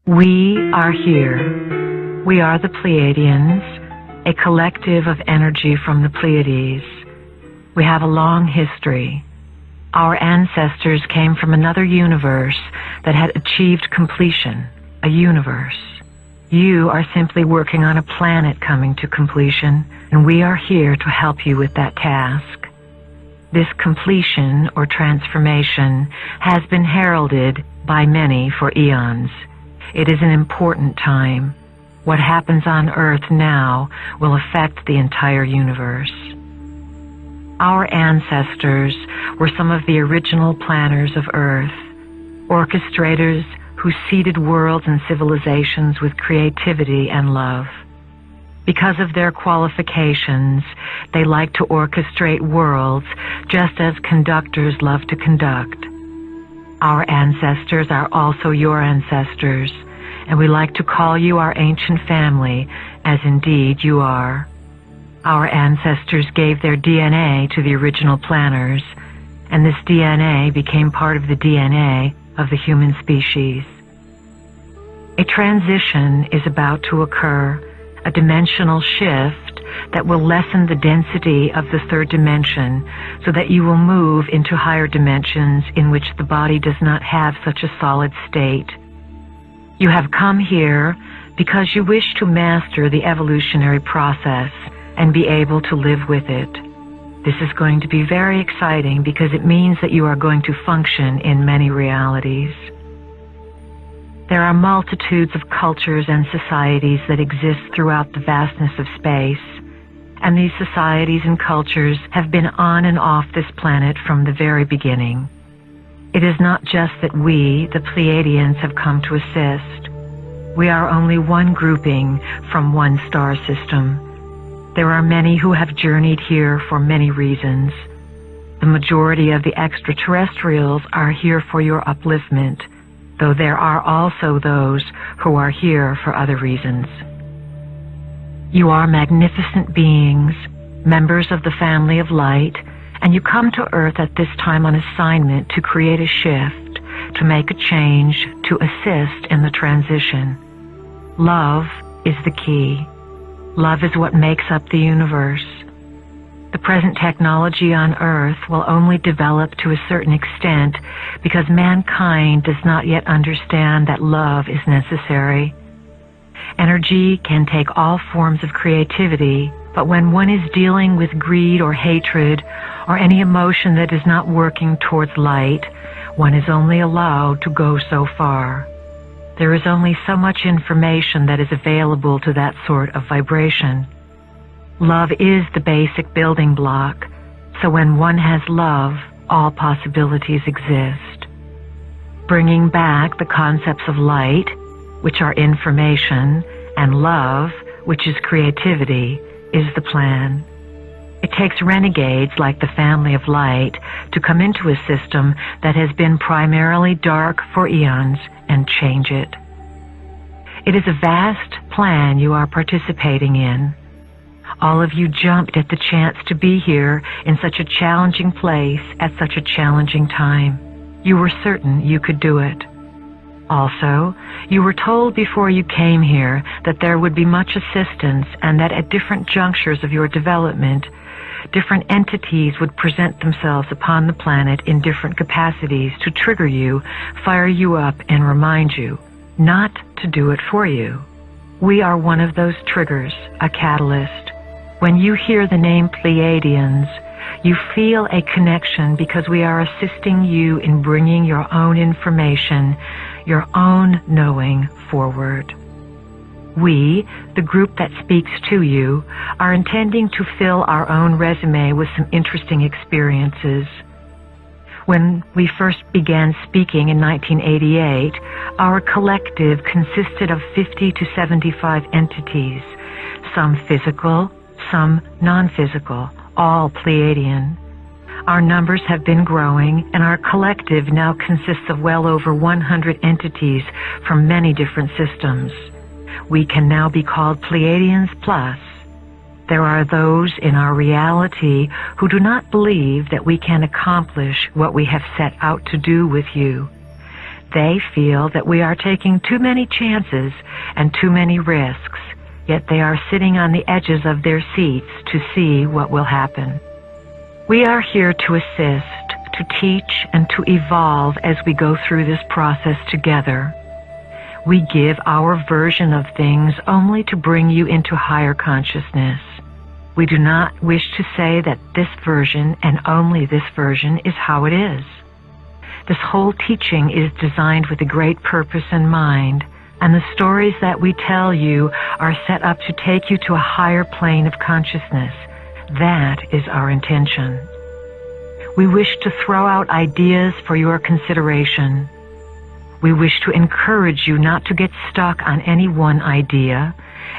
We are here. We are the Pleiadians, a collective of energy from the Pleiades. We have a long history. Our ancestors came from another universe that had achieved completion, a universe. You are simply working on a planet coming to completion, and we are here to help you with that task. This completion or transformation has been heralded by many for eons. It is an important time. What happens on Earth now will affect the entire universe. Our ancestors were some of the original planners of Earth, orchestrators who seeded worlds and civilizations with creativity and love. Because of their qualifications, they like to orchestrate worlds just as conductors love to conduct. Our ancestors are also your ancestors, and we like to call you our ancient family, as indeed you are. Our ancestors gave their DNA to the original planners, and this DNA became part of the DNA of the human species. A transition is about to occur, a dimensional shift that will lessen the density of the third dimension so that you will move into higher dimensions in which the body does not have such a solid state. You have come here because you wish to master the evolutionary process and be able to live with it. This is going to be very exciting because it means that you are going to function in many realities. There are multitudes of cultures and societies that exist throughout the vastness of space, and these societies and cultures have been on and off this planet from the very beginning. It is not just that we, the Pleiadians, have come to assist. We are only one grouping from one star system. There are many who have journeyed here for many reasons. The majority of the extraterrestrials are here for your upliftment, though there are also those who are here for other reasons. You are magnificent beings, members of the family of light, and you come to Earth at this time on assignment to create a shift, to make a change, to assist in the transition. Love is the key. Love is what makes up the universe. The present technology on Earth will only develop to a certain extent because mankind does not yet understand that love is necessary. Energy can take all forms of creativity, but when one is dealing with greed or hatred or any emotion that is not working towards light, one is only allowed to go so far. There is only so much information that is available to that sort of vibration. Love is the basic building block, so when one has love, all possibilities exist. Bringing back the concepts of light, which are information, and love, which is creativity, is the plan. It takes renegades like the family of light to come into a system that has been primarily dark for eons and change it. It is a vast plan you are participating in. All of you jumped at the chance to be here in such a challenging place at such a challenging time. You were certain you could do it. Also, you were told before you came here that there would be much assistance and that at different junctures of your development, different entities would present themselves upon the planet in different capacities to trigger you, fire you up, and remind you not to do it for you. We are one of those triggers, a catalyst. When you hear the name Pleiadians, you feel a connection because we are assisting you in bringing your own information, your own knowing forward. We, the group that speaks to you, are intending to fill our own resume with some interesting experiences. When we first began speaking in 1988, our collective consisted of 50 to 75 entities, some physical, some non-physical, all Pleiadian. Our numbers have been growing, and our collective now consists of well over 100 entities from many different systems. we can now be called Pleiadians Plus. There are those in our reality who do not believe that we can accomplish what we have set out to do with you. They feel that we are taking too many chances and too many risks, yet they are sitting on the edges of their seats to see what will happen. We are here to assist, to teach, and to evolve as we go through this process together. We give our version of things only to bring you into higher consciousness. We do not wish to say that this version and only this version is how it is. This whole teaching is designed with a great purpose in mind, and the stories that we tell you are set up to take you to a higher plane of consciousness. That is our intention. We wish to throw out ideas for your consideration. We wish to encourage you not to get stuck on any one idea,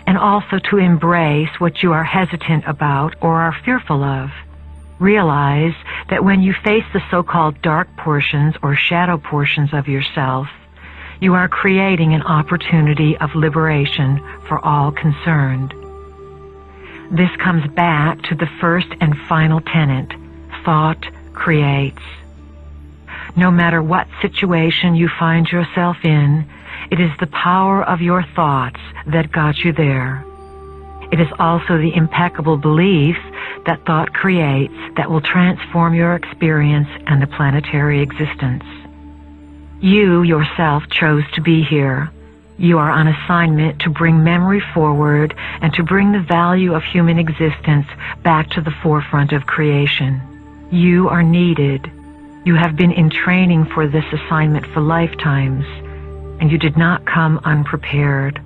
and also to embrace what you are hesitant about or are fearful of. Realize that when you face the so-called dark portions or shadow portions of yourself, you are creating an opportunity of liberation for all concerned. This comes back to the first and final tenet: thought creates. No matter what situation you find yourself in, it is the power of your thoughts that got you there. It is also the impeccable belief that thought creates that will transform your experience and the planetary existence. You yourself chose to be here. You are on assignment to bring memory forward and to bring the value of human existence back to the forefront of creation. You are needed. You have been in training for this assignment for lifetimes, and you did not come unprepared.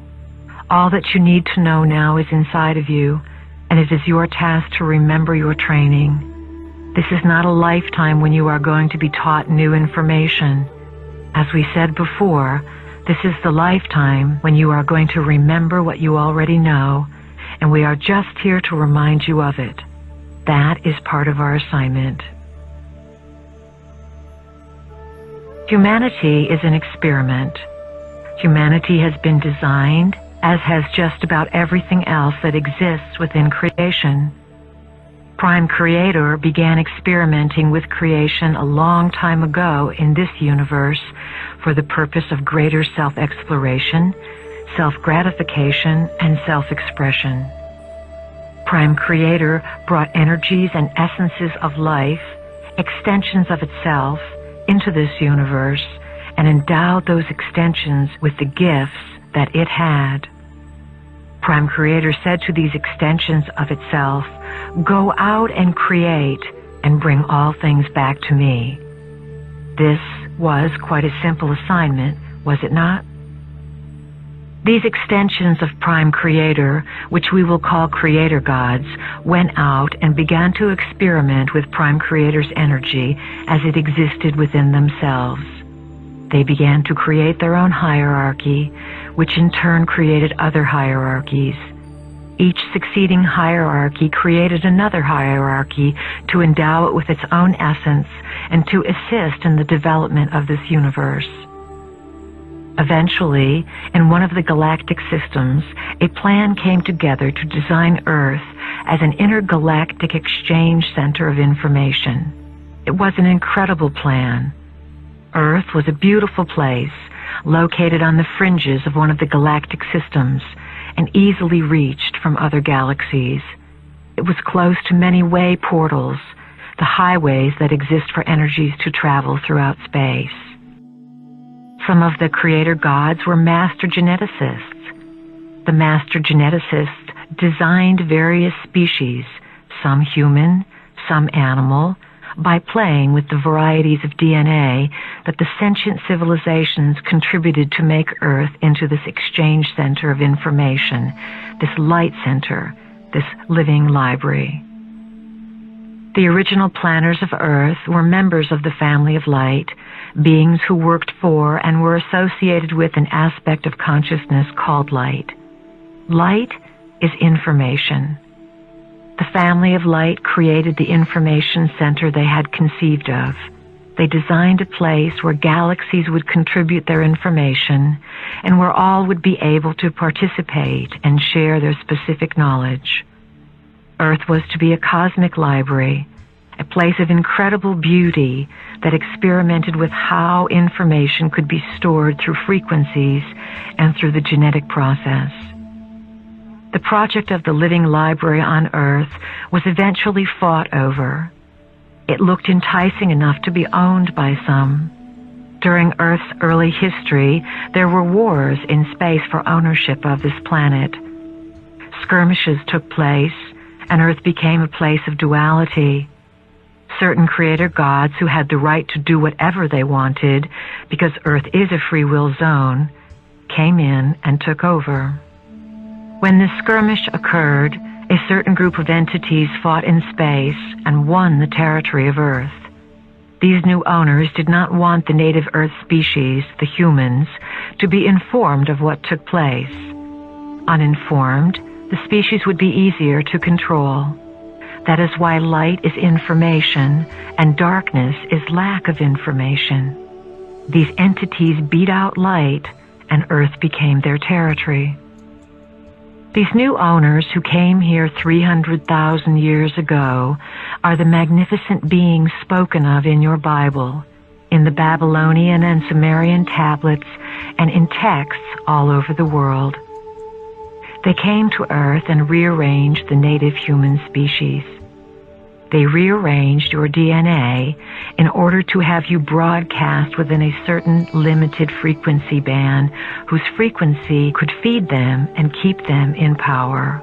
All that you need to know now is inside of you, and it is your task to remember your training. This is not a lifetime when you are going to be taught new information. As we said before, this is the lifetime when you are going to remember what you already know, and we are just here to remind you of it. That is part of our assignment. Humanity is an experiment. Humanity has been designed, as has just about everything else that exists within creation. Prime Creator began experimenting with creation a long time ago in this universe for the purpose of greater self-exploration, self-gratification, and self-expression. Prime Creator brought energies and essences of life, extensions of itself, into this universe and endowed those extensions with the gifts that it had. Prime Creator said to these extensions of itself, "Go out and create and bring all things back to me." This was quite a simple assignment, was it not? These extensions of Prime Creator, which we will call Creator Gods, went out and began to experiment with Prime Creator's energy as it existed within themselves. They began to create their own hierarchy, which in turn created other hierarchies. Each succeeding hierarchy created another hierarchy to endow it with its own essence and to assist in the development of this universe. Eventually, in one of the galactic systems, a plan came together to design Earth as an intergalactic exchange center of information. It was an incredible plan. Earth was a beautiful place, located on the fringes of one of the galactic systems and easily reached from other galaxies. It was close to many way portals, the highways that exist for energies to travel throughout space. Some of the Creator Gods were master geneticists. The master geneticists designed various species, some human, some animal, by playing with the varieties of DNA that the sentient civilizations contributed to make Earth into this exchange center of information, this light center, this living library. The original planners of Earth were members of the family of light, beings who worked for and were associated with an aspect of consciousness called light. Light is information. The family of light created the information center they had conceived of. They designed a place where galaxies would contribute their information and where all would be able to participate and share their specific knowledge. Earth was to be a cosmic library, a place of incredible beauty that experimented with how information could be stored through frequencies and through the genetic process. The project of the living library on Earth was eventually fought over. It looked enticing enough to be owned by some. During Earth's early history, there were wars in space for ownership of this planet. Skirmishes took place, and Earth became a place of duality. Certain creator gods who had the right to do whatever they wanted, because Earth is a free will zone, came in and took over. When this skirmish occurred, a certain group of entities fought in space and won the territory of Earth. These new owners did not want the native Earth species, the humans, to be informed of what took place. Uninformed, the species would be easier to control. That is why light is information and darkness is lack of information. These entities beat out light, and Earth became their territory. These new owners who came here 300,000 years ago are the magnificent beings spoken of in your Bible, in the Babylonian and Sumerian tablets, and in texts all over the world. They came to Earth and rearranged the native human species. They rearranged your DNA in order to have you broadcast within a certain limited frequency band whose frequency could feed them and keep them in power.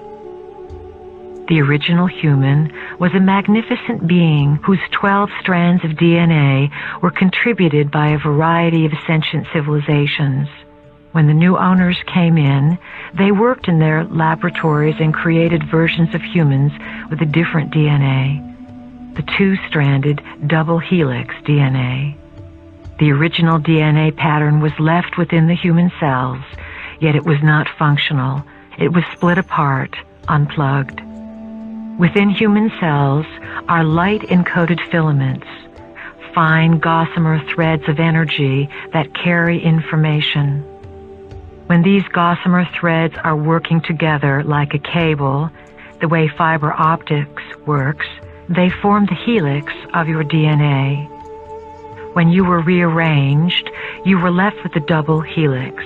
The original human was a magnificent being whose 12 strands of DNA were contributed by a variety of sentient civilizations. When the new owners came in, they worked in their laboratories and created versions of humans with a different DNA. The two-stranded double helix DNA. The original DNA pattern was left within the human cells, yet it was not functional. It was split apart, unplugged. Within human cells are light-encoded filaments, fine gossamer threads of energy that carry information. When these gossamer threads are working together like a cable, the way fiber optics works, they form the helix of your DNA. When you were rearranged, you were left with the double helix.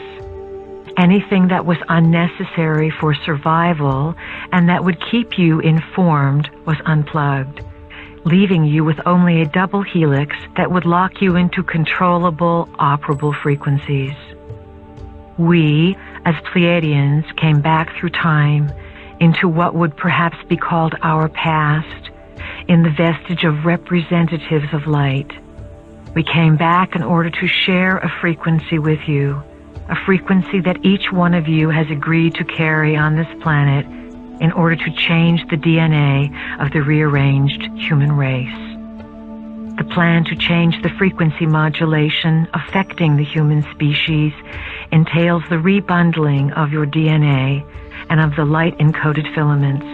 Anything that was unnecessary for survival and that would keep you informed was unplugged, leaving you with only a double helix that would lock you into controllable, operable frequencies. We, as Pleiadians, came back through time into what would perhaps be called our past, in the vestige of representatives of light. We came back in order to share a frequency with you, a frequency that each one of you has agreed to carry on this planet in order to change the DNA of the rearranged human race. The plan to change the frequency modulation affecting the human species entails the rebundling of your DNA and of the light-encoded filaments.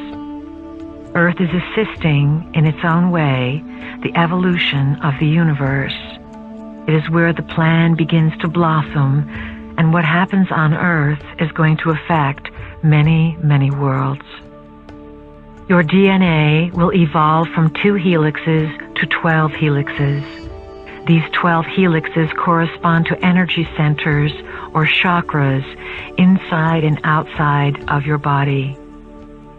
Earth is assisting, in its own way, the evolution of the universe. It is where the plan begins to blossom, and what happens on Earth is going to affect many, many worlds. Your DNA will evolve from 2 helixes to 12 helixes. These 12 helixes correspond to energy centers or chakras inside and outside of your body.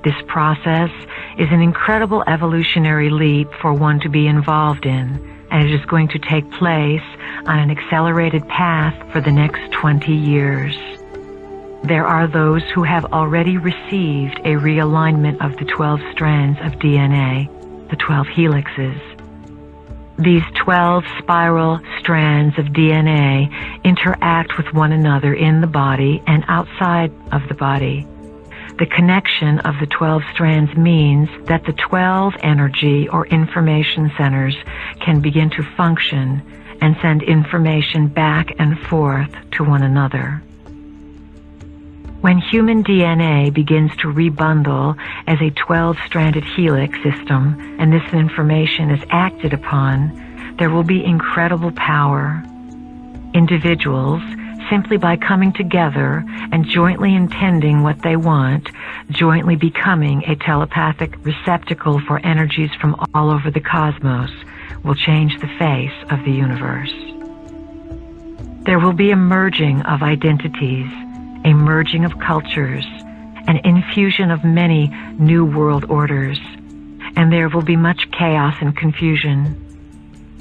This process is an incredible evolutionary leap for one to be involved in, and it is going to take place on an accelerated path for the next 20 years. There are those who have already received a realignment of the 12 strands of DNA, the 12 helixes. These 12 spiral strands of DNA interact with one another in the body and outside of the body. The connection of the 12 strands means that the 12 energy or information centers can begin to function and send information back and forth to one another. When human DNA begins to rebundle as a 12-stranded helix system, and this information is acted upon, there will be incredible power. Individuals, simply by coming together and jointly intending what they want, jointly becoming a telepathic receptacle for energies from all over the cosmos, will change the face of the universe. There will be a merging of identities, a merging of cultures, an infusion of many new world orders, and there will be much chaos and confusion.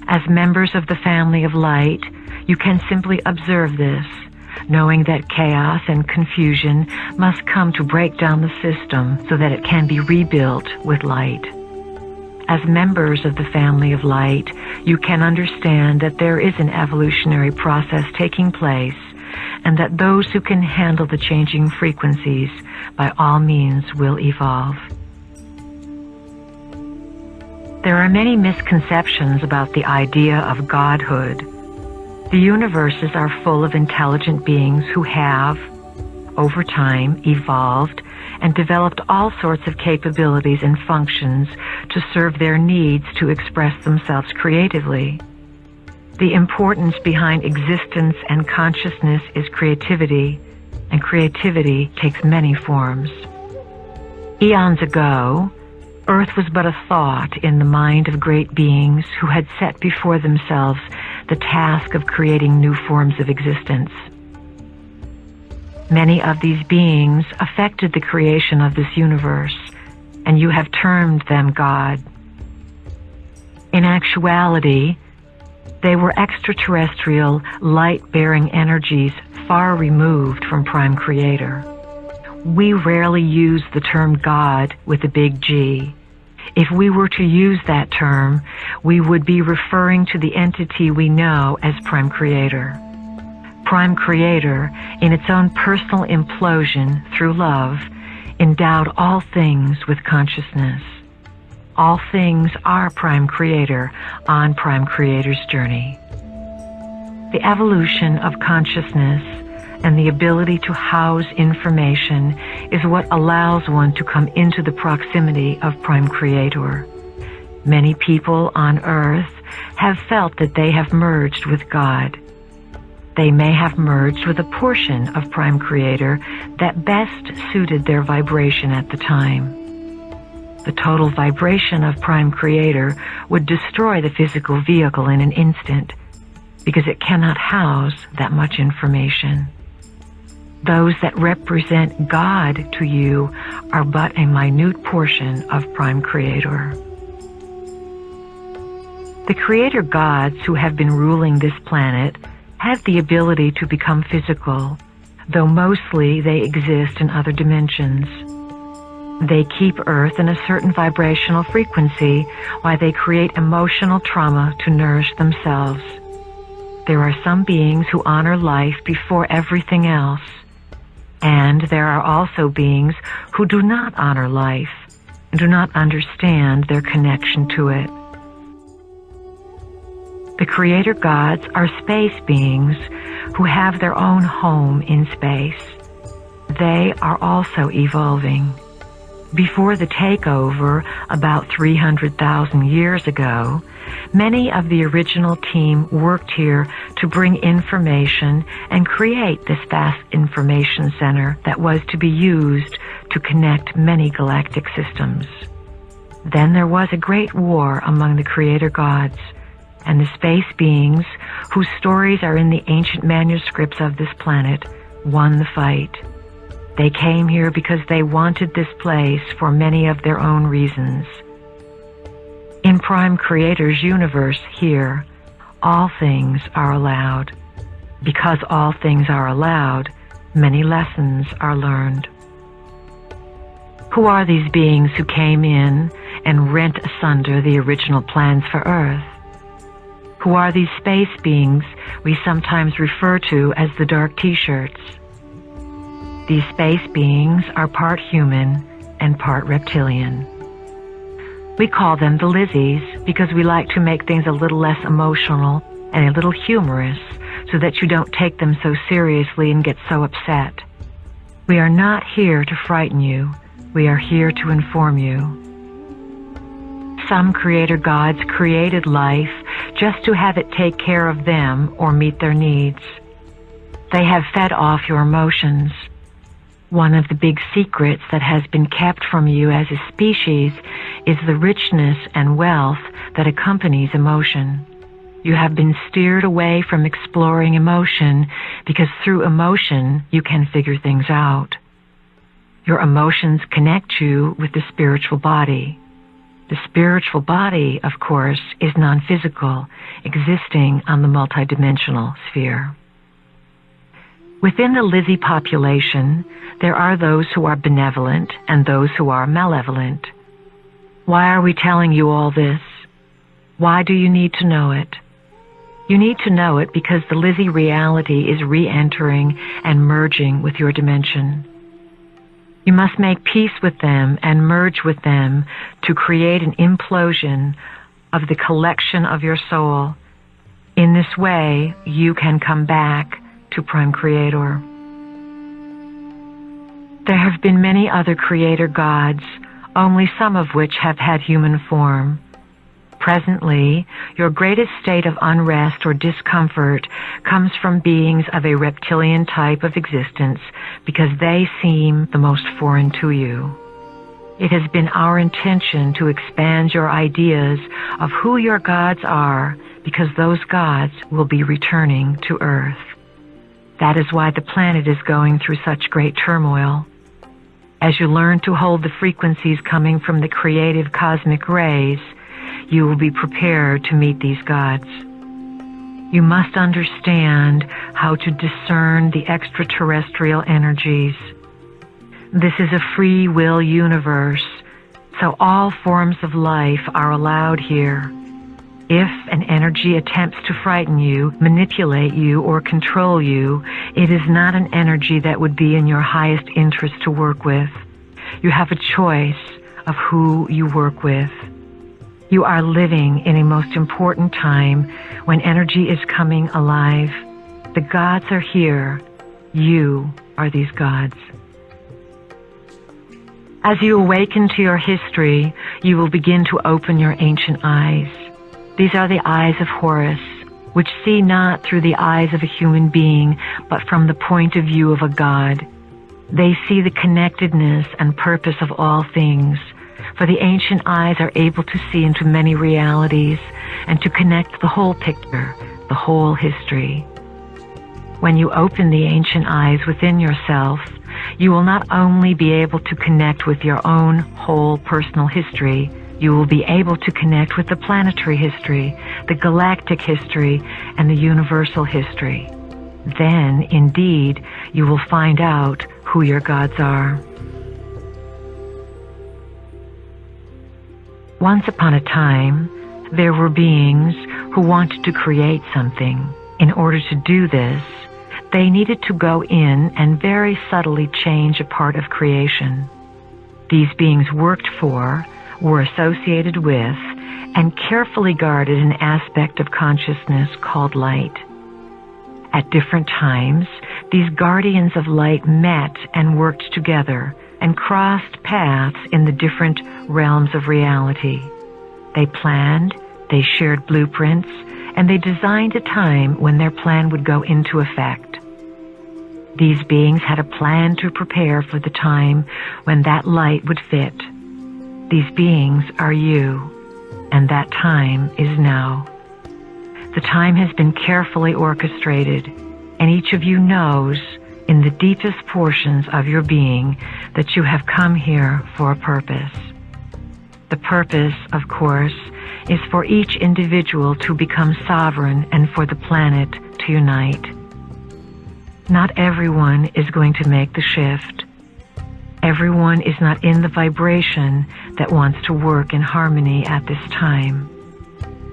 As members of the family of light, you can simply observe this, knowing that chaos and confusion must come to break down the system so that it can be rebuilt with light. As members of the family of light, you can understand that there is an evolutionary process taking place, and that those who can handle the changing frequencies by all means will evolve. There are many misconceptions about the idea of Godhood. The universes are full of intelligent beings who have, over time, evolved and developed all sorts of capabilities and functions to serve their needs to express themselves creatively. The importance behind existence and consciousness is creativity, and creativity takes many forms. Eons ago, Earth was but a thought in the mind of great beings who had set before themselves the task of creating new forms of existence. Many of these beings affected the creation of this universe, and you have termed them God. In actuality, they were extraterrestrial, light-bearing energies far removed from Prime Creator. We rarely use the term God with a big G. If we were to use that term, we would be referring to the entity we know as Prime Creator. Prime Creator, in its own personal implosion through love, endowed all things with consciousness. All things are Prime Creator on Prime Creator's journey. The evolution of consciousness and the ability to house information is what allows one to come into the proximity of Prime Creator. Many people on Earth have felt that they have merged with God. They may have merged with a portion of Prime Creator that best suited their vibration at the time. The total vibration of Prime Creator would destroy the physical vehicle in an instant because it cannot house that much information. Those that represent God to you are but a minute portion of Prime Creator. The Creator gods who have been ruling this planet have the ability to become physical, though mostly they exist in other dimensions. They keep Earth in a certain vibrational frequency while they create emotional trauma to nourish themselves. There are some beings who honor life before everything else, and there are also beings who do not honor life and do not understand their connection to it. The Creator gods are space beings who have their own home in space. They are also evolving. Before the Takeover, about 300,000 years ago, many of the original team worked here to bring information and create this vast information center that was to be used to connect many galactic systems. Then there was a great war among the Creator gods, and the space beings, whose stories are in the ancient manuscripts of this planet, won the fight. They came here because they wanted this place for many of their own reasons. In Prime Creator's universe here, all things are allowed. Because all things are allowed, many lessons are learned. Who are these beings who came in and rent asunder the original plans for Earth? Who are these space beings we sometimes refer to as the dark T-shirts? These space beings are part human and part reptilian. We call them the Lizzies because we like to make things a little less emotional and a little humorous so that you don't take them so seriously and get so upset. We are not here to frighten you. We are here to inform you. Some Creator gods created life just to have it take care of them or meet their needs. They have fed off your emotions. One of the big secrets that has been kept from you as a species is the richness and wealth that accompanies emotion. You have been steered away from exploring emotion because through emotion you can figure things out. Your emotions connect you with the spiritual body. The spiritual body, of course, is non-physical, existing on the multidimensional sphere. Within the Lizzie population, there are those who are benevolent and those who are malevolent. Why are we telling you all this? Why do you need to know it? You need to know it because the Lizzie reality is re-entering and merging with your dimension. You must make peace with them and merge with them to create an implosion of the collection of your soul. In this way, you can come back to Prime Creator. There have been many other creator gods, only some of which have had human form. Presently, your greatest state of unrest or discomfort comes from beings of a reptilian type of existence because they seem the most foreign to you. It has been our intention to expand your ideas of who your gods are because those gods will be returning to Earth. That is why the planet is going through such great turmoil. As you learn to hold the frequencies coming from the creative cosmic rays, you will be prepared to meet these gods. You must understand how to discern the extraterrestrial energies. This is a free will universe, so all forms of life are allowed here. If an energy attempts to frighten you, manipulate you, or control you, it is not an energy that would be in your highest interest to work with. You have a choice of who you work with. You are living in a most important time when energy is coming alive. The gods are here. You are these gods. As you awaken to your history, you will begin to open your ancient eyes. These are the eyes of Horus, which see not through the eyes of a human being, but from the point of view of a god. They see the connectedness and purpose of all things, for the ancient eyes are able to see into many realities and to connect the whole picture, the whole history. When you open the ancient eyes within yourself, you will not only be able to connect with your own whole personal history, you will be able to connect with the planetary history, the galactic history, and the universal history. Then, indeed, you will find out who your gods are. Once upon a time, there were beings who wanted to create something. In order to do this, they needed to go in and very subtly change a part of creation. These beings worked for, were associated with, and carefully guarded an aspect of consciousness called light. At different times, these guardians of light met and worked together and crossed paths in the different realms of reality. They planned, they shared blueprints, and they designed a time when their plan would go into effect. These beings had a plan to prepare for the time when that light would fit. These beings are you, and that time is now. The time has been carefully orchestrated, and each of you knows in the deepest portions of your being that you have come here for a purpose. The purpose, of course, is for each individual to become sovereign and for the planet to unite. Not everyone is going to make the shift. Everyone is not in the vibration that wants to work in harmony at this time.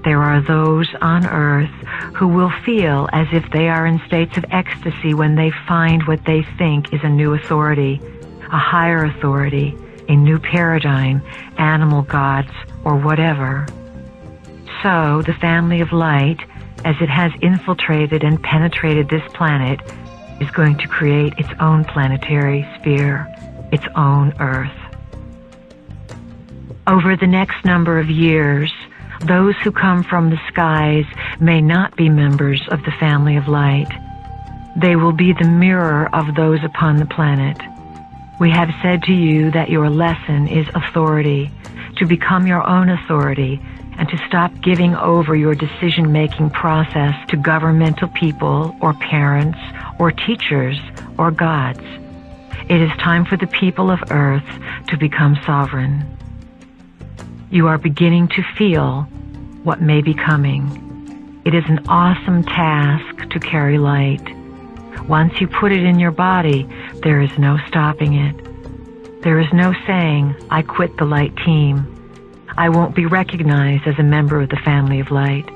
There are those on Earth who will feel as if they are in states of ecstasy when they find what they think is a new authority, a higher authority, a new paradigm, animal gods, or whatever. So the family of light, as it has infiltrated and penetrated this planet, is going to create its own planetary sphere, its own Earth. Over the next number of years, Those who come from the skies may not be members of the family of light. They will be the mirror of those upon the planet. We have said to you that your lesson is authority, to become your own authority, and to stop giving over your decision-making process to governmental people or parents or teachers or gods. It is time for the people of Earth to become sovereign. You are beginning to feel what may be coming. It is an awesome task to carry light. Once you put it in your body, there is no stopping it. There is no saying, I quit the light team. I won't be recognized as a member of the family of light.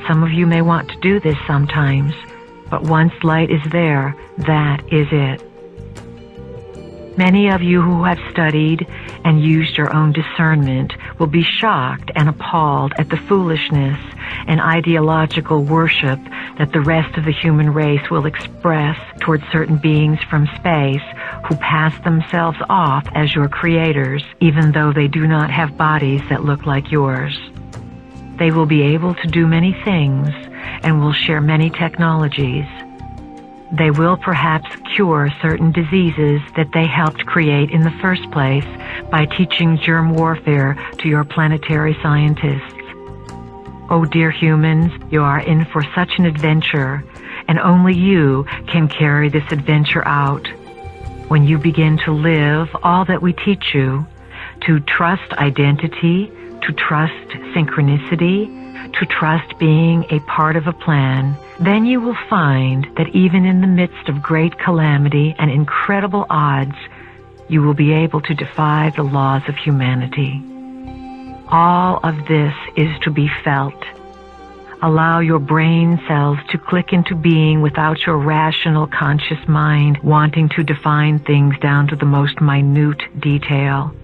Some of you may want to do this sometimes, but once light is there, that is it. Many of you who have studied and used your own discernment will be shocked and appalled at the foolishness and ideological worship that the rest of the human race will express towards certain beings from space who pass themselves off as your creators, even though they do not have bodies that look like yours. They will be able to do many things and will share many technologies. They will perhaps cure certain diseases that they helped create in the first place by teaching germ warfare to your planetary scientists. Oh, dear humans, you are in for such an adventure, and only you can carry this adventure out. When you begin to live all that we teach you, to trust identity, to trust synchronicity, to trust being a part of a plan, then you will find that even in the midst of great calamity and incredible odds, you will be able to defy the laws of humanity. All of this is to be felt. Allow your brain cells to click into being without your rational conscious mind wanting to define things down to the most minute detail.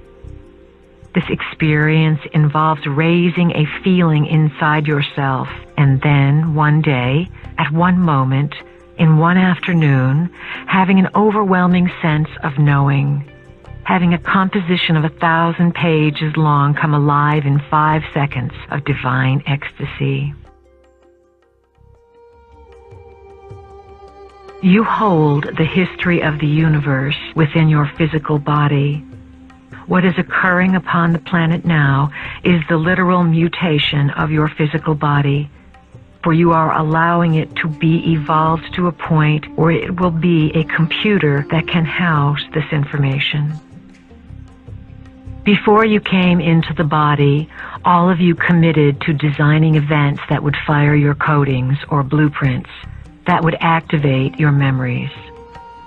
This experience involves raising a feeling inside yourself, and then one day, at one moment, in one afternoon, having an overwhelming sense of knowing. Having a composition of 1,000 pages long come alive in 5 seconds of divine ecstasy. You hold the history of the universe within your physical body. What is occurring upon the planet now is the literal mutation of your physical body, for you are allowing it to be evolved to a point where it will be a computer that can house this information. Before you came into the body, all of you committed to designing events that would fire your codings or blueprints, that would activate your memories.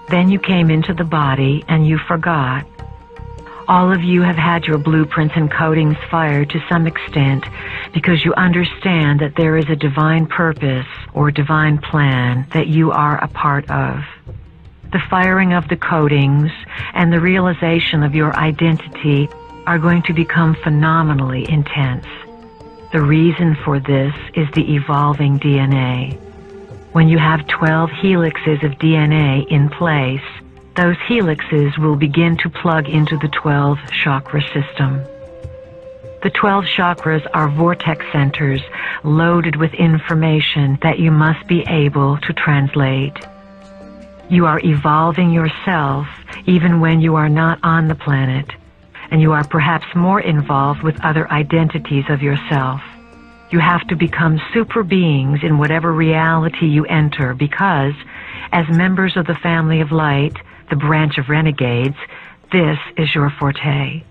Then you came into the body and you forgot. All of you have had your blueprints and codings fired to some extent because you understand that there is a divine purpose or divine plan that you are a part of. The firing of the codings and the realization of your identity are going to become phenomenally intense. The reason for this is the evolving DNA. When you have 12 helixes of DNA in place, those helixes will begin to plug into the 12 chakra system. The 12 chakras are vortex centers loaded with information that you must be able to translate. You are evolving yourself even when you are not on the planet, and you are perhaps more involved with other identities of yourself. You have to become super beings in whatever reality you enter because, as members of the family of light, the branch of renegades, this is your forte.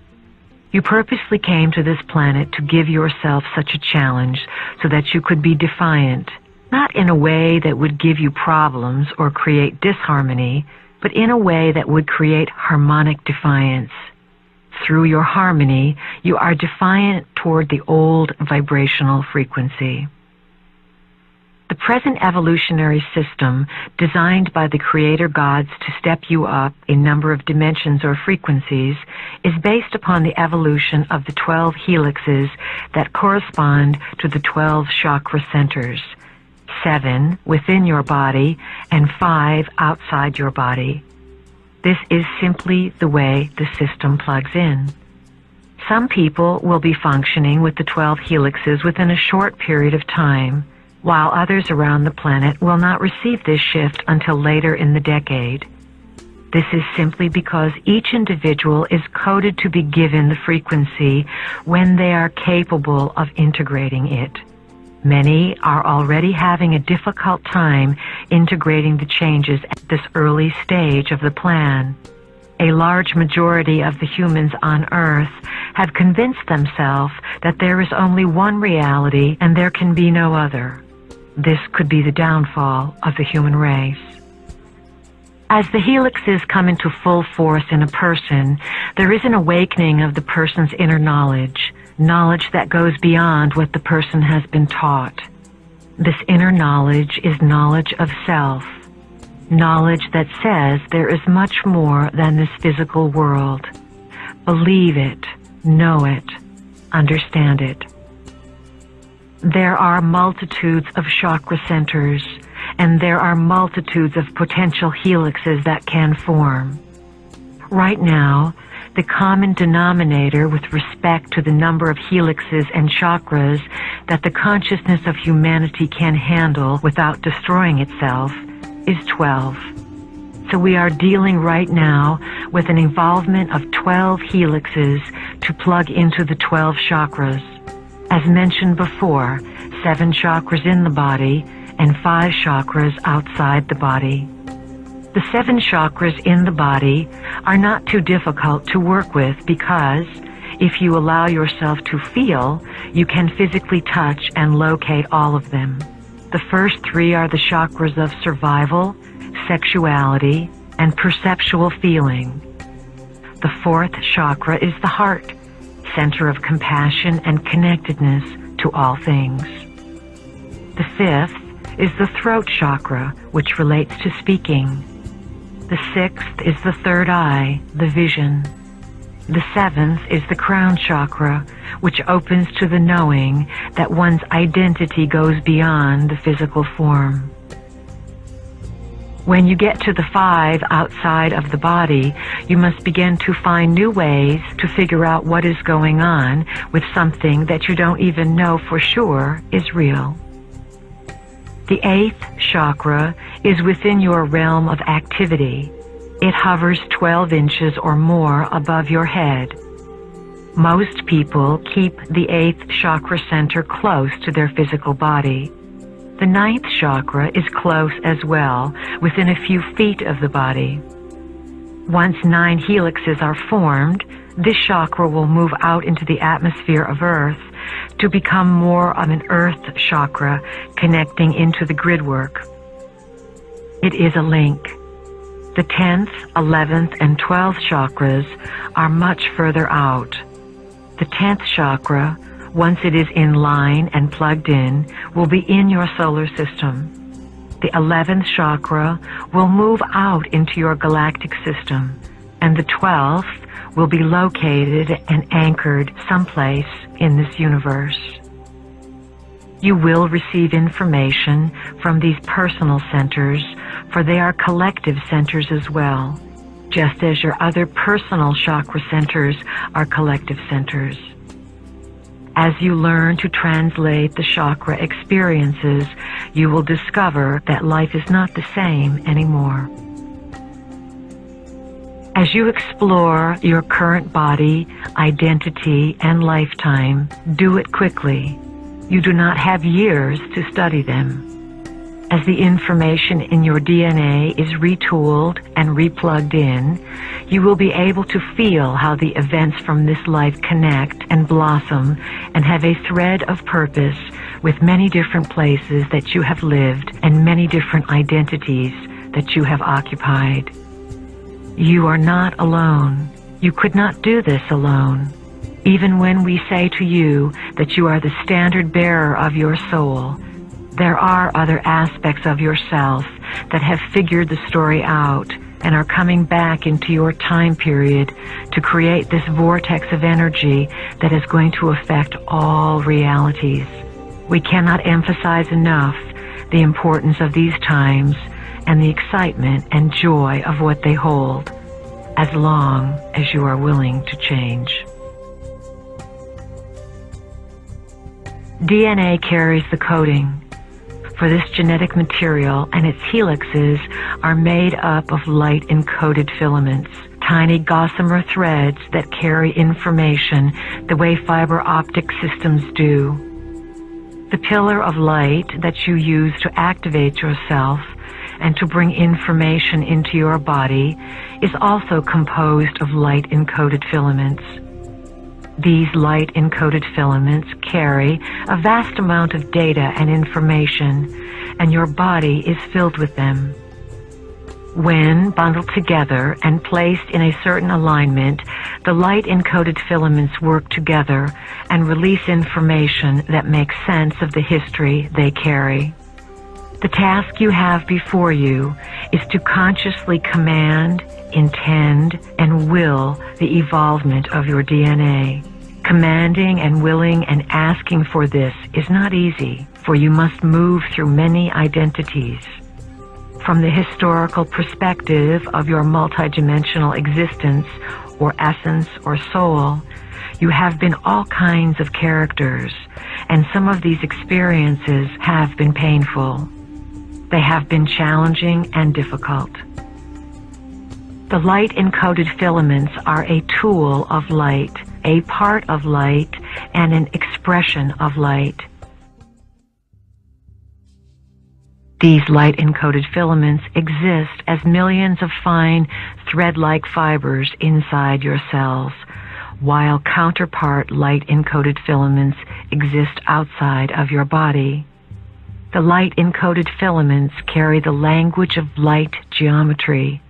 You purposely came to this planet to give yourself such a challenge so that you could be defiant, not in a way that would give you problems or create disharmony, but in a way that would create harmonic defiance. Through your harmony, you are defiant toward the old vibrational frequency. The present evolutionary system, designed by the Creator Gods to step you up a number of dimensions or frequencies, is based upon the evolution of the 12 helixes that correspond to the 12 chakra centers, 7 within your body and 5 outside your body. This is simply the way the system plugs in. Some people will be functioning with the 12 helixes within a short period of time, while others around the planet will not receive this shift until later in the decade. This is simply because each individual is coded to be given the frequency when they are capable of integrating it. Many are already having a difficult time integrating the changes at this early stage of the plan. A large majority of the humans on Earth have convinced themselves that there is only one reality and there can be no other. This could be the downfall of the human race. As the helixes come into full force in a person, there is an awakening of the person's inner knowledge that goes beyond what the person has been taught. This inner knowledge is knowledge of self, knowledge that says there is much more than this physical world. Believe it, know it, understand it. There are multitudes of chakra centers, and there are multitudes of potential helixes that can form. Right now, the common denominator with respect to the number of helixes and chakras that the consciousness of humanity can handle without destroying itself is 12. So we are dealing right now with an involvement of 12 helixes to plug into the 12 chakras. As mentioned before, 7 chakras in the body and 5 chakras outside the body. The 7 chakras in the body are not too difficult to work with because if you allow yourself to feel, you can physically touch and locate all of them. The first 3 are the chakras of survival, sexuality, and perceptual feeling. The 4th chakra is the heart, center of compassion and connectedness to all things. The 5th is the throat chakra, which relates to speaking. The 6th is the third eye, the vision. The 7th is the crown chakra, which opens to the knowing that one's identity goes beyond the physical form. When you get to the 5 outside of the body, you must begin to find new ways to figure out what is going on with something that you don't even know for sure is real. The 8th chakra is within your realm of activity. It hovers 12 inches or more above your head. Most people keep the 8th chakra center close to their physical body. The 9th chakra is close as well, within a few feet of the body. Once 9 helixes are formed, this chakra will move out into the atmosphere of Earth to become more of an earth chakra connecting into the gridwork. It is a link. The 10th, 11th, and 12th chakras are much further out. The 10th chakra, once it is in line and plugged in, will be in your solar system. The 11th chakra will move out into your galactic system, and the 12th will be located and anchored someplace in this universe. You will receive information from these personal centers, for they are collective centers as well, just as your other personal chakra centers are collective centers. As you learn to translate the chakra experiences, you will discover that life is not the same anymore. As you explore your current body, identity, and lifetime, do it quickly. You do not have years to study them. As the information in your DNA is retooled and replugged in, you will be able to feel how the events from this life connect and blossom and have a thread of purpose with many different places that you have lived and many different identities that you have occupied. You are not alone. You could not do this alone. Even when we say to you that you are the standard bearer of your soul, there are other aspects of yourself that have figured the story out and are coming back into your time period to create this vortex of energy that is going to affect all realities. We cannot emphasize enough the importance of these times and the excitement and joy of what they hold, as long as you are willing to change. DNA carries the coding, for this genetic material and its helixes are made up of light-encoded filaments, tiny gossamer threads that carry information the way fiber optic systems do. The pillar of light that you use to activate yourself and to bring information into your body is also composed of light-encoded filaments. These light-encoded filaments carry a vast amount of data and information, and your body is filled with them. When bundled together and placed in a certain alignment, the light-encoded filaments work together and release information that makes sense of the history they carry. The task you have before you is to consciously command, intend, and will the evolvement of your DNA. Commanding and willing and asking for this is not easy, for you must move through many identities. From the historical perspective of your multidimensional existence, or essence, or soul, you have been all kinds of characters, and some of these experiences have been painful. They have been challenging and difficult. The light-encoded filaments are a tool of light, a part of light, and an expression of light. These light-encoded filaments exist as millions of fine thread-like fibers inside your cells, while counterpart light-encoded filaments exist outside of your body. The light-encoded filaments carry the language of light geometry,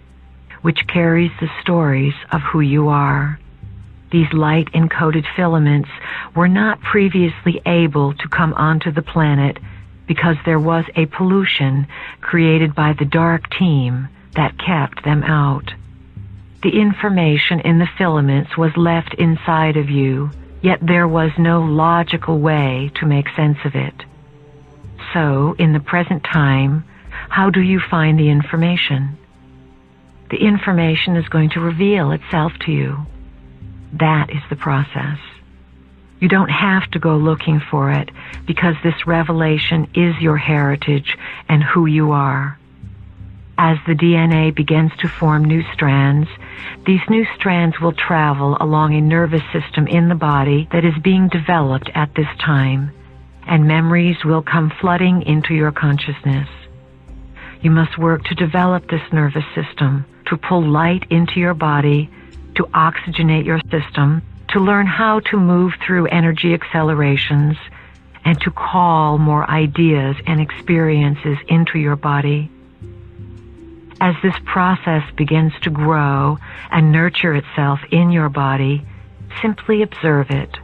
which carries the stories of who you are. These light-encoded filaments were not previously able to come onto the planet because there was a pollution created by the dark team that kept them out. The information in the filaments was left inside of you, yet there was no logical way to make sense of it. So, in the present time, how do you find the information? The information is going to reveal itself to you. That is the process. You don't have to go looking for it, because this revelation is your heritage and who you are. As the DNA begins to form new strands, these new strands will travel along a nervous system in the body that is being developed at this time, and memories will come flooding into your consciousness. You must work to develop this nervous system, to pull light into your body, to oxygenate your system, to learn how to move through energy accelerations, and to call more ideas and experiences into your body. As this process begins to grow and nurture itself in your body, simply observe it,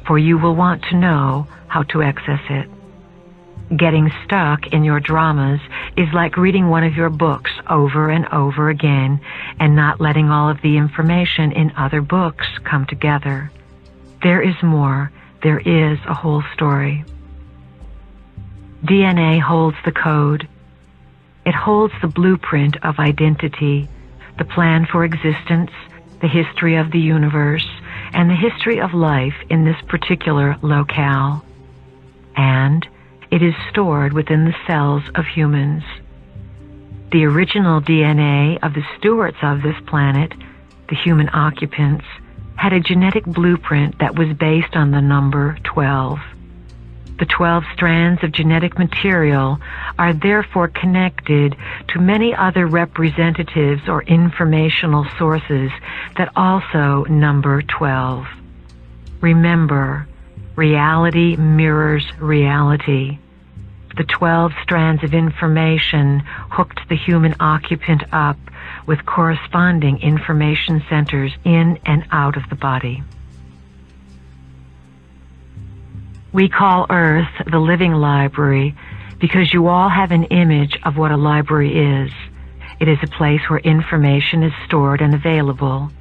for you will want to know how to access it. Getting stuck in your dramas is like reading one of your books over and over again and not letting all of the information in other books come together. There is more. There is a whole story. DNA holds the code. It holds the blueprint of identity, the plan for existence, the history of the universe, and the history of life in this particular locale. And it is stored within the cells of humans. The original DNA of the stewards of this planet, the human occupants, had a genetic blueprint that was based on the number 12. The 12 strands of genetic material are therefore connected to many other representatives or informational sources that also number 12. Remember, reality mirrors reality. The 12 strands of information hooked the human occupant up with corresponding information centers in and out of the body. We call Earth the living library because you all have an image of what a library is. It is a place where information is stored and available.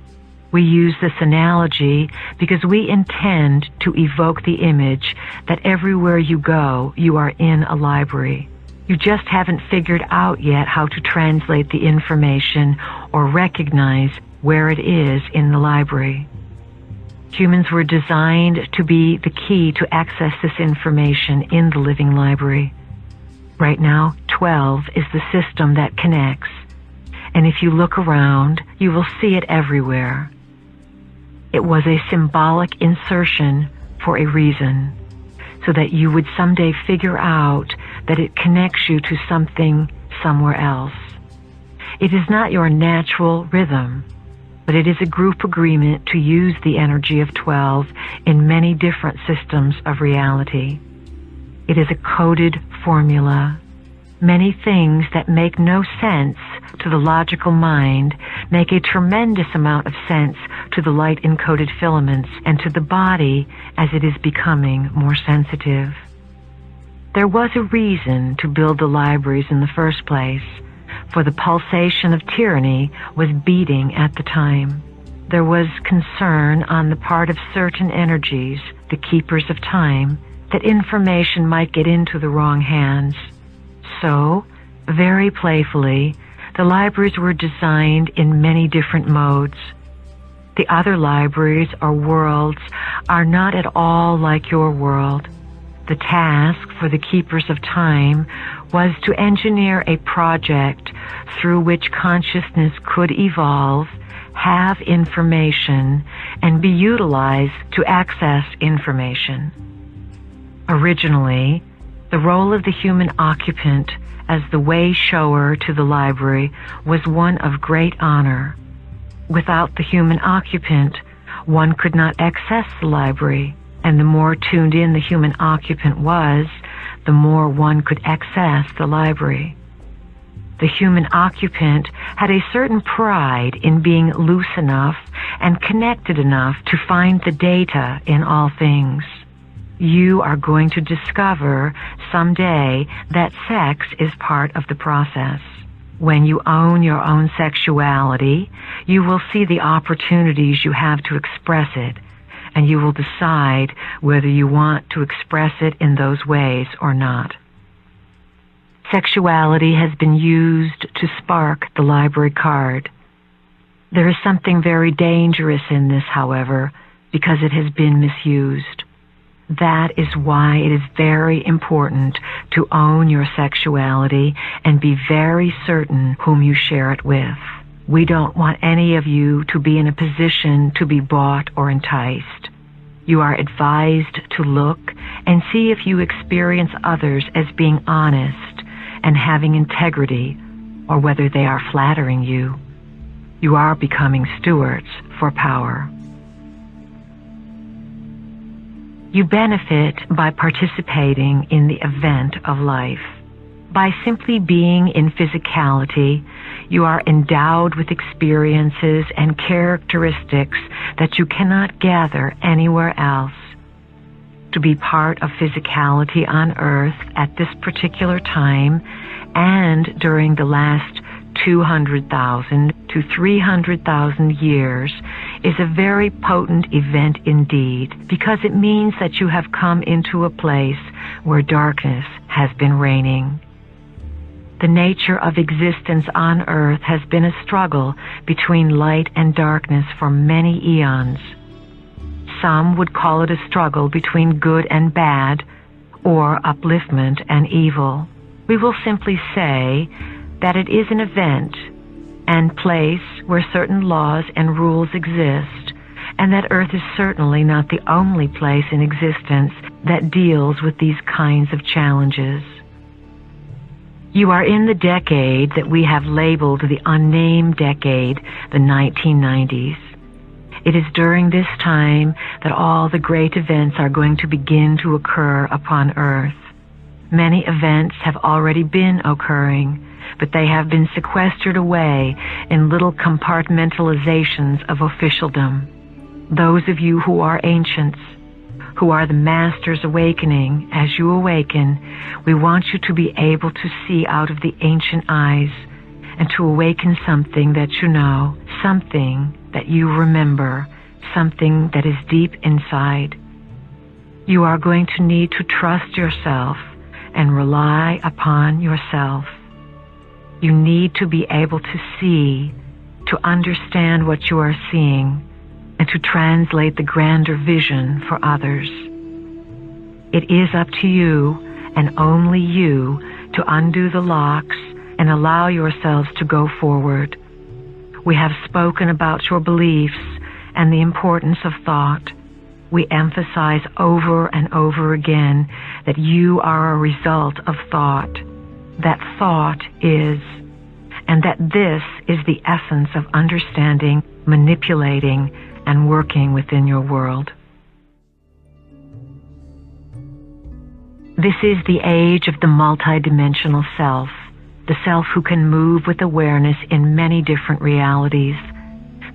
We use this analogy because we intend to evoke the image that everywhere you go, you are in a library. You just haven't figured out yet how to translate the information or recognize where it is in the library. Humans were designed to be the key to access this information in the living library. Right now, 12 is the system that connects, and if you look around, you will see it everywhere. It was a symbolic insertion for a reason, so that you would someday figure out that it connects you to something somewhere else. It is not your natural rhythm, but it is a group agreement to use the energy of 12 in many different systems of reality. It is a coded formula. Many things that make no sense to the logical mind make a tremendous amount of sense to the light-encoded filaments and to the body as it is becoming more sensitive. There was a reason to build the libraries in the first place, for the pulsation of tyranny was beating at the time. There was concern on the part of certain energies, the keepers of time, that information might get into the wrong hands. So, very playfully, the libraries were designed in many different modes. The other libraries or worlds are not at all like your world. The task for the keepers of time was to engineer a project through which consciousness could evolve, have information, and be utilized to access information. Originally, the role of the human occupant as the way shower to the library was one of great honor. Without the human occupant, one could not access the library, and the more tuned in the human occupant was, the more one could access the library. The human occupant had a certain pride in being loose enough and connected enough to find the data in all things. You are going to discover someday that sex is part of the process. When you own your own sexuality, you will see the opportunities you have to express it, and you will decide whether you want to express it in those ways or not. Sexuality has been used to spark the library card. There is something very dangerous in this, however, because it has been misused. That is why it is very important to own your sexuality and be very certain whom you share it with. We don't want any of you to be in a position to be bought or enticed. You are advised to look and see if you experience others as being honest and having integrity, or whether they are flattering you. You are becoming stewards for power. You benefit by participating in the event of life. By simply being in physicality, you are endowed with experiences and characteristics that you cannot gather anywhere else. To be part of physicality on Earth at this particular time and during the last 200,000 to 300,000 years is a very potent event indeed, because it means that you have come into a place where darkness has been reigning. The nature of existence on Earth has been a struggle between light and darkness for many eons. Some would call it a struggle between good and bad, or upliftment and evil. We will simply say that it is an event and place where certain laws and rules exist, and that Earth is certainly not the only place in existence that deals with these kinds of challenges. You are in the decade that we have labeled the Unnamed Decade, the 1990s. It is during this time that all the great events are going to begin to occur upon Earth. Many events have already been occurring, but they have been sequestered away in little compartmentalizations of officialdom. Those of you who are ancients, who are the masters awakening, as you awaken, we want you to be able to see out of the ancient eyes and to awaken something that you know, something that you remember, something that is deep inside. You are going to need to trust yourself and rely upon yourself. You need to be able to see, to understand what you are seeing, and to translate the grander vision for others. It is up to you, and only you, to undo the locks and allow yourselves to go forward. We have spoken about your beliefs and the importance of thought. We emphasize over and over again that you are a result of thought, that thought is, and that this is the essence of understanding, manipulating, and working within your world. This is the age of the multidimensional self, the self who can move with awareness in many different realities,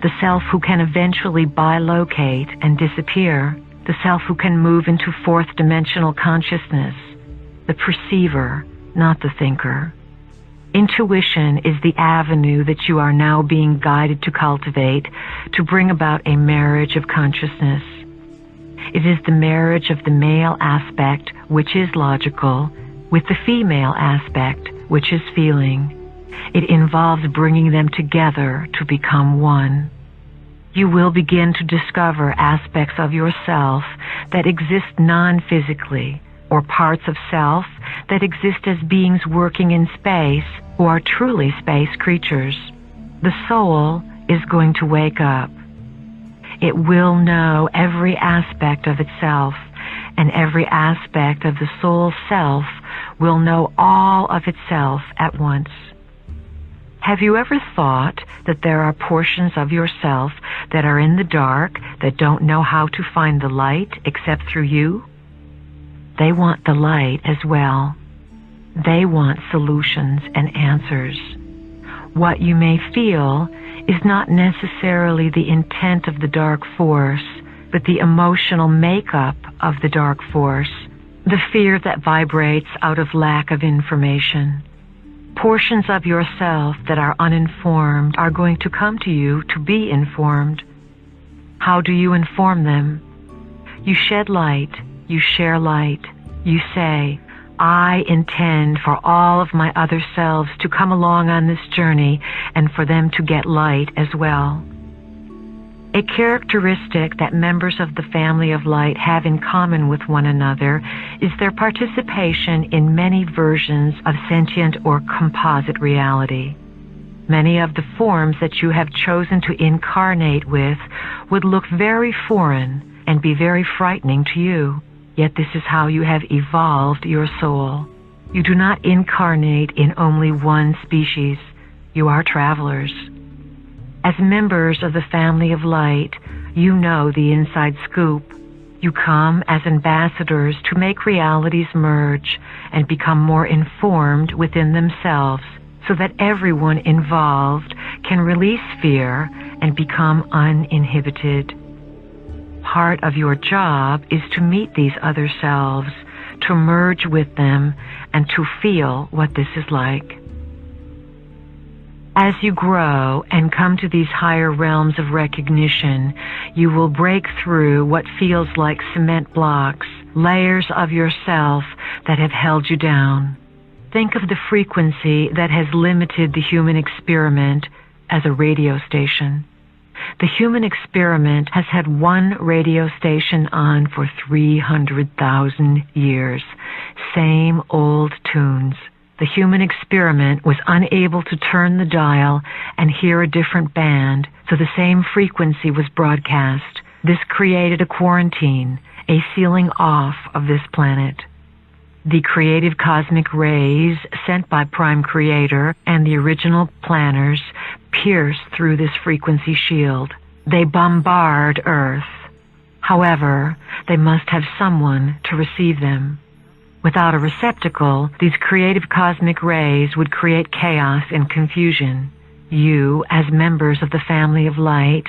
the self who can eventually bilocate and disappear, the self who can move into fourth dimensional consciousness, the perceiver, not the thinker. Intuition is the avenue that you are now being guided to cultivate to bring about a marriage of consciousness. It is the marriage of the male aspect, which is logical, with the female aspect, which is feeling. It involves bringing them together to become one. You will begin to discover aspects of yourself that exist non-physically, or parts of self that exist as beings working in space who are truly space creatures. The soul is going to wake up. It will know every aspect of itself, and every aspect of the soul self will know all of itself at once. Have you ever thought that there are portions of yourself that are in the dark that don't know how to find the light except through you? They want the light as well. They want solutions and answers. What you may feel is not necessarily the intent of the dark force, but the emotional makeup of the dark force, the fear that vibrates out of lack of information. Portions of yourself that are uninformed are going to come to you to be informed. How do you inform them? You shed light, you share light, you say, I intend for all of my other selves to come along on this journey and for them to get light as well. A characteristic that members of the family of light have in common with one another is their participation in many versions of sentient or composite reality. Many of the forms that you have chosen to incarnate with would look very foreign and be very frightening to you. Yet this is how you have evolved your soul. You do not incarnate in only one species. You are travelers. As members of the family of light, you know the inside scoop. You come as ambassadors to make realities merge and become more informed within themselves so that everyone involved can release fear and become uninhibited. Part of your job is to meet these other selves, to merge with them, and to feel what this is like. As you grow and come to these higher realms of recognition, you will break through what feels like cement blocks, layers of yourself that have held you down. Think of the frequency that has limited the human experiment as a radio station. The human experiment has had one radio station on for 300,000 years. Same old tunes. The human experiment was unable to turn the dial and hear a different band, so the same frequency was broadcast. This created a quarantine, a sealing off of this planet. The creative cosmic rays sent by Prime Creator and the original planners pierce through this frequency shield. They bombard Earth. However, they must have someone to receive them. Without a receptacle, these creative cosmic rays would create chaos and confusion. You, as members of the family of light,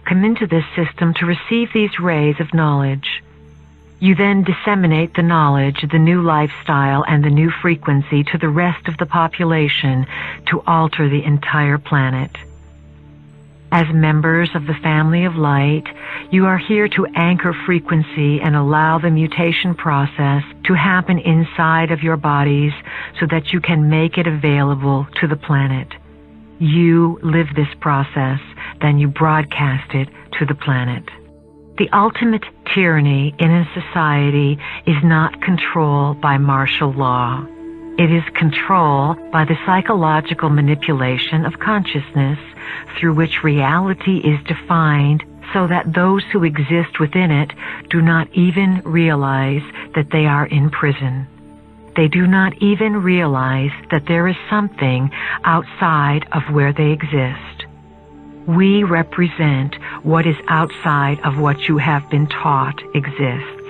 come into this system to receive these rays of knowledge. You then disseminate the knowledge, the new lifestyle, and the new frequency to the rest of the population to alter the entire planet. As members of the family of light, you are here to anchor frequency and allow the mutation process to happen inside of your bodies so that you can make it available to the planet. You live this process, then you broadcast it to the planet. The ultimate tyranny in a society is not control by martial law. It is control by the psychological manipulation of consciousness through which reality is defined so that those who exist within it do not even realize that they are in prison. They do not even realize that there is something outside of where they exist. We represent what is outside of what you have been taught exists.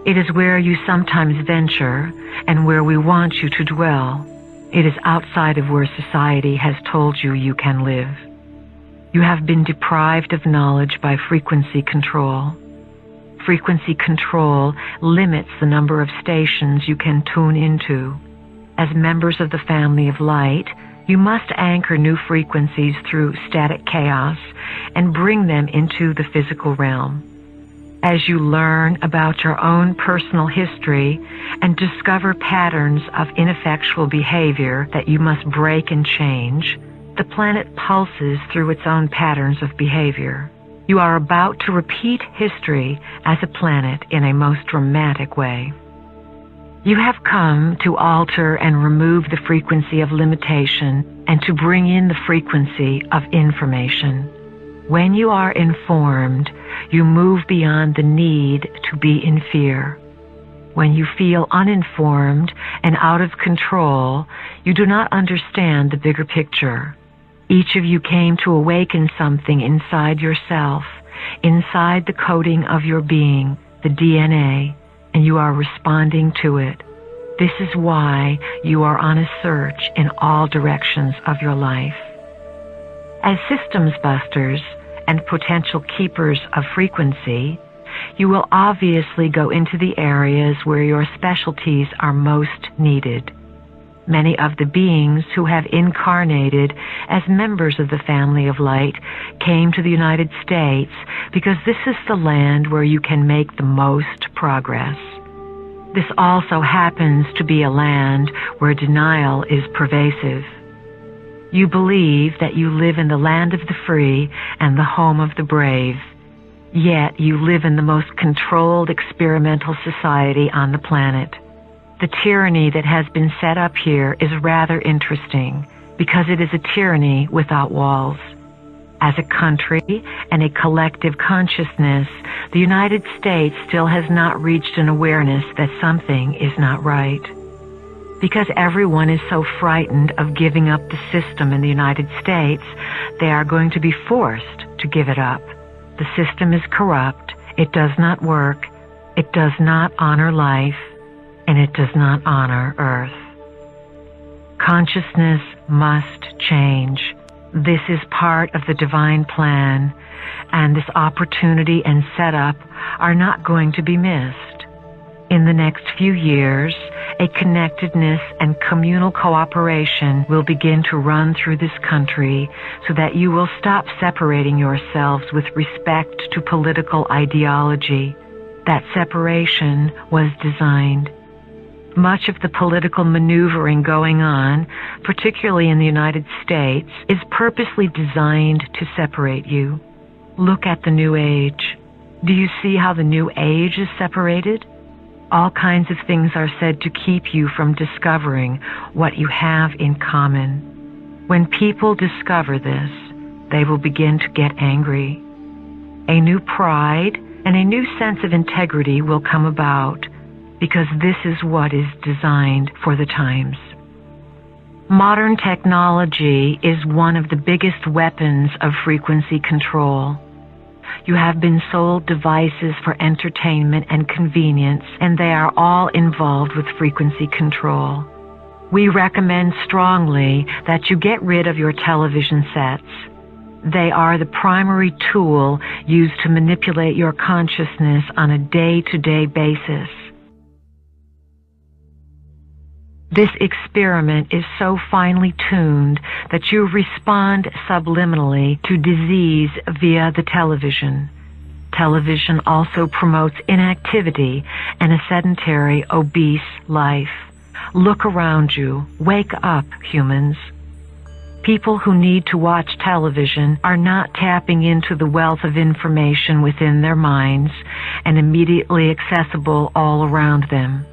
It is where you sometimes venture and where we want you to dwell. It is outside of where society has told you you can live. You have been deprived of knowledge by frequency control. Frequency control limits the number of stations you can tune into. As members of the family of light, you must anchor new frequencies through static chaos and bring them into the physical realm. As you learn about your own personal history and discover patterns of ineffectual behavior that you must break and change, the planet pulses through its own patterns of behavior. You are about to repeat history as a planet in a most dramatic way. You have come to alter and remove the frequency of limitation and to bring in the frequency of information. When you are informed, you move beyond the need to be in fear. When you feel uninformed and out of control, you do not understand the bigger picture. Each of you came to awaken something inside yourself, inside the coding of your being, the DNA, and you are responding to it. This is why you are on a search in all directions of your life. As systems busters and potential keepers of frequency, you will obviously go into the areas where your specialties are most needed. Many of the beings who have incarnated as members of the family of light came to the United States because this is the land where you can make the most progress. This also happens to be a land where denial is pervasive. You believe that you live in the land of the free and the home of the brave, yet you live in the most controlled experimental society on the planet. The tyranny that has been set up here is rather interesting because it is a tyranny without walls. As a country and a collective consciousness, the United States still has not reached an awareness that something is not right. Because everyone is so frightened of giving up the system in the United States, they are going to be forced to give it up. The system is corrupt, it does not work, it does not honor life, and it does not honor Earth. Consciousness must change. This is part of the divine plan, and this opportunity and setup are not going to be missed. In the next few years, a connectedness and communal cooperation will begin to run through this country so that you will stop separating yourselves with respect to political ideology. That separation was designed. Much of the political maneuvering going on, particularly in the United States, is purposely designed to separate you. Look at the New Age. Do you see how the New Age is separated? All kinds of things are said to keep you from discovering what you have in common. When people discover this, they will begin to get angry. A new pride and a new sense of integrity will come about because this is what is designed for the times. Modern technology is one of the biggest weapons of frequency control. You have been sold devices for entertainment and convenience, and they are all involved with frequency control. We recommend strongly that you get rid of your television sets. They are the primary tool used to manipulate your consciousness on a day-to-day basis. This experiment is so finely tuned that you respond subliminally to disease via the television. Television also promotes inactivity and a sedentary, obese life. Look around you. Wake up, humans. People who need to watch television are not tapping into the wealth of information within their minds and immediately accessible all around them.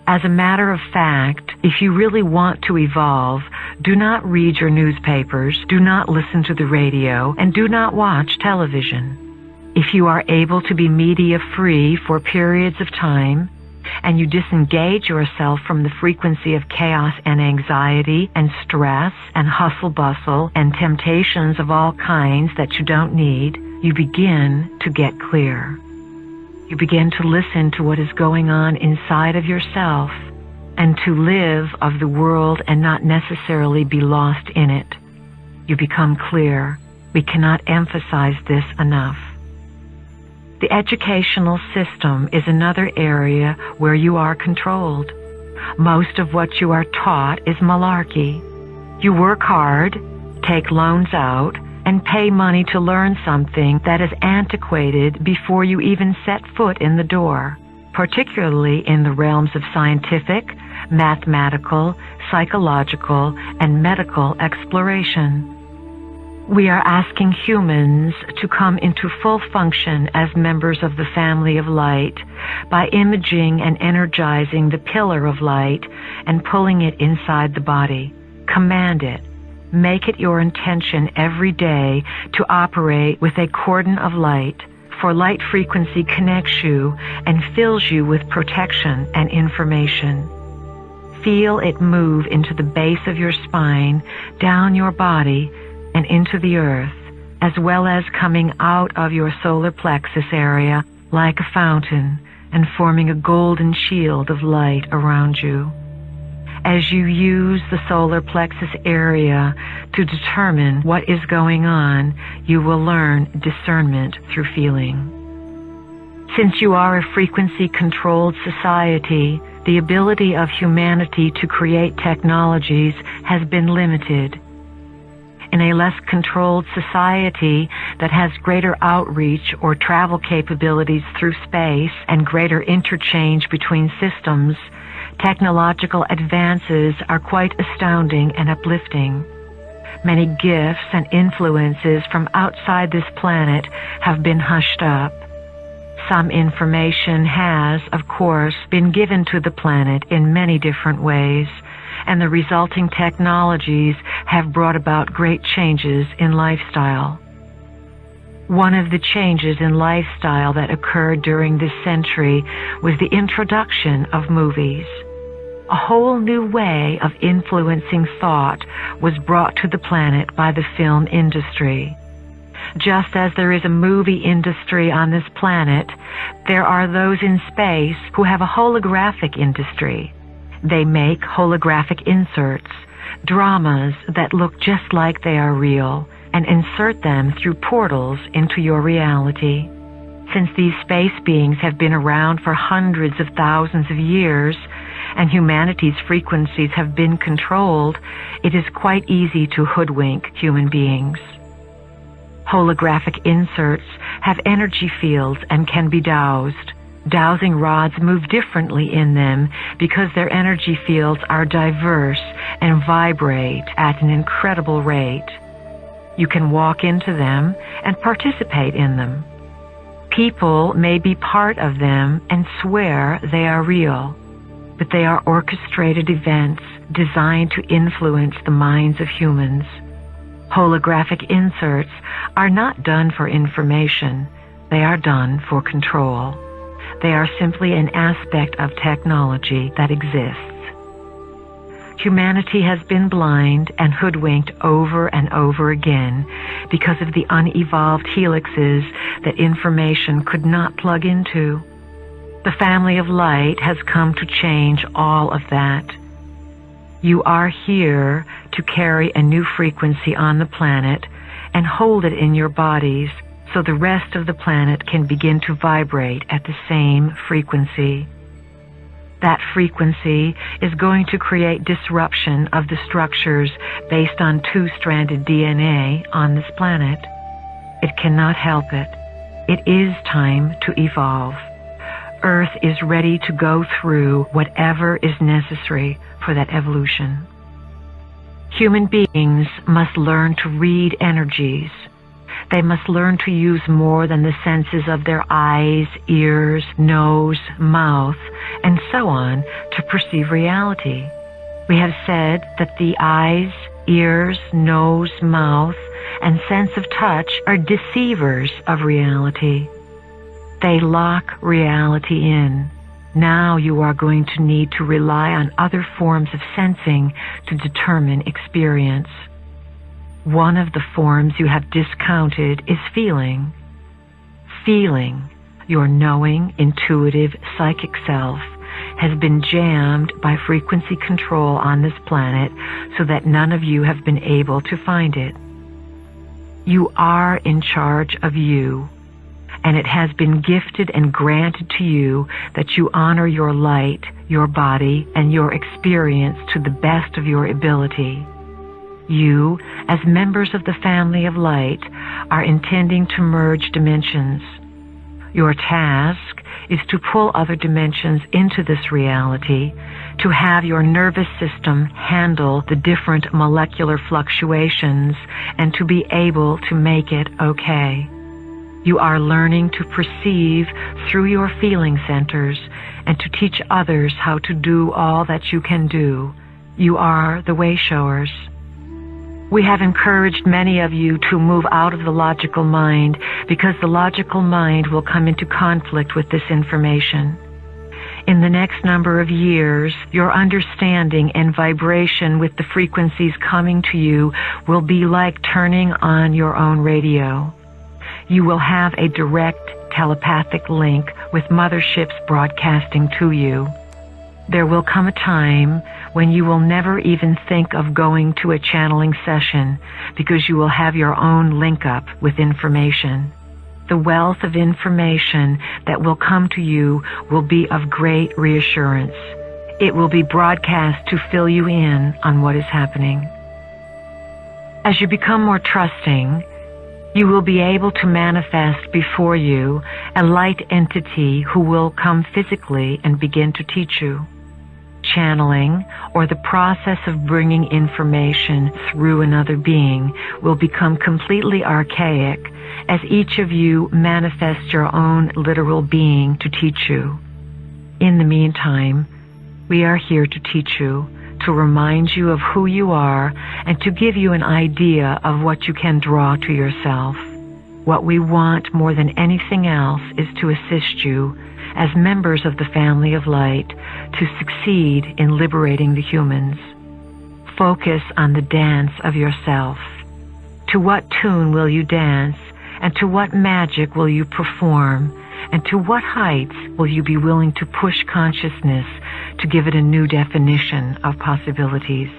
As a matter of fact, if you really want to evolve, do not read your newspapers, do not listen to the radio, and do not watch television. If you are able to be media-free for periods of time, and you disengage yourself from the frequency of chaos and anxiety and stress and hustle-bustle and temptations of all kinds that you don't need, you begin to get clear. You begin to listen to what is going on inside of yourself and to live of the world and not necessarily be lost in it. You become clear. We cannot emphasize this enough. The educational system is another area where you are controlled. Most of what you are taught is malarkey. You work hard, take loans out, and pay money to learn something that is antiquated before you even set foot in the door, particularly in the realms of scientific, mathematical, psychological, and medical exploration. We are asking humans to come into full function as members of the family of light by imaging and energizing the pillar of light and pulling it inside the body. Command it. Make it your intention every day to operate with a cordon of light, for light frequency connects you and fills you with protection and information. Feel it move into the base of your spine, down your body, and into the earth, as well as coming out of your solar plexus area like a fountain and forming a golden shield of light around you. As you use the solar plexus area to determine what is going on, you will learn discernment through feeling. Since you are a frequency-controlled society, the ability of humanity to create technologies has been limited. In a less controlled society that has greater outreach or travel capabilities through space and greater interchange between systems, technological advances are quite astounding and uplifting. Many gifts and influences from outside this planet have been hushed up. Some information has, of course, been given to the planet in many different ways, and the resulting technologies have brought about great changes in lifestyle. One of the changes in lifestyle that occurred during this century was the introduction of movies. A whole new way of influencing thought was brought to the planet by the film industry. Just as there is a movie industry on this planet, there are those in space who have a holographic industry. They make holographic inserts, dramas that look just like they are real, and insert them through portals into your reality. Since these space beings have been around for hundreds of thousands of years, and humanity's frequencies have been controlled, it is quite easy to hoodwink human beings. Holographic inserts have energy fields and can be dowsed. Dowsing rods move differently in them because their energy fields are diverse and vibrate at an incredible rate. You can walk into them and participate in them. People may be part of them and swear they are real, but they are orchestrated events designed to influence the minds of humans. Holographic inserts are not done for information, they are done for control. They are simply an aspect of technology that exists. Humanity has been blind and hoodwinked over and over again because of the unevolved helixes that information could not plug into. The family of light has come to change all of that. You are here to carry a new frequency on the planet and hold it in your bodies so the rest of the planet can begin to vibrate at the same frequency. That frequency is going to create disruption of the structures based on two-stranded DNA on this planet. It cannot help it. It is time to evolve. Earth is ready to go through whatever is necessary for that evolution. Human beings must learn to read energies. They must learn to use more than the senses of their eyes, ears, nose, mouth, and so on to perceive reality. We have said that the eyes, ears, nose, mouth, and sense of touch are deceivers of reality. They lock reality in. Now you are going to need to rely on other forms of sensing to determine experience. One of the forms you have discounted is feeling. Feeling, your knowing, intuitive, psychic self, has been jammed by frequency control on this planet so that none of you have been able to find it. You are in charge of you, and it has been gifted and granted to you that you honor your light, your body, and your experience to the best of your ability. You, as members of the family of light, are intending to merge dimensions. Your task is to pull other dimensions into this reality, to have your nervous system handle the different molecular fluctuations, and to be able to make it okay. You are learning to perceive through your feeling centers and to teach others how to do all that you can do. You are the way showers. We have encouraged many of you to move out of the logical mind because the logical mind will come into conflict with this information. In the next number of years, your understanding and vibration with the frequencies coming to you will be like turning on your own radio. You will have a direct telepathic link with motherships broadcasting to you. There will come a time when you will never even think of going to a channeling session because you will have your own link up with information. The wealth of information that will come to you will be of great reassurance. It will be broadcast to fill you in on what is happening. As you become more trusting, you will be able to manifest before you a light entity who will come physically and begin to teach you. Channeling, or the process of bringing information through another being, will become completely archaic as each of you manifests your own literal being to teach you. In the meantime, we are here to teach you, to remind you of who you are, and to give you an idea of what you can draw to yourself. What we want more than anything else is to assist you, as members of the family of light, to succeed in liberating the humans. Focus on the dance of yourself. To what tune will you dance, and to what magic will you perform, and to what heights will you be willing to push consciousness to give it a new definition of possibilities?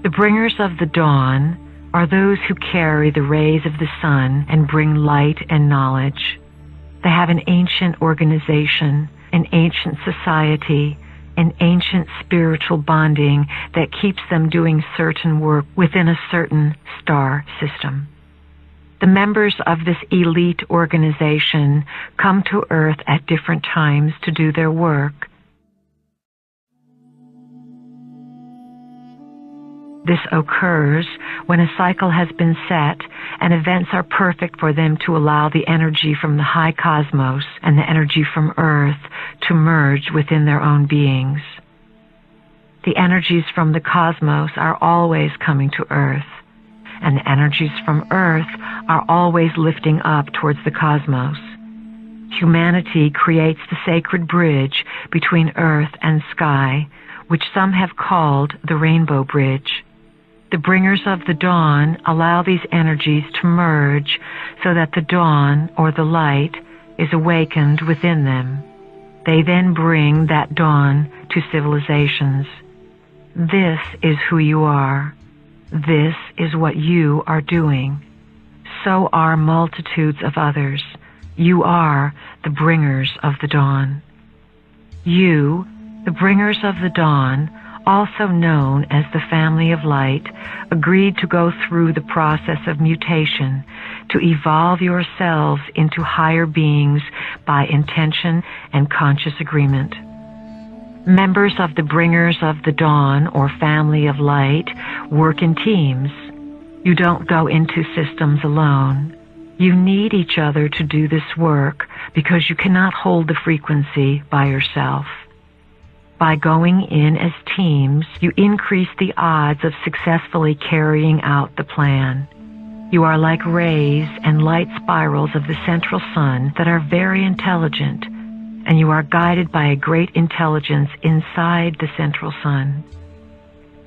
The bringers of the dawn are those who carry the rays of the sun and bring light and knowledge. They have an ancient organization, an ancient society, an ancient spiritual bonding that keeps them doing certain work within a certain star system. The members of this elite organization come to Earth at different times to do their work. This occurs when a cycle has been set and events are perfect for them to allow the energy from the high cosmos and the energy from Earth to merge within their own beings. The energies from the cosmos are always coming to Earth, and the energies from Earth are always lifting up towards the cosmos. Humanity creates the sacred bridge between Earth and sky, which some have called the Rainbow Bridge. The bringers of the dawn allow these energies to merge so that the dawn, or the light, is awakened within them. They then bring that dawn to civilizations. This is who you are. This is what you are doing. So are multitudes of others. You are the bringers of the dawn. You, the bringers of the dawn, also known as the family of light, agreed to go through the process of mutation, to evolve yourselves into higher beings by intention and conscious agreement. Members of the Bringers of the Dawn or Family of Light work in teams. You don't go into systems alone. You need each other to do this work because you cannot hold the frequency by yourself. By going in as teams, you increase the odds of successfully carrying out the plan. You are like rays and light spirals of the central sun that are very intelligent, and you are guided by a great intelligence inside the central sun.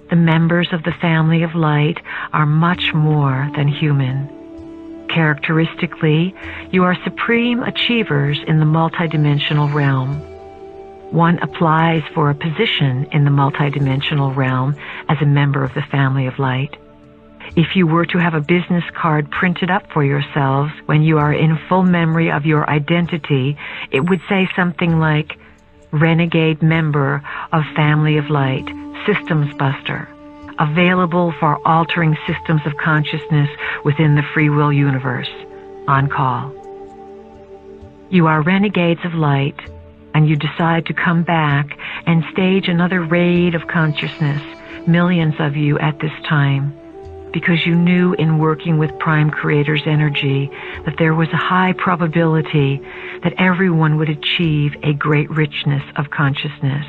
The members of the family of light are much more than human. Characteristically, you are supreme achievers in the multidimensional realm. One applies for a position in the multidimensional realm as a member of the family of light. If you were to have a business card printed up for yourselves when you are in full memory of your identity, it would say something like, Renegade Member of Family of Light, Systems Buster, available for altering systems of consciousness within the free will universe, on call. You are Renegades of Light, and you decide to come back and stage another raid of consciousness, millions of you at this time, because you knew in working with Prime Creator's energy that there was a high probability that everyone would achieve a great richness of consciousness.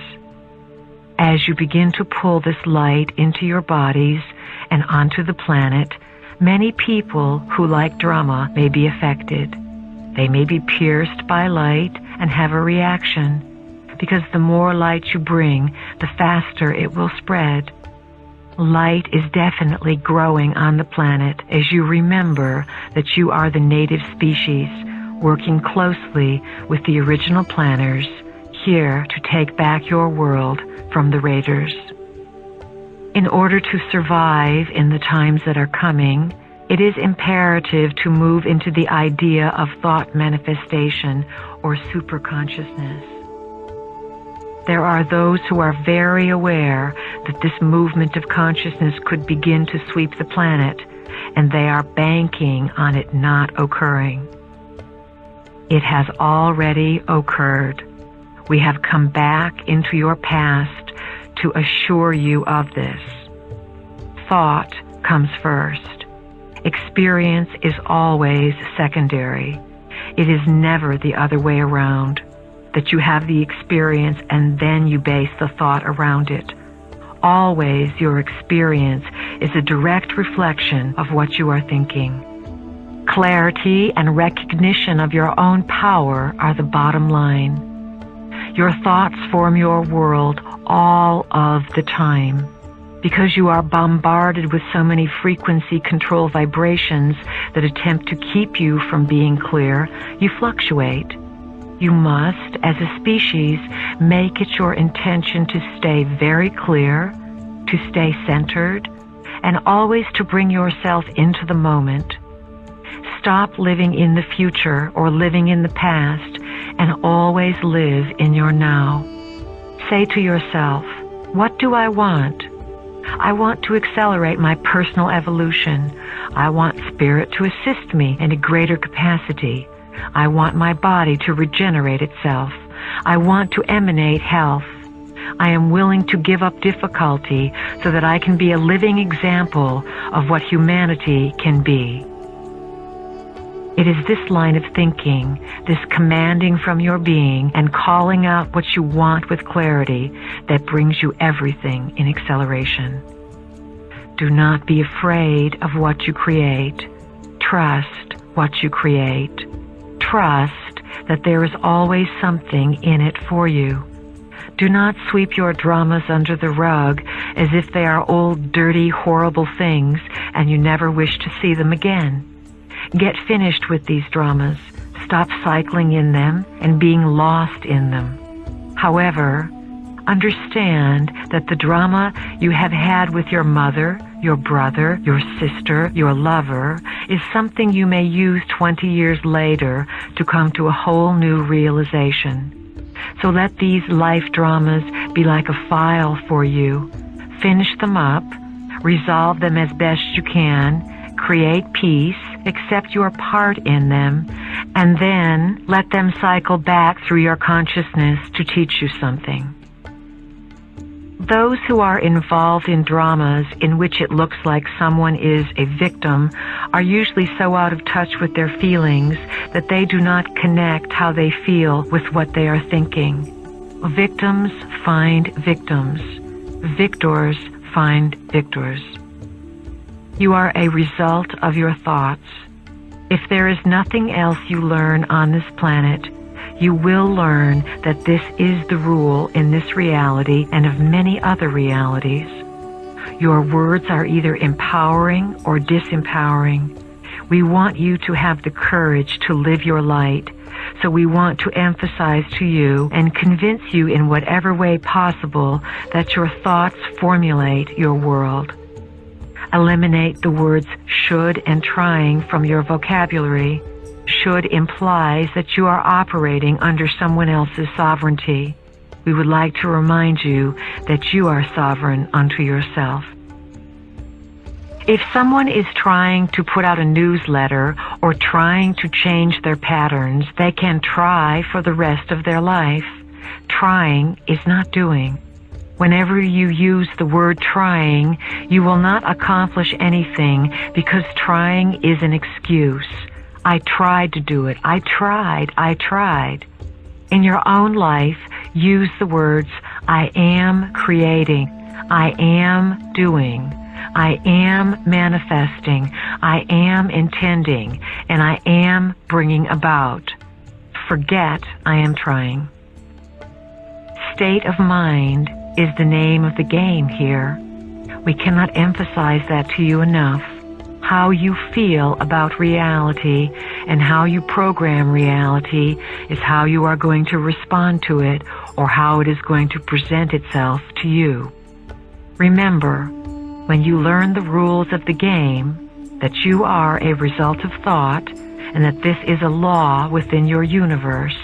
As you begin to pull this light into your bodies and onto the planet, many people who like drama may be affected. They may be pierced by light and have a reaction, because the more light you bring, the faster it will spread. Light is definitely growing on the planet as you remember that you are the native species working closely with the original planners here to take back your world from the raiders. In order to survive in the times that are coming, it is imperative to move into the idea of thought manifestation or superconsciousness. There are those who are very aware that this movement of consciousness could begin to sweep the planet, and they are banking on it not occurring. It has already occurred. We have come back into your past to assure you of this. Thought comes first. Experience is always secondary. It is never the other way around, that you have the experience and then you base the thought around it. Always your experience is a direct reflection of what you are thinking. Clarity and recognition of your own power are the bottom line. Your thoughts form your world all of the time. Because you are bombarded with so many frequency control vibrations that attempt to keep you from being clear, you fluctuate. You must, as a species, make it your intention to stay very clear, to stay centered, and always to bring yourself into the moment. Stop living in the future or living in the past, and always live in your now. Say to yourself, what do I want? I want to accelerate my personal evolution. I want spirit to assist me in a greater capacity. I want my body to regenerate itself. I want to emanate health. I am willing to give up difficulty so that I can be a living example of what humanity can be. It is this line of thinking, this commanding from your being and calling out what you want with clarity, that brings you everything in acceleration. Do not be afraid of what you create. Trust what you create. Trust that there is always something in it for you. Do not sweep your dramas under the rug as if they are old, dirty, horrible things and you never wish to see them again. Get finished with these dramas. Stop cycling in them and being lost in them. However, understand that the drama you have had with your mother, your brother, your sister, your lover, is something you may use 20 years later to come to a whole new realization. So let these life dramas be like a file for you. Finish them up, resolve them as best you can, create peace, accept your part in them, and then let them cycle back through your consciousness to teach you something. those who are involved in dramas in which it looks like someone is a victim are usually so out of touch with their feelings that they do not connect how they feel with what they are thinking. Victims find victims. Victors find victors. You are a result of your thoughts. If there is nothing else you learn on this planet, you will learn that this is the rule in this reality and of many other realities. Your words are either empowering or disempowering. We want you to have the courage to live your light, so we want to emphasize to you and convince you in whatever way possible that your thoughts formulate your world. Eliminate the words should and trying from your vocabulary. Should implies that you are operating under someone else's sovereignty. We would like to remind you that you are sovereign unto yourself. If someone is trying to put out a newsletter or trying to change their patterns, they can try for the rest of their life. Trying is not doing. Whenever you use the word trying, you will not accomplish anything because trying is an excuse. I tried to do it. I tried. In your own life, use the words, I am creating, I am doing, I am manifesting, I am intending, and I am bringing about. Forget I am trying. State of mind is the name of the game here. We cannot emphasize that to you enough. How you feel about reality and how you program reality is how you are going to respond to it or how it is going to present itself to you. Remember, when you learn the rules of the game, that you are a result of thought and that this is a law within your universe,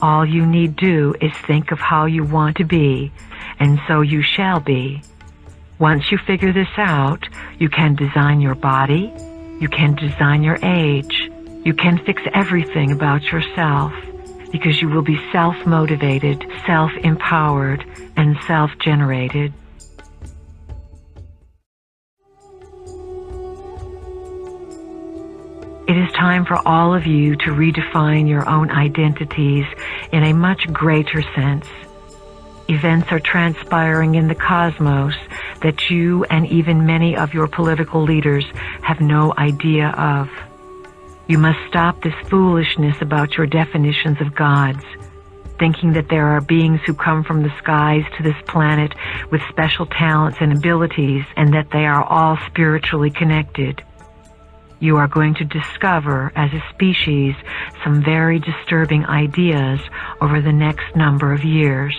all you need do is think of how you want to be, and so you shall be. Once you figure this out, you can design your body, you can design your age, you can fix everything about yourself, because you will be self-motivated, self-empowered, and self-generated. It is time for all of you to redefine your own identities in a much greater sense. Events are transpiring in the cosmos that you and even many of your political leaders have no idea of. You must stop this foolishness about your definitions of gods, thinking that there are beings who come from the skies to this planet with special talents and abilities and that they are all spiritually connected. You are going to discover, as a species, some very disturbing ideas over the next number of years.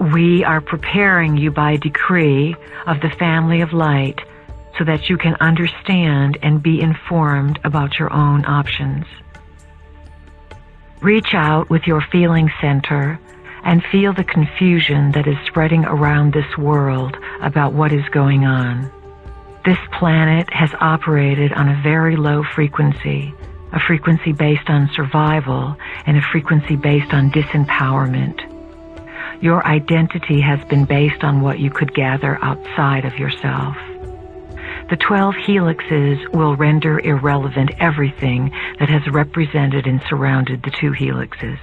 We are preparing you by decree of the family of light so that you can understand and be informed about your own options. Reach out with your feeling center and feel the confusion that is spreading around this world about what is going on. This planet has operated on a very low frequency, a frequency based on survival and a frequency based on disempowerment. Your identity has been based on what you could gather outside of yourself. The 12 helixes will render irrelevant everything that has represented and surrounded the 2 helixes.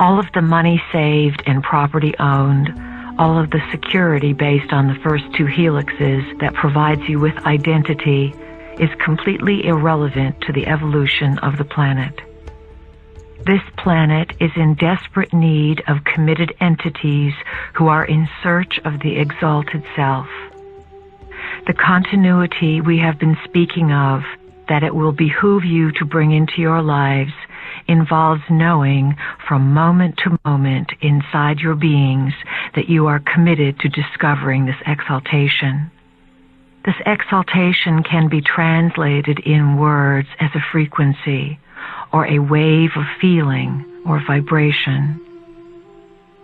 All of the money saved and property owned, all of the security based on the first 2 helixes that provides you with identity is completely irrelevant to the evolution of the planet. This planet is in desperate need of committed entities who are in search of the Exalted Self. The continuity we have been speaking of, that it will behoove you to bring into your lives, involves knowing from moment to moment inside your beings that you are committed to discovering this exaltation. This exaltation can be translated in words as a frequency, or a wave of feeling or vibration.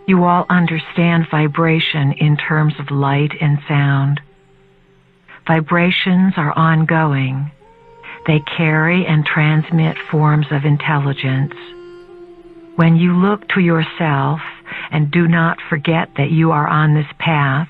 You all understand vibration in terms of light and sound. Vibrations are ongoing. They carry and transmit forms of intelligence. When you look to yourself and do not forget that you are on this path,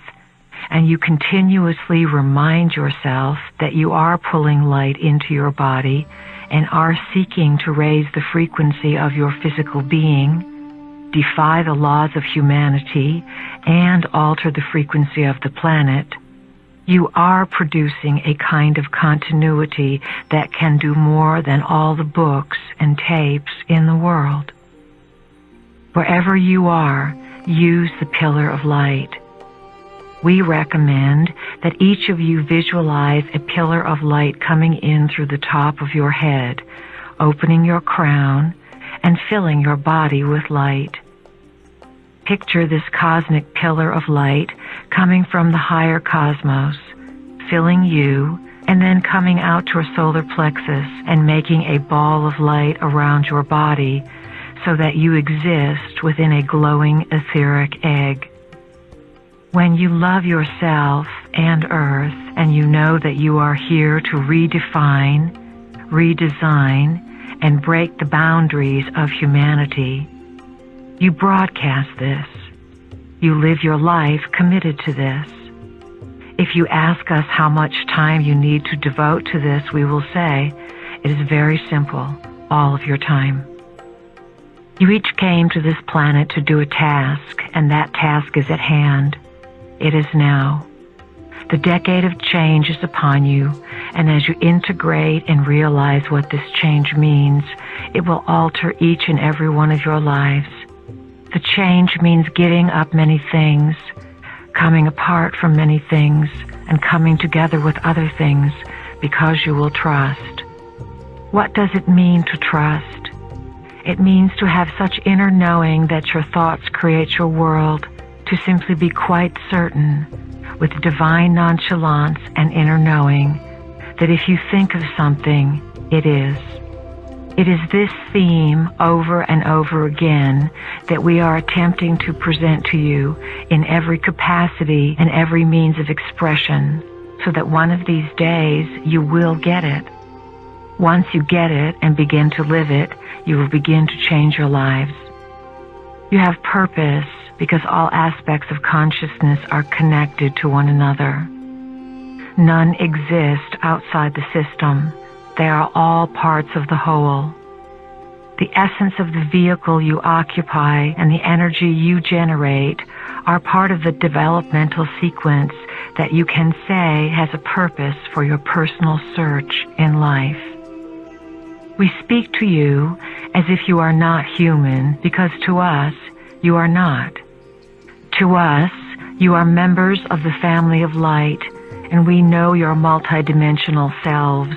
and you continuously remind yourself that you are pulling light into your body and are seeking to raise the frequency of your physical being, defy the laws of humanity, and alter the frequency of the planet, you are producing a kind of continuity that can do more than all the books and tapes in the world. Wherever you are, use the pillar of light. We recommend that each of you visualize a pillar of light coming in through the top of your head, opening your crown, and filling your body with light. Picture this cosmic pillar of light coming from the higher cosmos, filling you, and then coming out to your solar plexus and making a ball of light around your body so that you exist within a glowing etheric egg. When you love yourself and Earth, and you know that you are here to redefine, redesign, and break the boundaries of humanity, you broadcast this. You live your life committed to this. If you ask us how much time you need to devote to this, we will say, it is very simple, all of your time. You each came to this planet to do a task, and that task is at hand. It is now. The decade of change is upon you, and as you integrate and realize what this change means, it will alter each and every one of your lives. The change means giving up many things, coming apart from many things, and coming together with other things because you will trust. What does it mean to trust? It means to have such inner knowing that your thoughts create your world, to simply be quite certain, with divine nonchalance and inner knowing, that if you think of something, it is. It is this theme over and over again that we are attempting to present to you in every capacity and every means of expression, so that one of these days you will get it. Once you get it and begin to live it, you will begin to change your lives. You have purpose because all aspects of consciousness are connected to one another. None exist outside the system. They are all parts of the whole. The essence of the vehicle you occupy and the energy you generate are part of the developmental sequence that you can say has a purpose for your personal search in life. We speak to you as if you are not human, because to us, you are not. To us, you are members of the family of light, and we know your multidimensional selves.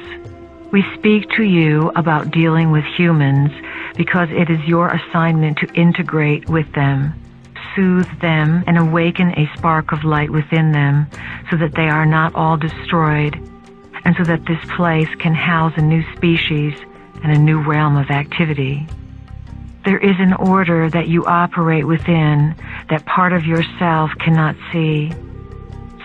We speak to you about dealing with humans because it is your assignment to integrate with them, soothe them, and awaken a spark of light within them so that they are not all destroyed, and so that this place can house a new species and a new realm of activity. There is an order that you operate within that part of yourself cannot see.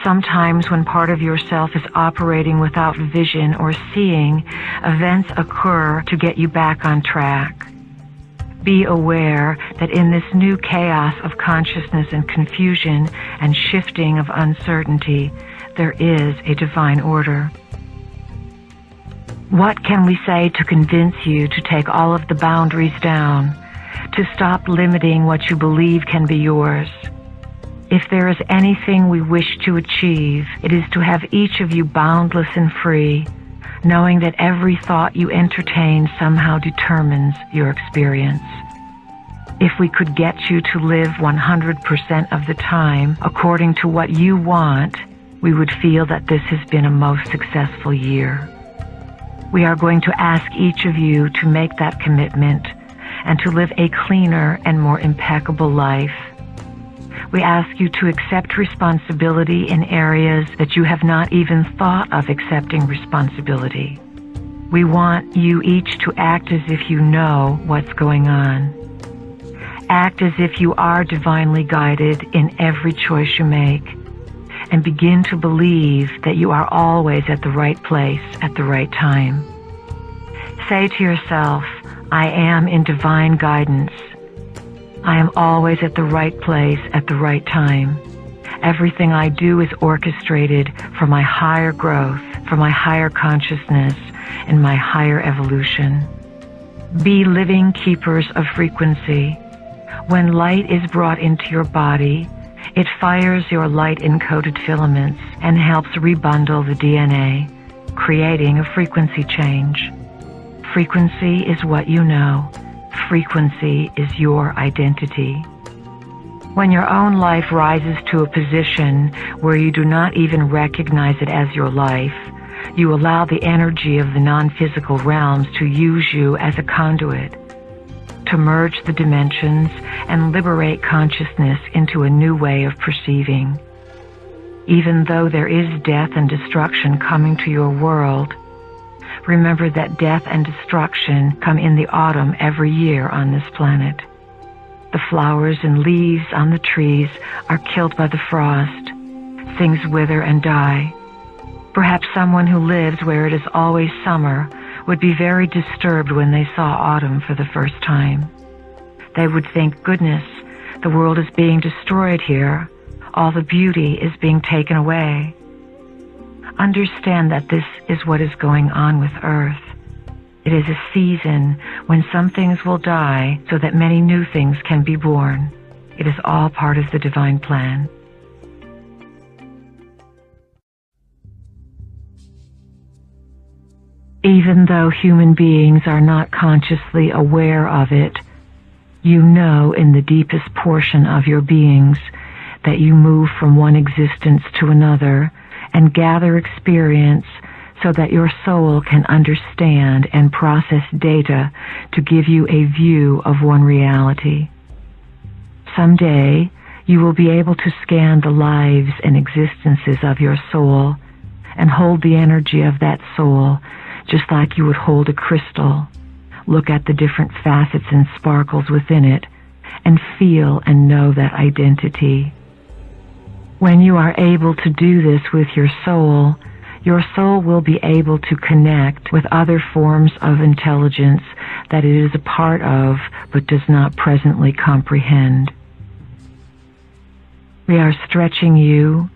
Sometimes when part of yourself is operating without vision or seeing, events occur to get you back on track. Be aware that in this new chaos of consciousness and confusion and shifting of uncertainty, there is a divine order. What can we say to convince you to take all of the boundaries down, to stop limiting what you believe can be yours? If there is anything we wish to achieve, it is to have each of you boundless and free, knowing that every thought you entertain somehow determines your experience. If we could get you to live 100% of the time according to what you want, we would feel that this has been a most successful year. We are going to ask each of you to make that commitment and to live a cleaner and more impeccable life. We ask you to accept responsibility in areas that you have not even thought of accepting responsibility. We want you each to act as if you know what's going on. Act as if you are divinely guided in every choice you make, and begin to believe that you are always at the right place at the right time. Say to yourself, I am in divine guidance. I am always at the right place at the right time. Everything I do is orchestrated for my higher growth, for my higher consciousness, and my higher evolution. Be living keepers of frequency. When light is brought into your body, it fires your light-encoded filaments and helps rebundle the DNA, creating a frequency change. Frequency is what you know. Frequency is your identity. When your own life rises to a position where you do not even recognize it as your life, you allow the energy of the non-physical realms to use you as a conduit, to merge the dimensions and liberate consciousness into a new way of perceiving. Even though there is death and destruction coming to your world, remember that death and destruction come in the autumn every year on this planet. The flowers and leaves on the trees are killed by the frost. Things wither and die. Perhaps someone who lives where it is always summer would be very disturbed when they saw autumn for the first time. They would think, goodness, the world is being destroyed here. All the beauty is being taken away. Understand that this is what is going on with Earth. It is a season when some things will die so that many new things can be born. It is all part of the divine plan. Even though human beings are not consciously aware of it, you know in the deepest portion of your beings that you move from one existence to another and gather experience so that your soul can understand and process data to give you a view of one reality. Someday, you will be able to scan the lives and existences of your soul and hold the energy of that soul just like you would hold a crystal. Look at the different facets and sparkles within it and feel and know that identity. When you are able to do this with your soul will be able to connect with other forms of intelligence that it is a part of but does not presently comprehend. We are stretching you.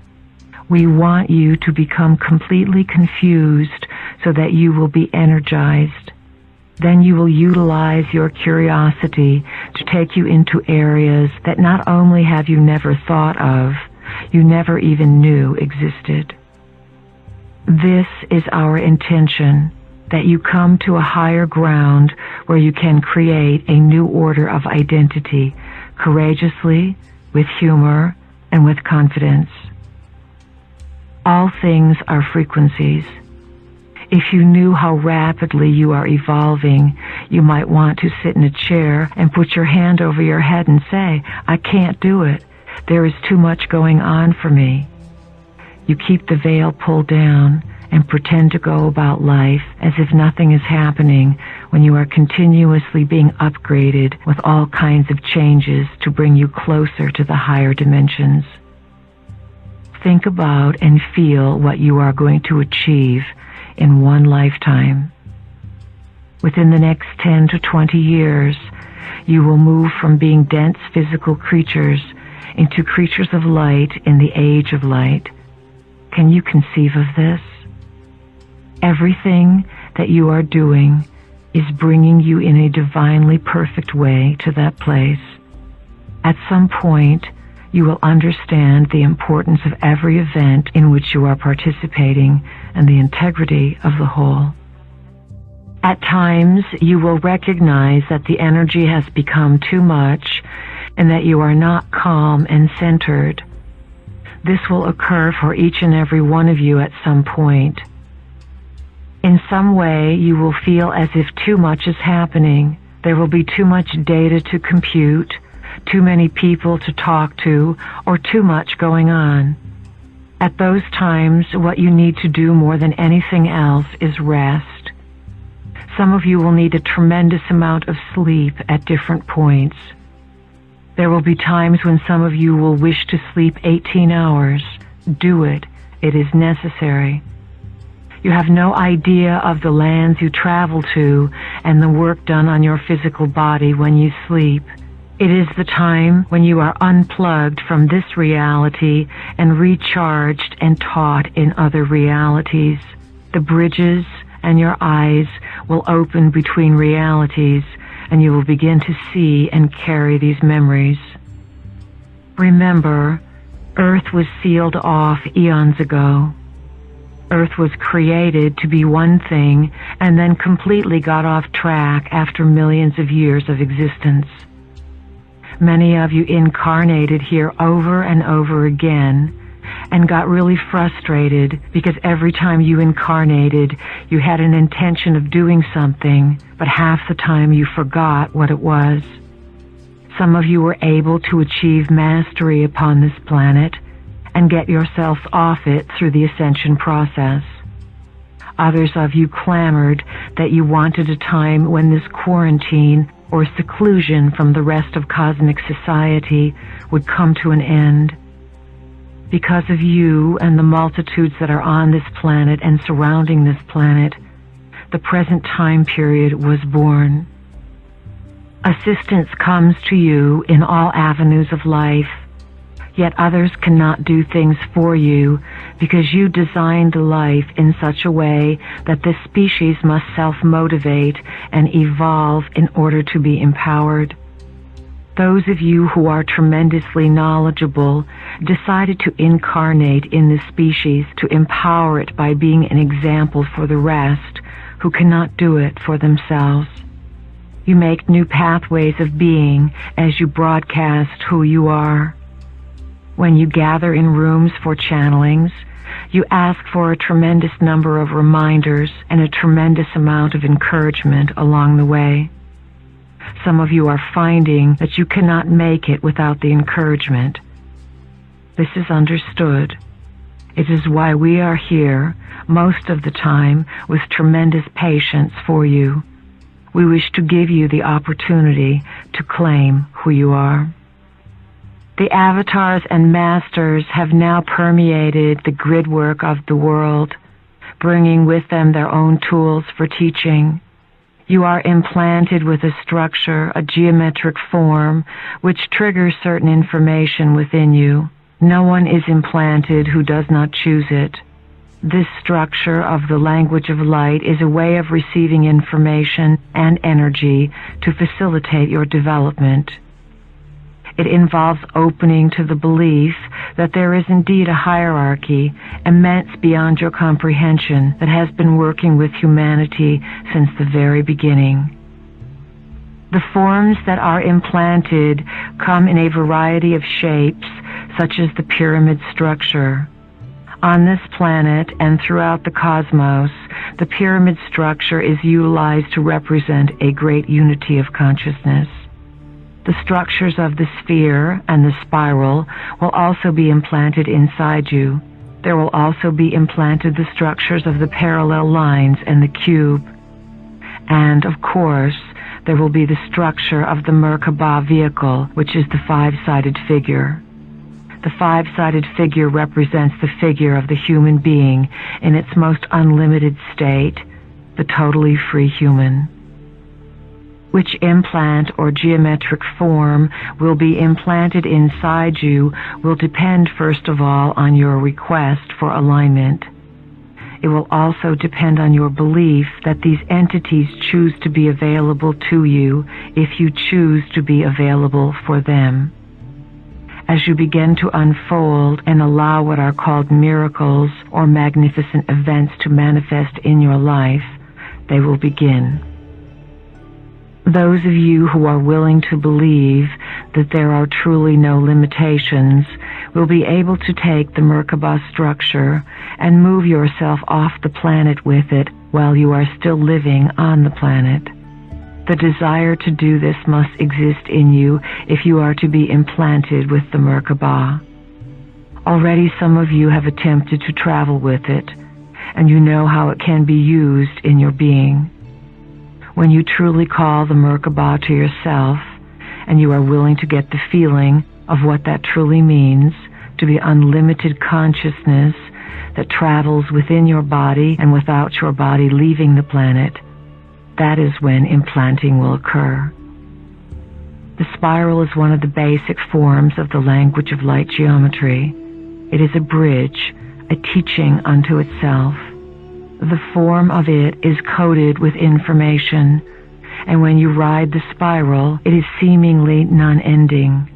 We want you to become completely confused so that you will be energized. Then you will utilize your curiosity to take you into areas that not only have you never thought of, you never even knew existed. This is our intention, that you come to a higher ground where you can create a new order of identity, courageously, with humor, and with confidence. All things are frequencies. If you knew how rapidly you are evolving, you might want to sit in a chair and put your hand over your head and say, I can't do it. There is too much going on for me. You keep the veil pulled down and pretend to go about life as if nothing is happening when you are continuously being upgraded with all kinds of changes to bring you closer to the higher dimensions. Think about and feel what you are going to achieve in one lifetime. Within the next 10 to 20 years, you will move from being dense physical creatures into creatures of light in the age of light. Can you conceive of this? Everything that you are doing is bringing you in a divinely perfect way to that place. At some point, you will understand the importance of every event in which you are participating and the integrity of the whole. At times, you will recognize that the energy has become too much and that you are not calm and centered. This will occur for each and every one of you at some point. In some way, you will feel as if too much is happening. There will be too much data to compute, too many people to talk to, or too much going on. At those times, what you need to do more than anything else is rest. Some of you will need a tremendous amount of sleep at different points. There will be times when some of you will wish to sleep 18 hours. Do it. It is necessary. You have no idea of the lands you travel to and the work done on your physical body when you sleep. It is the time when you are unplugged from this reality and recharged and taught in other realities. The bridges and your eyes will open between realities, and you will begin to see and carry these memories. Remember, Earth was sealed off eons ago. Earth was created to be one thing and then completely got off track after millions of years of existence. Many of you incarnated here over and over again and got really frustrated because every time you incarnated, you had an intention of doing something, but half the time you forgot what it was. Some of you were able to achieve mastery upon this planet and get yourselves off it through the ascension process. Others of you clamored that you wanted a time when this quarantine or seclusion from the rest of cosmic society would come to an end. Because of you and the multitudes that are on this planet and surrounding this planet, the present time period was born. Assistance comes to you in all avenues of life, yet others cannot do things for you because you designed life in such a way that this species must self-motivate and evolve in order to be empowered. Those of you who are tremendously knowledgeable decided to incarnate in this species to empower it by being an example for the rest who cannot do it for themselves. You make new pathways of being as you broadcast who you are. When you gather in rooms for channelings, you ask for a tremendous number of reminders and a tremendous amount of encouragement along the way. Some of you are finding that you cannot make it without the encouragement. This is understood. It is why we are here most of the time with tremendous patience for you. We wish to give you the opportunity to claim who you are. The avatars and masters have now permeated the grid work of the world, bringing with them their own tools for teaching. You are implanted with a structure, a geometric form, which triggers certain information within you. No one is implanted who does not choose it. This structure of the language of light is a way of receiving information and energy to facilitate your development. It involves opening to the belief that there is indeed a hierarchy, immense beyond your comprehension, that has been working with humanity since the very beginning. The forms that are implanted come in a variety of shapes, such as the pyramid structure. On this planet and throughout the cosmos, the pyramid structure is utilized to represent a great unity of consciousness. The structures of the sphere and the spiral will also be implanted inside you. There will also be implanted the structures of the parallel lines and the cube. And, of course, there will be the structure of the Merkaba vehicle, which is the five-sided figure. The five-sided figure represents the figure of the human being in its most unlimited state, the totally free human. Which implant or geometric form will be implanted inside you will depend first of all on your request for alignment. It will also depend on your belief that these entities choose to be available to you if you choose to be available for them. As you begin to unfold and allow what are called miracles or magnificent events to manifest in your life, they will begin. Those of you who are willing to believe that there are truly no limitations will be able to take the Merkaba structure and move yourself off the planet with it while you are still living on the planet. The desire to do this must exist in you if you are to be implanted with the Merkaba. Already some of you have attempted to travel with it, and you know how it can be used in your being. When you truly call the Merkaba to yourself, and you are willing to get the feeling of what that truly means, to be unlimited consciousness that travels within your body and without your body leaving the planet, that is when implanting will occur. The spiral is one of the basic forms of the language of light geometry. It is a bridge, a teaching unto itself. The form of it is coded with information, and when you ride the spiral, it is seemingly non-ending.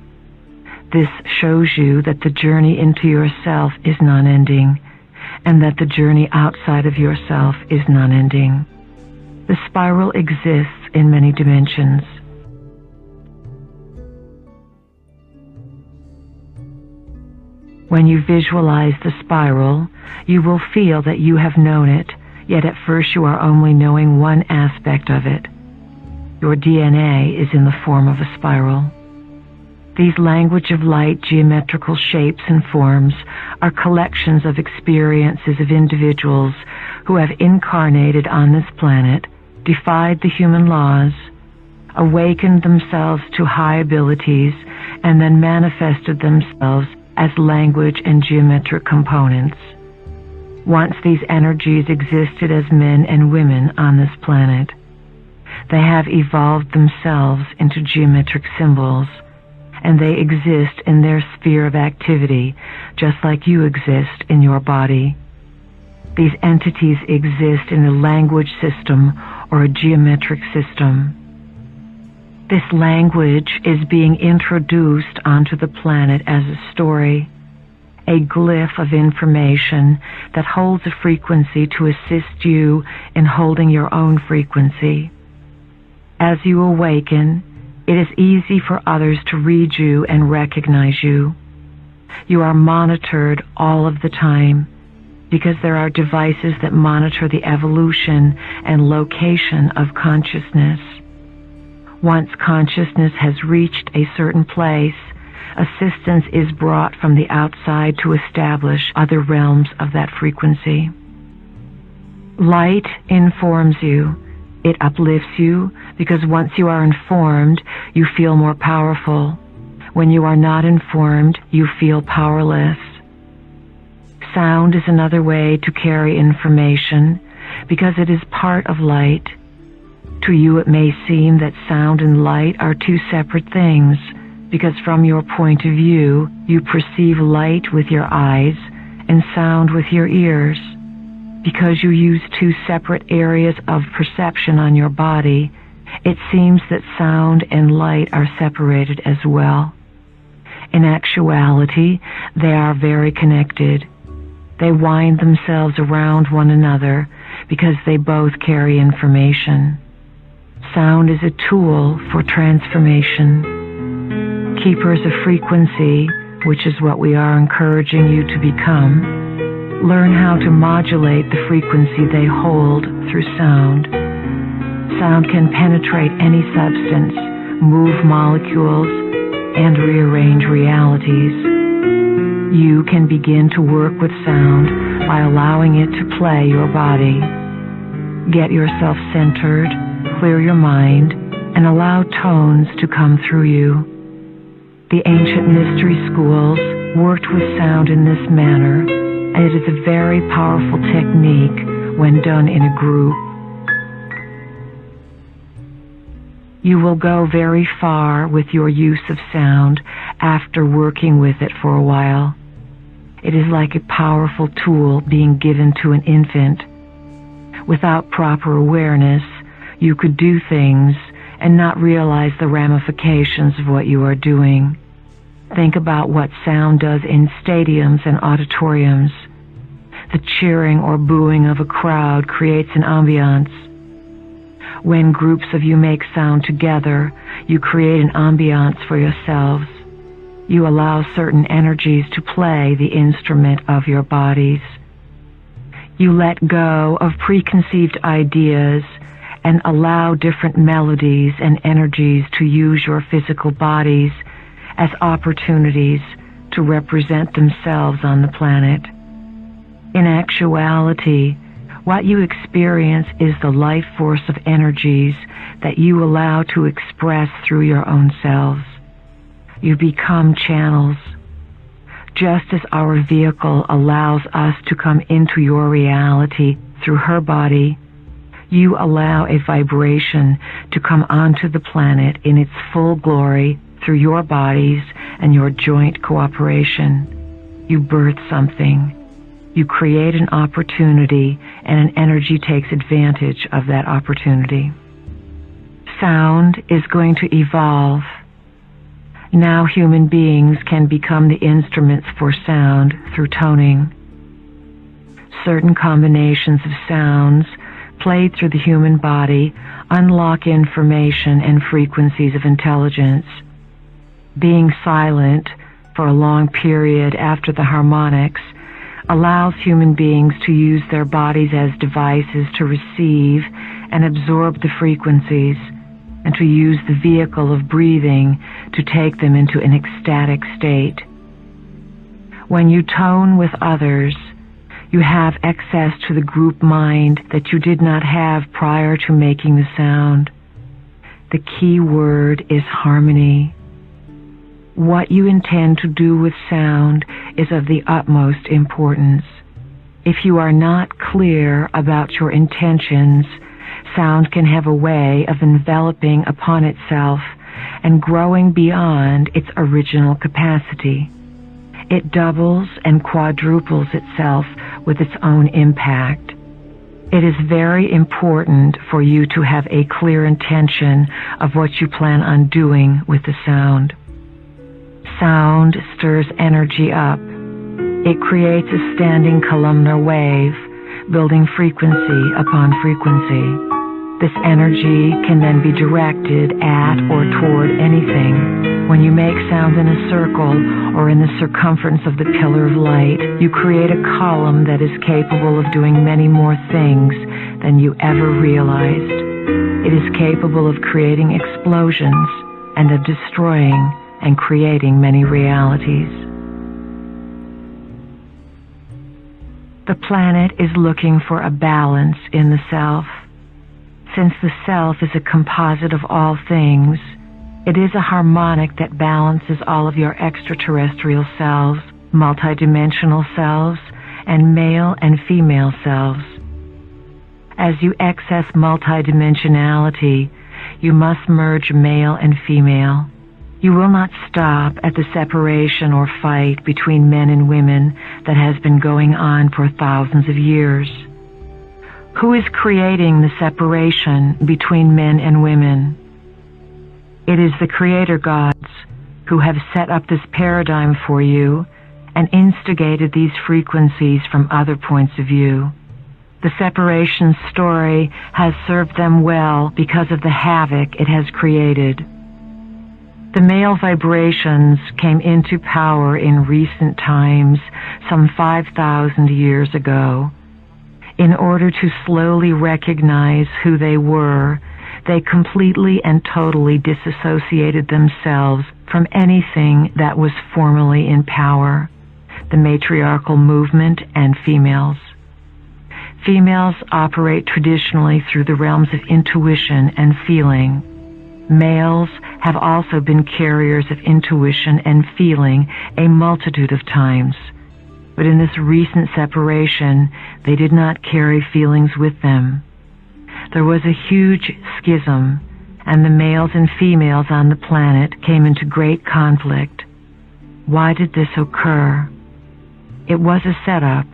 This shows you that the journey into yourself is non-ending, and that the journey outside of yourself is non-ending. The spiral exists in many dimensions. When you visualize the spiral, you will feel that you have known it, yet at first you are only knowing one aspect of it. Your DNA is in the form of a spiral. These language of light geometrical shapes and forms are collections of experiences of individuals who have incarnated on this planet, defied the human laws, awakened themselves to high abilities, and then manifested themselves as language and geometric components. Once these energies existed as men and women on this planet. They have evolved themselves into geometric symbols, and they exist in their sphere of activity, just like you exist in your body. These entities exist in a language system or a geometric system. This language is being introduced onto the planet as a story, a glyph of information that holds a frequency to assist you in holding your own frequency. As you awaken, it is easy for others to read you and recognize you. You are monitored all of the time because there are devices that monitor the evolution and location of consciousness. Once consciousness has reached a certain place, assistance is brought from the outside to establish other realms of that frequency. Light informs you. It uplifts you because once you are informed, you feel more powerful. When you are not informed, you feel powerless. Sound is another way to carry information because it is part of light. To you it may seem that sound and light are two separate things because from your point of view, you perceive light with your eyes and sound with your ears. Because you use two separate areas of perception on your body, it seems that sound and light are separated as well. In actuality, they are very connected. They wind themselves around one another because they both carry information. Sound is a tool for transformation. Keepers of frequency, which is what we are encouraging you to become, learn how to modulate the frequency they hold through sound. Sound can penetrate any substance, move molecules, and rearrange realities. You can begin to work with sound by allowing it to play your body. Get yourself centered, clear your mind, and allow tones to come through you. The ancient mystery schools worked with sound in this manner, and it is a very powerful technique when done in a group. You will go very far with your use of sound after working with it for a while. It is like a powerful tool being given to an infant. Without proper awareness, you could do things and not realize the ramifications of what you are doing. Think about what sound does in stadiums and auditoriums. The cheering or booing of a crowd creates an ambiance. When groups of you make sound together, you create an ambiance for yourselves. You allow certain energies to play the instrument of your bodies. You let go of preconceived ideas and allow different melodies and energies to use your physical bodies as opportunities to represent themselves on the planet. In actuality, what you experience is the life force of energies that you allow to express through your own selves. You become channels. Just as our vehicle allows us to come into your reality through her body, you allow a vibration to come onto the planet in its full glory through your bodies and your joint cooperation. You birth something. You create an opportunity, and an energy takes advantage of that opportunity. Sound is going to evolve. Now human beings can become the instruments for sound through toning. Certain combinations of sounds played through the human body unlock information and frequencies of intelligence. Being silent for a long period after the harmonics allows human beings to use their bodies as devices to receive and absorb the frequencies, and to use the vehicle of breathing to take them into an ecstatic state. When you tone with others, you have access to the group mind that you did not have prior to making the sound. The key word is harmony. What you intend to do with sound is of the utmost importance. If you are not clear about your intentions, sound can have a way of enveloping upon itself and growing beyond its original capacity. It doubles and quadruples itself with its own impact. It is very important for you to have a clear intention of what you plan on doing with the sound. Sound stirs energy up. It creates a standing columnar wave, building frequency upon frequency. This energy can then be directed at or toward anything. When you make sound in a circle or in the circumference of the pillar of light, you create a column that is capable of doing many more things than you ever realized. It is capable of creating explosions and of destroying and creating many realities. The planet is looking for a balance in the self. Since the self is a composite of all things, it is a harmonic that balances all of your extraterrestrial selves, multidimensional selves, and male and female selves. As you access multidimensionality, you must merge male and female. You will not stop at the separation or fight between men and women that has been going on for thousands of years. Who is creating the separation between men and women? It is the Creator gods who have set up this paradigm for you and instigated these frequencies from other points of view. The separation story has served them well because of the havoc it has created. The male vibrations came into power in recent times, some 5,000 years ago. In order to slowly recognize who they were, they completely and totally disassociated themselves from anything that was formerly in power, the matriarchal movement and females. Females operate traditionally through the realms of intuition and feeling. Males have also been carriers of intuition and feeling a multitude of times. But in this recent separation, they did not carry feelings with them. There was a huge schism, and the males and females on the planet came into great conflict. Why did this occur? It was a setup.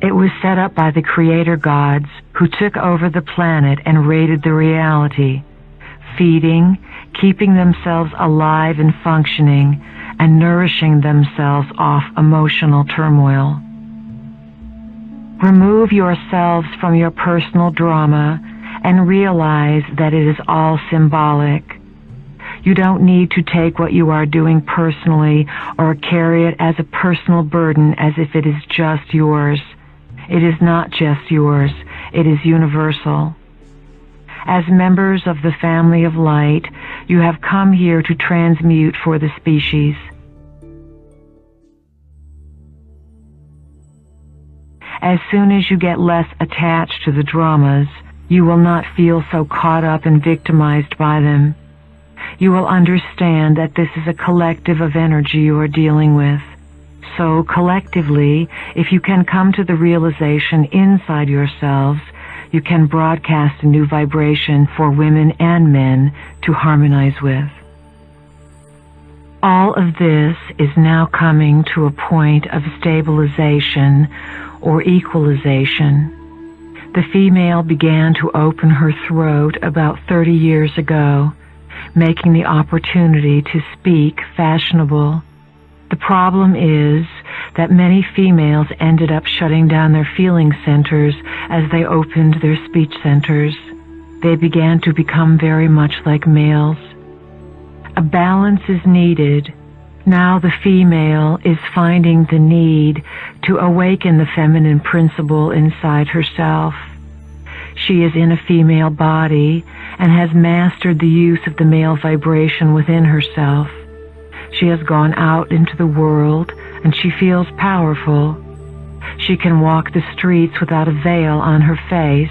It was set up by the Creator gods who took over the planet and raided the reality, feeding, keeping themselves alive and functioning, and nourishing themselves off emotional turmoil. Remove yourselves from your personal drama and realize that it is all symbolic. You don't need to take what you are doing personally or carry it as a personal burden as if it is just yours. It is not just yours. It is universal. As members of the family of light, you have come here to transmute for the species. As soon as you get less attached to the dramas, you will not feel so caught up and victimized by them. You will understand that this is a collective of energy you are dealing with. So collectively, if you can come to the realization inside yourselves, you can broadcast a new vibration for women and men to harmonize with. All of this is now coming to a point of stabilization or equalization. The female began to open her throat about 30 years ago, making the opportunity to speak fashionable. The problem is that many females ended up shutting down their feeling centers as they opened their speech centers. They began to become very much like males. A balance is needed. Now the female is finding the need to awaken the feminine principle inside herself. She is in a female body and has mastered the use of the male vibration within herself. She has gone out into the world and she feels powerful. She can walk the streets without a veil on her face,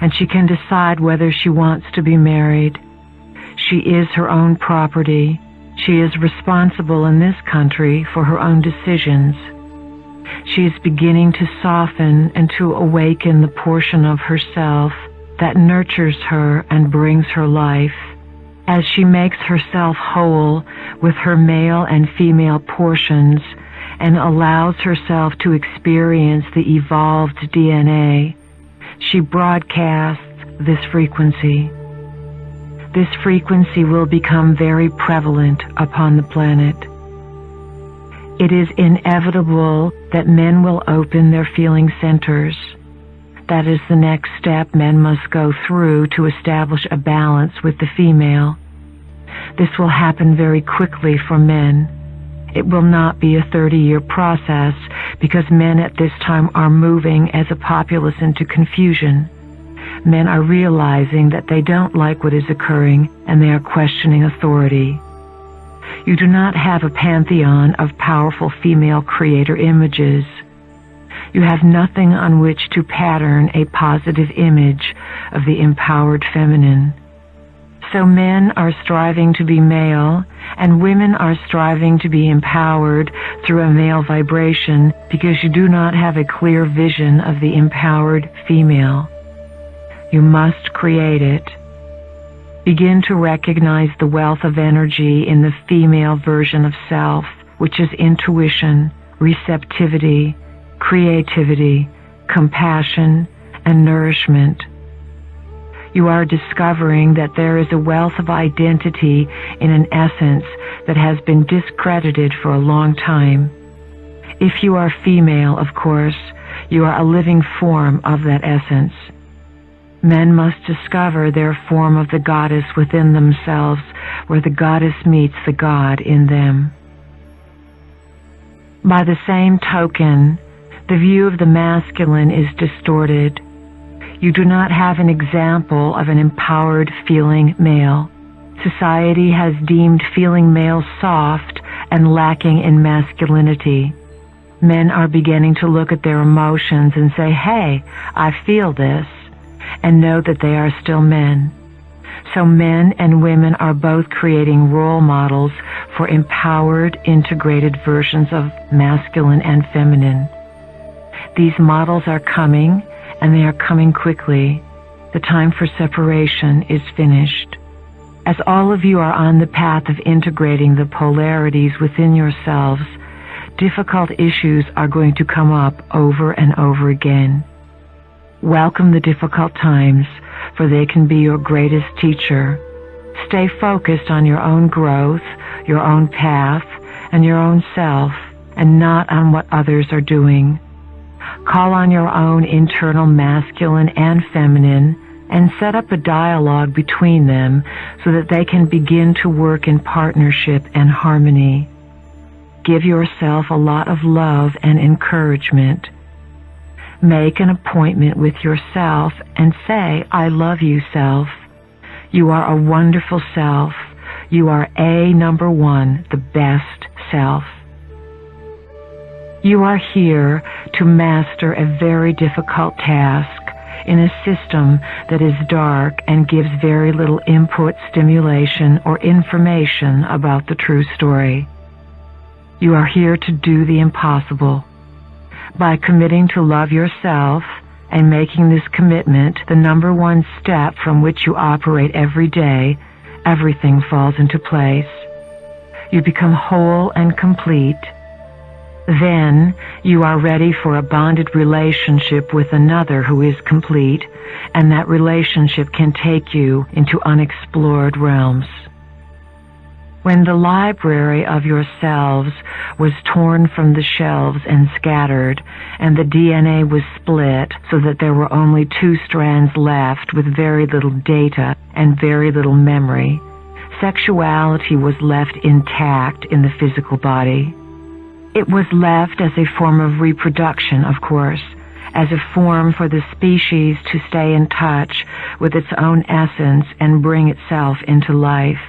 and she can decide whether she wants to be married. She is her own property. She is responsible in this country for her own decisions. She is beginning to soften and to awaken the portion of herself that nurtures her and brings her life. As she makes herself whole with her male and female portions and allows herself to experience the evolved DNA, she broadcasts this frequency. This frequency will become very prevalent upon the planet. It is inevitable that men will open their feeling centers. That is the next step men must go through to establish a balance with the female. This will happen very quickly for men. It will not be a 30-year process because men at this time are moving as a populace into confusion. Men are realizing that they don't like what is occurring and they are questioning authority. You do not have a pantheon of powerful female creator images. You have nothing on which to pattern a positive image of the empowered feminine. So men are striving to be male, and women are striving to be empowered through a male vibration because you do not have a clear vision of the empowered female. You must create it. Begin to recognize the wealth of energy in the female version of self, which is intuition, receptivity, creativity, compassion, and nourishment. You are discovering that there is a wealth of identity in an essence that has been discredited for a long time. If you are female, of course, you are a living form of that essence. Men must discover their form of the goddess within themselves, where the goddess meets the God in them. By the same token, the view of the masculine is distorted. You do not have an example of an empowered feeling male. Society has deemed feeling males soft and lacking in masculinity. Men are beginning to look at their emotions and say, "Hey, I feel this," and know that they are still men. So men and women are both creating role models for empowered, integrated versions of masculine and feminine. These models are coming, and they are coming quickly. The time for separation is finished. As all of you are on the path of integrating the polarities within yourselves, difficult issues are going to come up over and over again. Welcome the difficult times, for they can be your greatest teacher. Stay focused on your own growth, your own path, and your own self, and not on what others are doing. Call on your own internal masculine and feminine, and set up a dialogue between them so that they can begin to work in partnership and harmony. Give yourself a lot of love and encouragement. Make an appointment with yourself and say, "I love you, self. You are a wonderful self. You are number one, the best self." You are here to master a very difficult task in a system that is dark and gives very little input, stimulation, or information about the true story. You are here to do the impossible. By committing to love yourself, and making this commitment the number one step from which you operate every day, everything falls into place. You become whole and complete. Then you are ready for a bonded relationship with another who is complete, and that relationship can take you into unexplored realms. When the library of yourselves was torn from the shelves and scattered, and the DNA was split so that there were only 2 strands left with very little data and very little memory, sexuality was left intact in the physical body. It was left as a form of reproduction, of course, as a form for the species to stay in touch with its own essence and bring itself into life.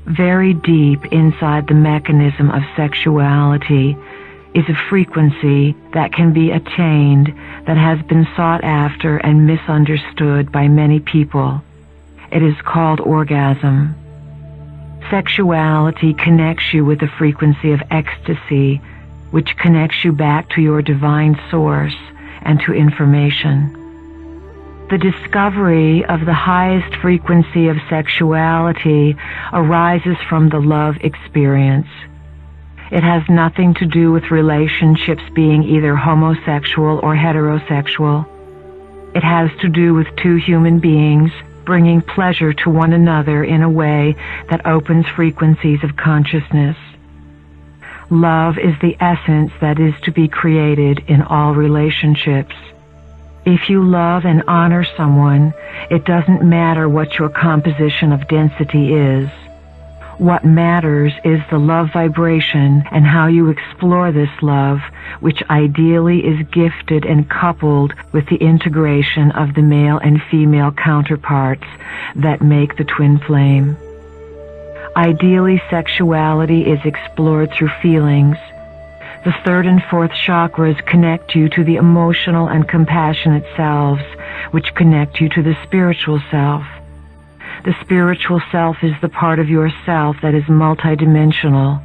Very deep inside the mechanism of sexuality is a frequency that can be attained that has been sought after and misunderstood by many people. It is called orgasm. Sexuality connects you with the frequency of ecstasy, which connects you back to your divine source and to information. The discovery of the highest frequency of sexuality arises from the love experience. It has nothing to do with relationships being either homosexual or heterosexual. It has to do with 2 human beings bringing pleasure to one another in a way that opens frequencies of consciousness. Love is the essence that is to be created in all relationships. If you love and honor someone, it doesn't matter what your composition of density is. What matters is the love vibration and how you explore this love, which ideally is gifted and coupled with the integration of the male and female counterparts that make the twin flame. Ideally, sexuality is explored through feelings. The 3rd and 4th chakras connect you to the emotional and compassionate selves, which connect you to the spiritual self. The spiritual self is the part of yourself that is multidimensional,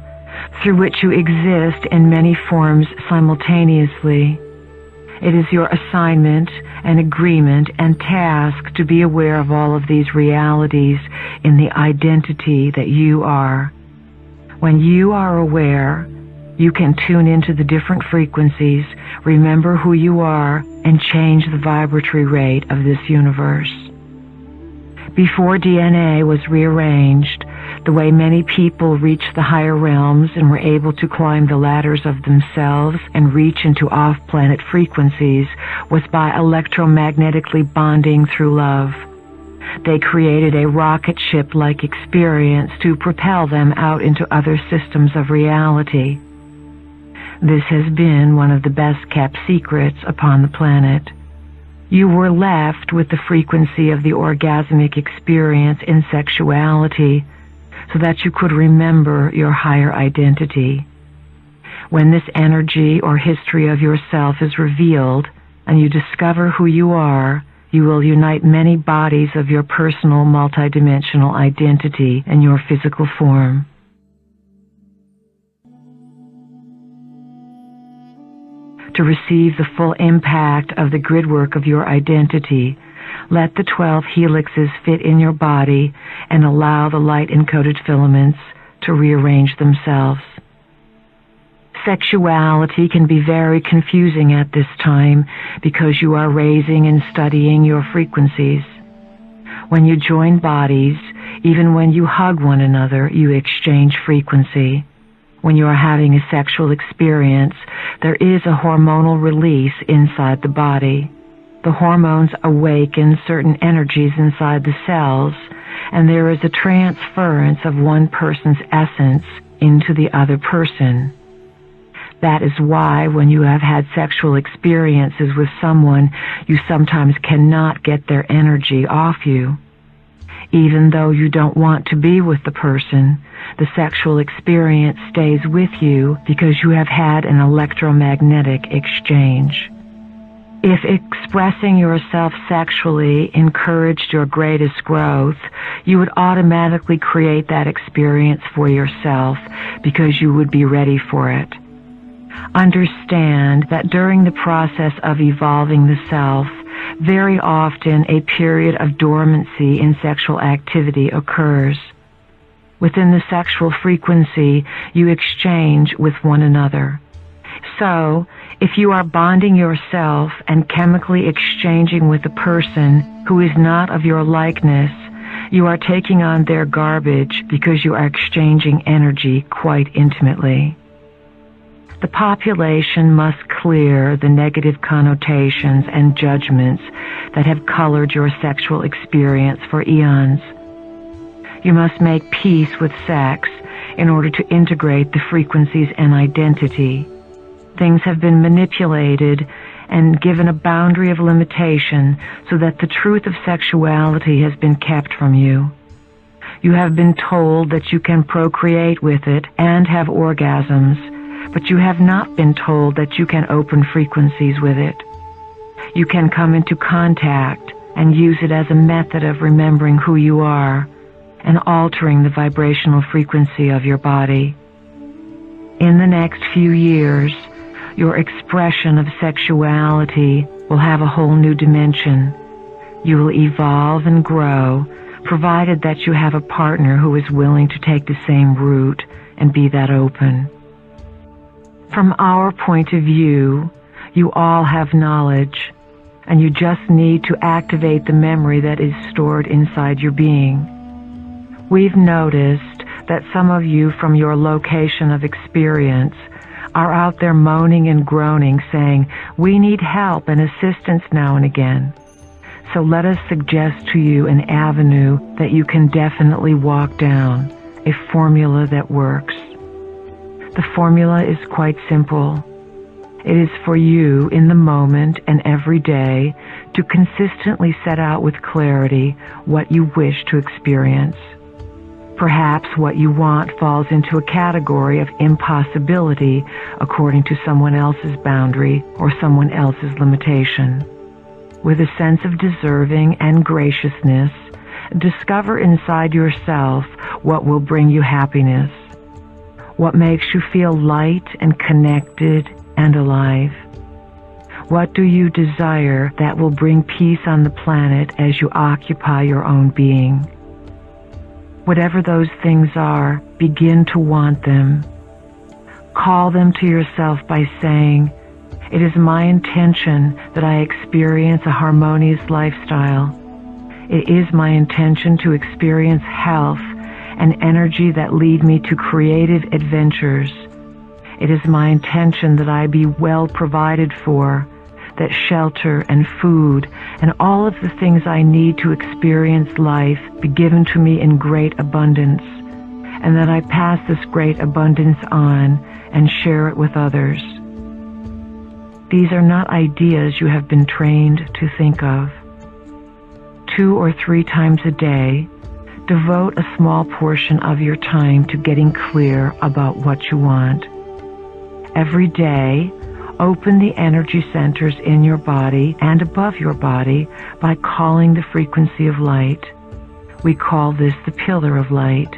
through which you exist in many forms simultaneously. It is your assignment and agreement and task to be aware of all of these realities in the identity that you are. When you are aware, you can tune into the different frequencies, remember who you are, and change the vibratory rate of this universe. Before DNA was rearranged, the way many people reached the higher realms and were able to climb the ladders of themselves and reach into off-planet frequencies was by electromagnetically bonding through love. They created a rocket ship-like experience to propel them out into other systems of reality. This has been one of the best-kept secrets upon the planet. You were left with the frequency of the orgasmic experience in sexuality so that you could remember your higher identity. When this energy or history of yourself is revealed and you discover who you are, you will unite many bodies of your personal multidimensional identity in your physical form. To receive the full impact of the gridwork of your identity, let the 12 helixes fit in your body and allow the light-encoded filaments to rearrange themselves. Sexuality can be very confusing at this time because you are raising and studying your frequencies. When you join bodies, even when you hug one another, you exchange frequency. When you are having a sexual experience, there is a hormonal release inside the body. The hormones awaken certain energies inside the cells, and there is a transference of one person's essence into the other person. That is why when you have had sexual experiences with someone, you sometimes cannot get their energy off you. Even though you don't want to be with the person, the sexual experience stays with you because you have had an electromagnetic exchange. If expressing yourself sexually encouraged your greatest growth, you would automatically create that experience for yourself because you would be ready for it. Understand that during the process of evolving the self, very often a period of dormancy in sexual activity occurs. Within the sexual frequency, you exchange with one another. So, if you are bonding yourself and chemically exchanging with a person who is not of your likeness, you are taking on their garbage because you are exchanging energy quite intimately. The population must clear the negative connotations and judgments that have colored your sexual experience for eons. You must make peace with sex in order to integrate the frequencies and identity. Things have been manipulated and given a boundary of limitation so that the truth of sexuality has been kept from you. You have been told that you can procreate with it and have orgasms, but you have not been told that you can open frequencies with it. You can come into contact and use it as a method of remembering who you are and altering the vibrational frequency of your body. In the next few years, your expression of sexuality will have a whole new dimension. You will evolve and grow, provided that you have a partner who is willing to take the same route and be that open. From our point of view, you all have knowledge, and you just need to activate the memory that is stored inside your being. We've noticed that some of you from your location of experience are out there moaning and groaning, saying, "We need help and assistance now and again." So let us suggest to you an avenue that you can definitely walk down, a formula that works. The formula is quite simple. It is for you in the moment and every day to consistently set out with clarity what you wish to experience. Perhaps what you want falls into a category of impossibility according to someone else's boundary or someone else's limitation. With a sense of deserving and graciousness, discover inside yourself what will bring you happiness, what makes you feel light and connected and alive. What do you desire that will bring peace on the planet as you occupy your own being? Whatever those things are, begin to want them. Call them to yourself by saying, "It is my intention that I experience a harmonious lifestyle. It is my intention to experience health and energy that lead me to creative adventures. It is my intention that I be well provided for, that shelter and food and all of the things I need to experience life be given to me in great abundance, and that I pass this great abundance on and share it with others." These are not ideas you have been trained to think of. 2 or 3 times a day, devote a small portion of your time to getting clear about what you want. Every day, open the energy centers in your body and above your body by calling the frequency of light. We call this the pillar of light.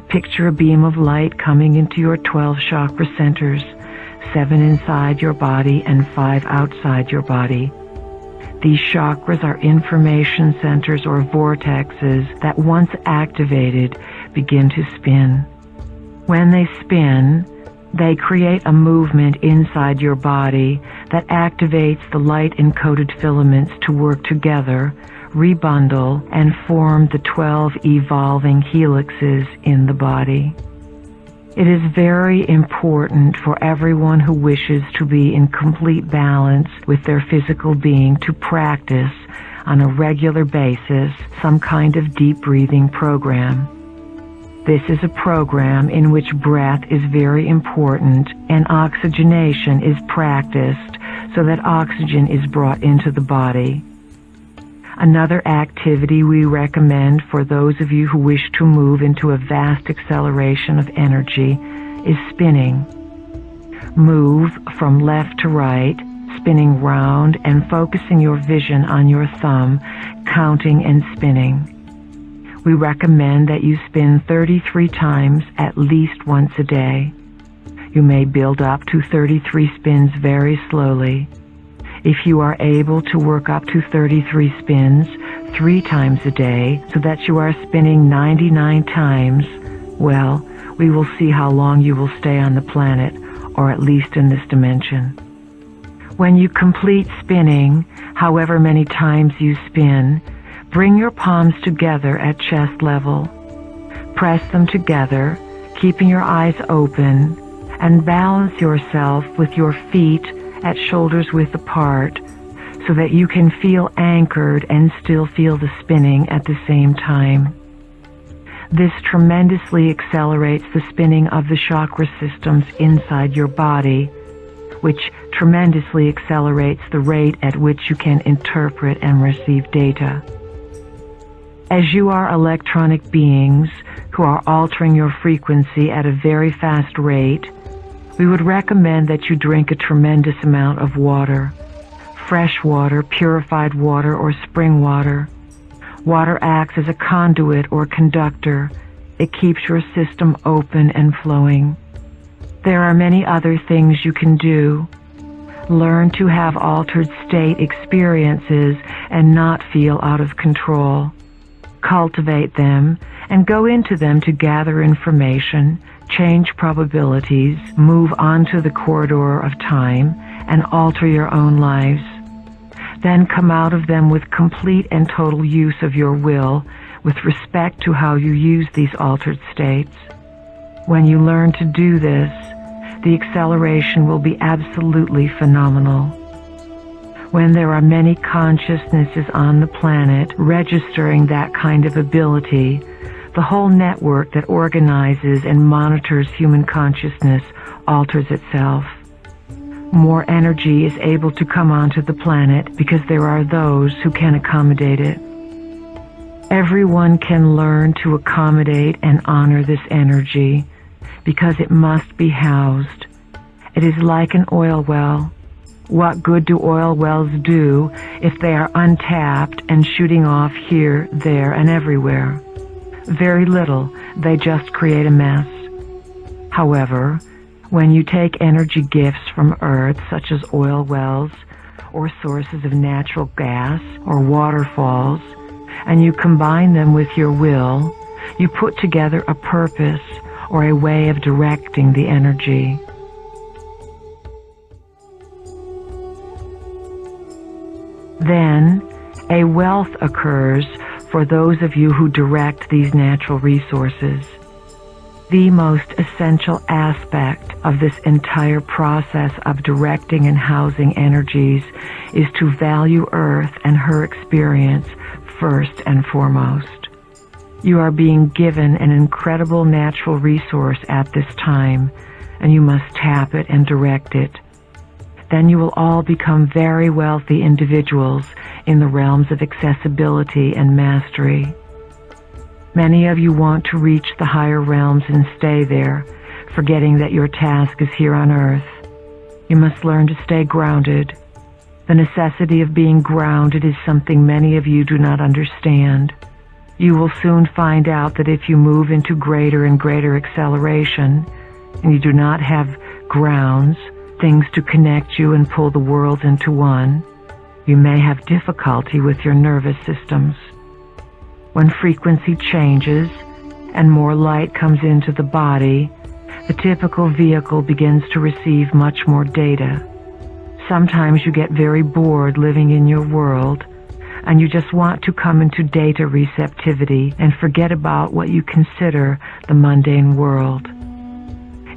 Picture a beam of light coming into your 12 chakra centers, 7 inside your body and 5 outside your body. These chakras are information centers or vortexes that once activated begin to spin. When they spin, they create a movement inside your body that activates the light-encoded filaments to work together, rebundle, and form the 12 evolving helixes in the body. It is very important for everyone who wishes to be in complete balance with their physical being to practice on a regular basis some kind of deep breathing program. This is a program in which breath is very important and oxygenation is practiced so that oxygen is brought into the body. Another activity we recommend for those of you who wish to move into a vast acceleration of energy is spinning. Move from left to right, spinning round and focusing your vision on your thumb, counting and spinning. We recommend that you spin 33 times at least once a day. You may build up to 33 spins very slowly. If you are able to work up to 33 spins 3 times a day so that you are spinning 99 times, well, we will see how long you will stay on the planet, or at least in this dimension. When you complete spinning, however many times you spin, bring your palms together at chest level. Press them together, keeping your eyes open, and balance yourself with your feet at shoulders width apart so that you can feel anchored and still feel the spinning at the same time. This tremendously accelerates the spinning of the chakra systems inside your body, which tremendously accelerates the rate at which you can interpret and receive data. As you are electronic beings who are altering your frequency at a very fast rate, we would recommend that you drink a tremendous amount of water. Fresh water, purified water, or spring water. Water acts as a conduit or conductor. It keeps your system open and flowing. There are many other things you can do. Learn to have altered state experiences and not feel out of control. Cultivate them and go into them to gather information, change probabilities, move onto the corridor of time, and alter your own lives. Then come out of them with complete and total use of your will with respect to how you use these altered states. When you learn to do this, the acceleration will be absolutely phenomenal. When there are many consciousnesses on the planet registering that kind of ability, the whole network that organizes and monitors human consciousness alters itself. More energy is able to come onto the planet because there are those who can accommodate it. Everyone can learn to accommodate and honor this energy because it must be housed. It is like an oil well. What good do oil wells do if they are untapped and shooting off here, there, and everywhere? Very little. They just create a mess. However, when you take energy gifts from Earth, such as oil wells, or sources of natural gas, or waterfalls, and you combine them with your will, you put together a purpose or a way of directing the energy. Then, a wealth occurs for those of you who direct these natural resources. The most essential aspect of this entire process of directing and housing energies is to value Earth and her experience first and foremost. You are being given an incredible natural resource at this time, and you must tap it and direct it. Then you will all become very wealthy individuals in the realms of accessibility and mastery. Many of you want to reach the higher realms and stay there, forgetting that your task is here on Earth. You must learn to stay grounded. The necessity of being grounded is something many of you do not understand. You will soon find out that if you move into greater and greater acceleration, and you do not have grounds, things to connect you and pull the worlds into one, you may have difficulty with your nervous systems. When frequency changes and more light comes into the body, the typical vehicle begins to receive much more data. Sometimes you get very bored living in your world, and you just want to come into data receptivity and forget about what you consider the mundane world.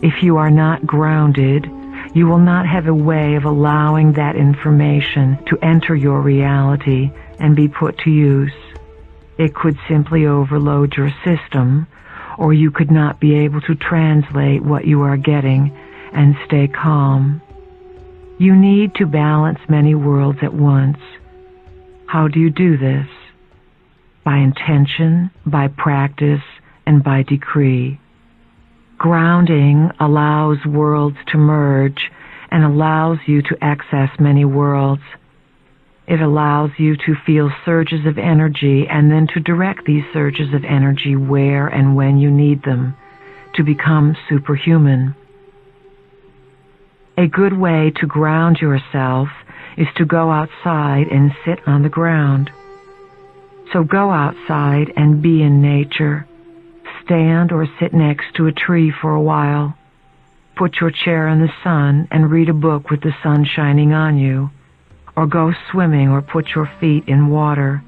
If you are not grounded, you will not have a way of allowing that information to enter your reality and be put to use. It could simply overload your system, or you could not be able to translate what you are getting and stay calm. You need to balance many worlds at once. How do you do this? By intention, by practice, and by decree. Grounding allows worlds to merge and allows you to access many worlds. It allows you to feel surges of energy and then to direct these surges of energy where and when you need them, to become superhuman. A good way to ground yourself is to go outside and sit on the ground. So go outside and be in nature. Stand or sit next to a tree for a while. Put your chair in the sun and read a book with the sun shining on you. Or go swimming or put your feet in water.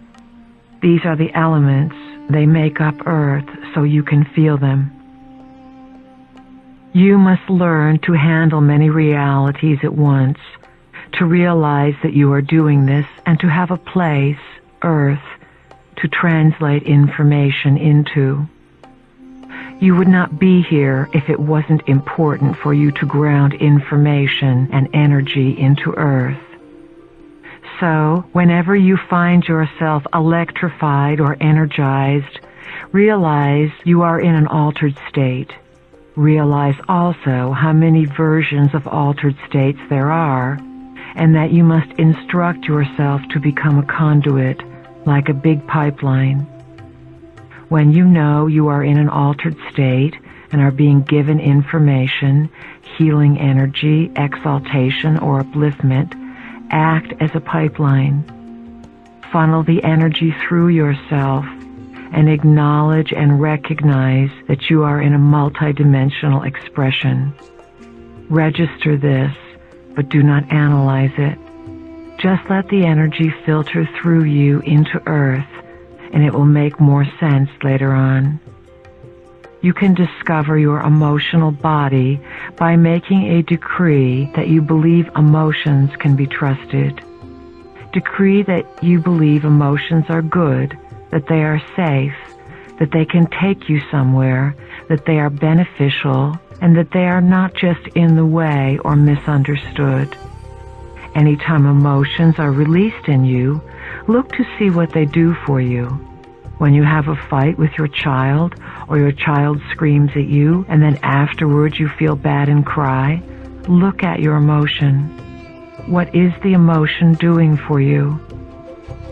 These are the elements. They make up Earth so you can feel them. You must learn to handle many realities at once, to realize that you are doing this, and to have a place, Earth, to translate information into. You would not be here if it wasn't important for you to ground information and energy into Earth. So, whenever you find yourself electrified or energized, realize you are in an altered state. Realize also how many versions of altered states there are, and that you must instruct yourself to become a conduit, like a big pipeline. When you know you are in an altered state and are being given information, healing energy, exaltation, or upliftment, act as a pipeline. Funnel the energy through yourself and acknowledge and recognize that you are in a multidimensional expression. Register this, but do not analyze it. Just let the energy filter through you into Earth, and it will make more sense later on. You can discover your emotional body by making a decree that you believe emotions can be trusted. Decree that you believe emotions are good, that they are safe, that they can take you somewhere, that they are beneficial, and that they are not just in the way or misunderstood. Anytime emotions are released in you, look to see what they do for you. When you have a fight with your child, or your child screams at you, and then afterwards you feel bad and cry, look at your emotion. What is the emotion doing for you?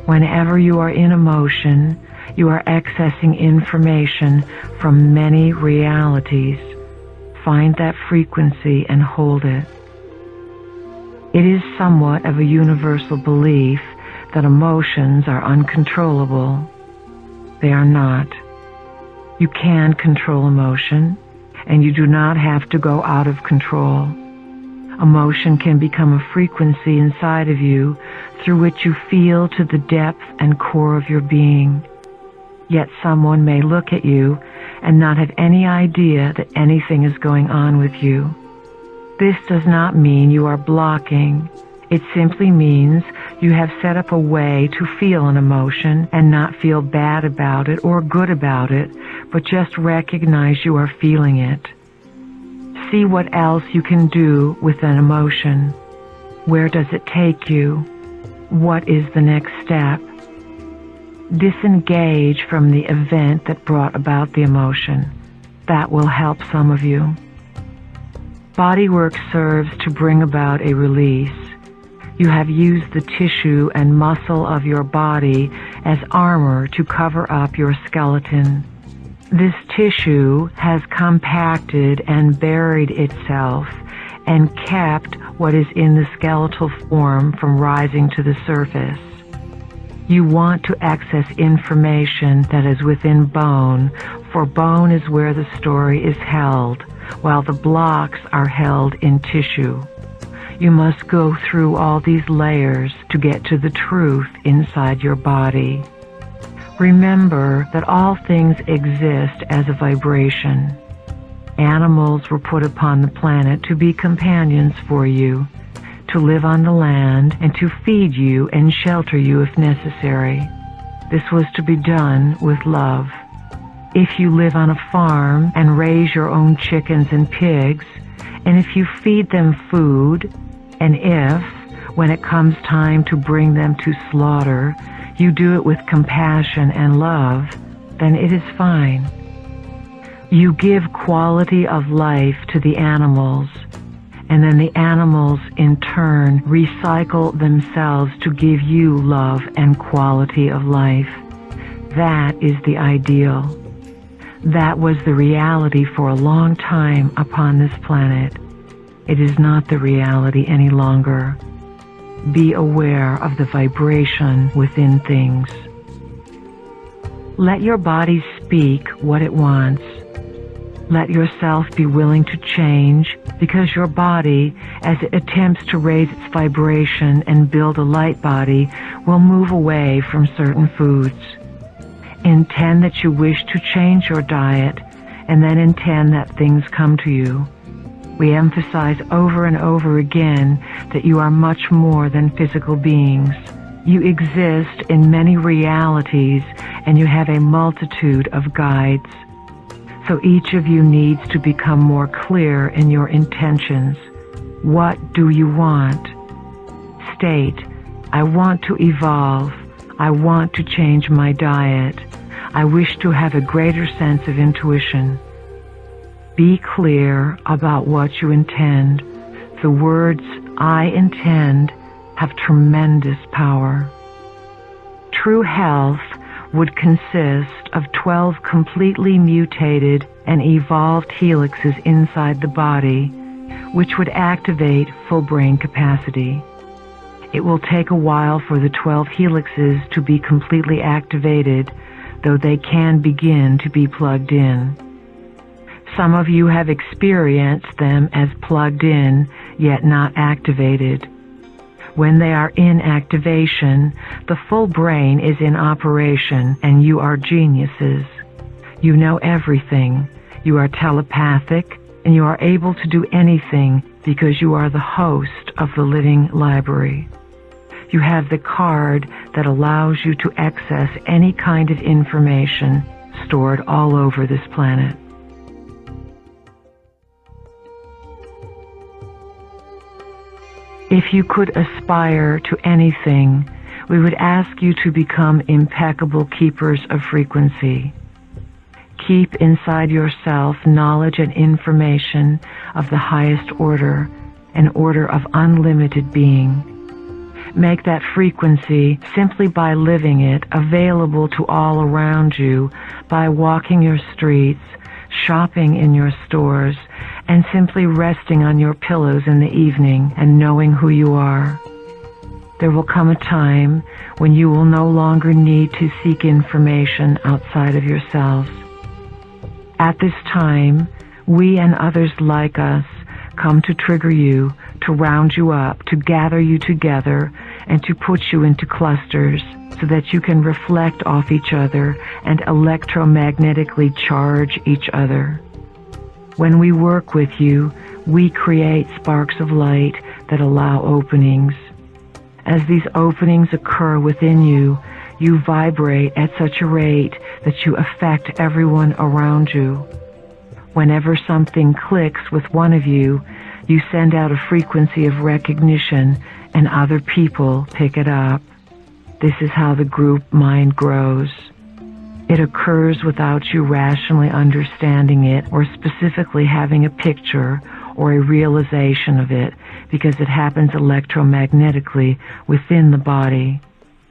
Whenever you are in emotion, you are accessing information from many realities. Find that frequency and hold it. It is somewhat of a universal belief that emotions are uncontrollable. They are not. You can control emotion, and you do not have to go out of control. Emotion can become a frequency inside of you through which you feel to the depth and core of your being. Yet someone may look at you and not have any idea that anything is going on with you. This does not mean you are blocking. It simply means you have set up a way to feel an emotion and not feel bad about it or good about it, but just recognize you are feeling it. See what else you can do with an emotion. Where does it take you? What is the next step? Disengage from the event that brought about the emotion. That will help some of you. Bodywork serves to bring about a release. You have used the tissue and muscle of your body as armor to cover up your skeleton. This tissue has compacted and buried itself and kept what is in the skeletal form from rising to the surface. You want to access information that is within bone, for bone is where the story is held, while the blocks are held in tissue. You must go through all these layers to get to the truth inside your body. Remember that all things exist as a vibration. Animals were put upon the planet to be companions for you, to live on the land, and to feed you and shelter you if necessary. This was to be done with love. If you live on a farm and raise your own chickens and pigs, and if you feed them food, and if, when it comes time to bring them to slaughter, you do it with compassion and love, then it is fine. You give quality of life to the animals, and then the animals in turn recycle themselves to give you love and quality of life. That is the ideal. That was the reality for a long time upon this planet. It is not the reality any longer. Be aware of the vibration within things. Let your body speak what it wants. Let yourself be willing to change, because your body, as it attempts to raise its vibration and build a light body, will move away from certain foods. Intend that you wish to change your diet, and then intend that things come to you. We emphasize over and over again that you are much more than physical beings. You exist in many realities, and you have a multitude of guides. So each of you needs to become more clear in your intentions. What do you want? State, I want to evolve. I want to change my diet. I wish to have a greater sense of intuition. Be clear about what you intend. The words, I intend, have tremendous power. True health would consist of 12 completely mutated and evolved helixes inside the body, which would activate full brain capacity. It will take a while for the 12 helixes to be completely activated, though they can begin to be plugged in. Some of you have experienced them as plugged in, yet not activated. When they are in activation, the full brain is in operation, and you are geniuses. You know everything. You are telepathic, and you are able to do anything because you are the host of the living library. You have the card that allows you to access any kind of information stored all over this planet. If you could aspire to anything, we would ask you to become impeccable keepers of frequency. Keep inside yourself knowledge and information of the highest order, an order of unlimited being. Make that frequency, simply by living it, available to all around you by walking your streets, shopping in your stores, and simply resting on your pillows in the evening and knowing who you are. There will come a time when you will no longer need to seek information outside of yourselves. At this time, we and others like us come to trigger you, to round you up, to gather you together, and to put you into clusters so that you can reflect off each other and electromagnetically charge each other. When we work with you, we create sparks of light that allow openings. As these openings occur within you, you vibrate at such a rate that you affect everyone around you. Whenever something clicks with one of you, you send out a frequency of recognition, and other people pick it up. This is how the group mind grows. It occurs without you rationally understanding it or specifically having a picture or a realization of it, because it happens electromagnetically within the body.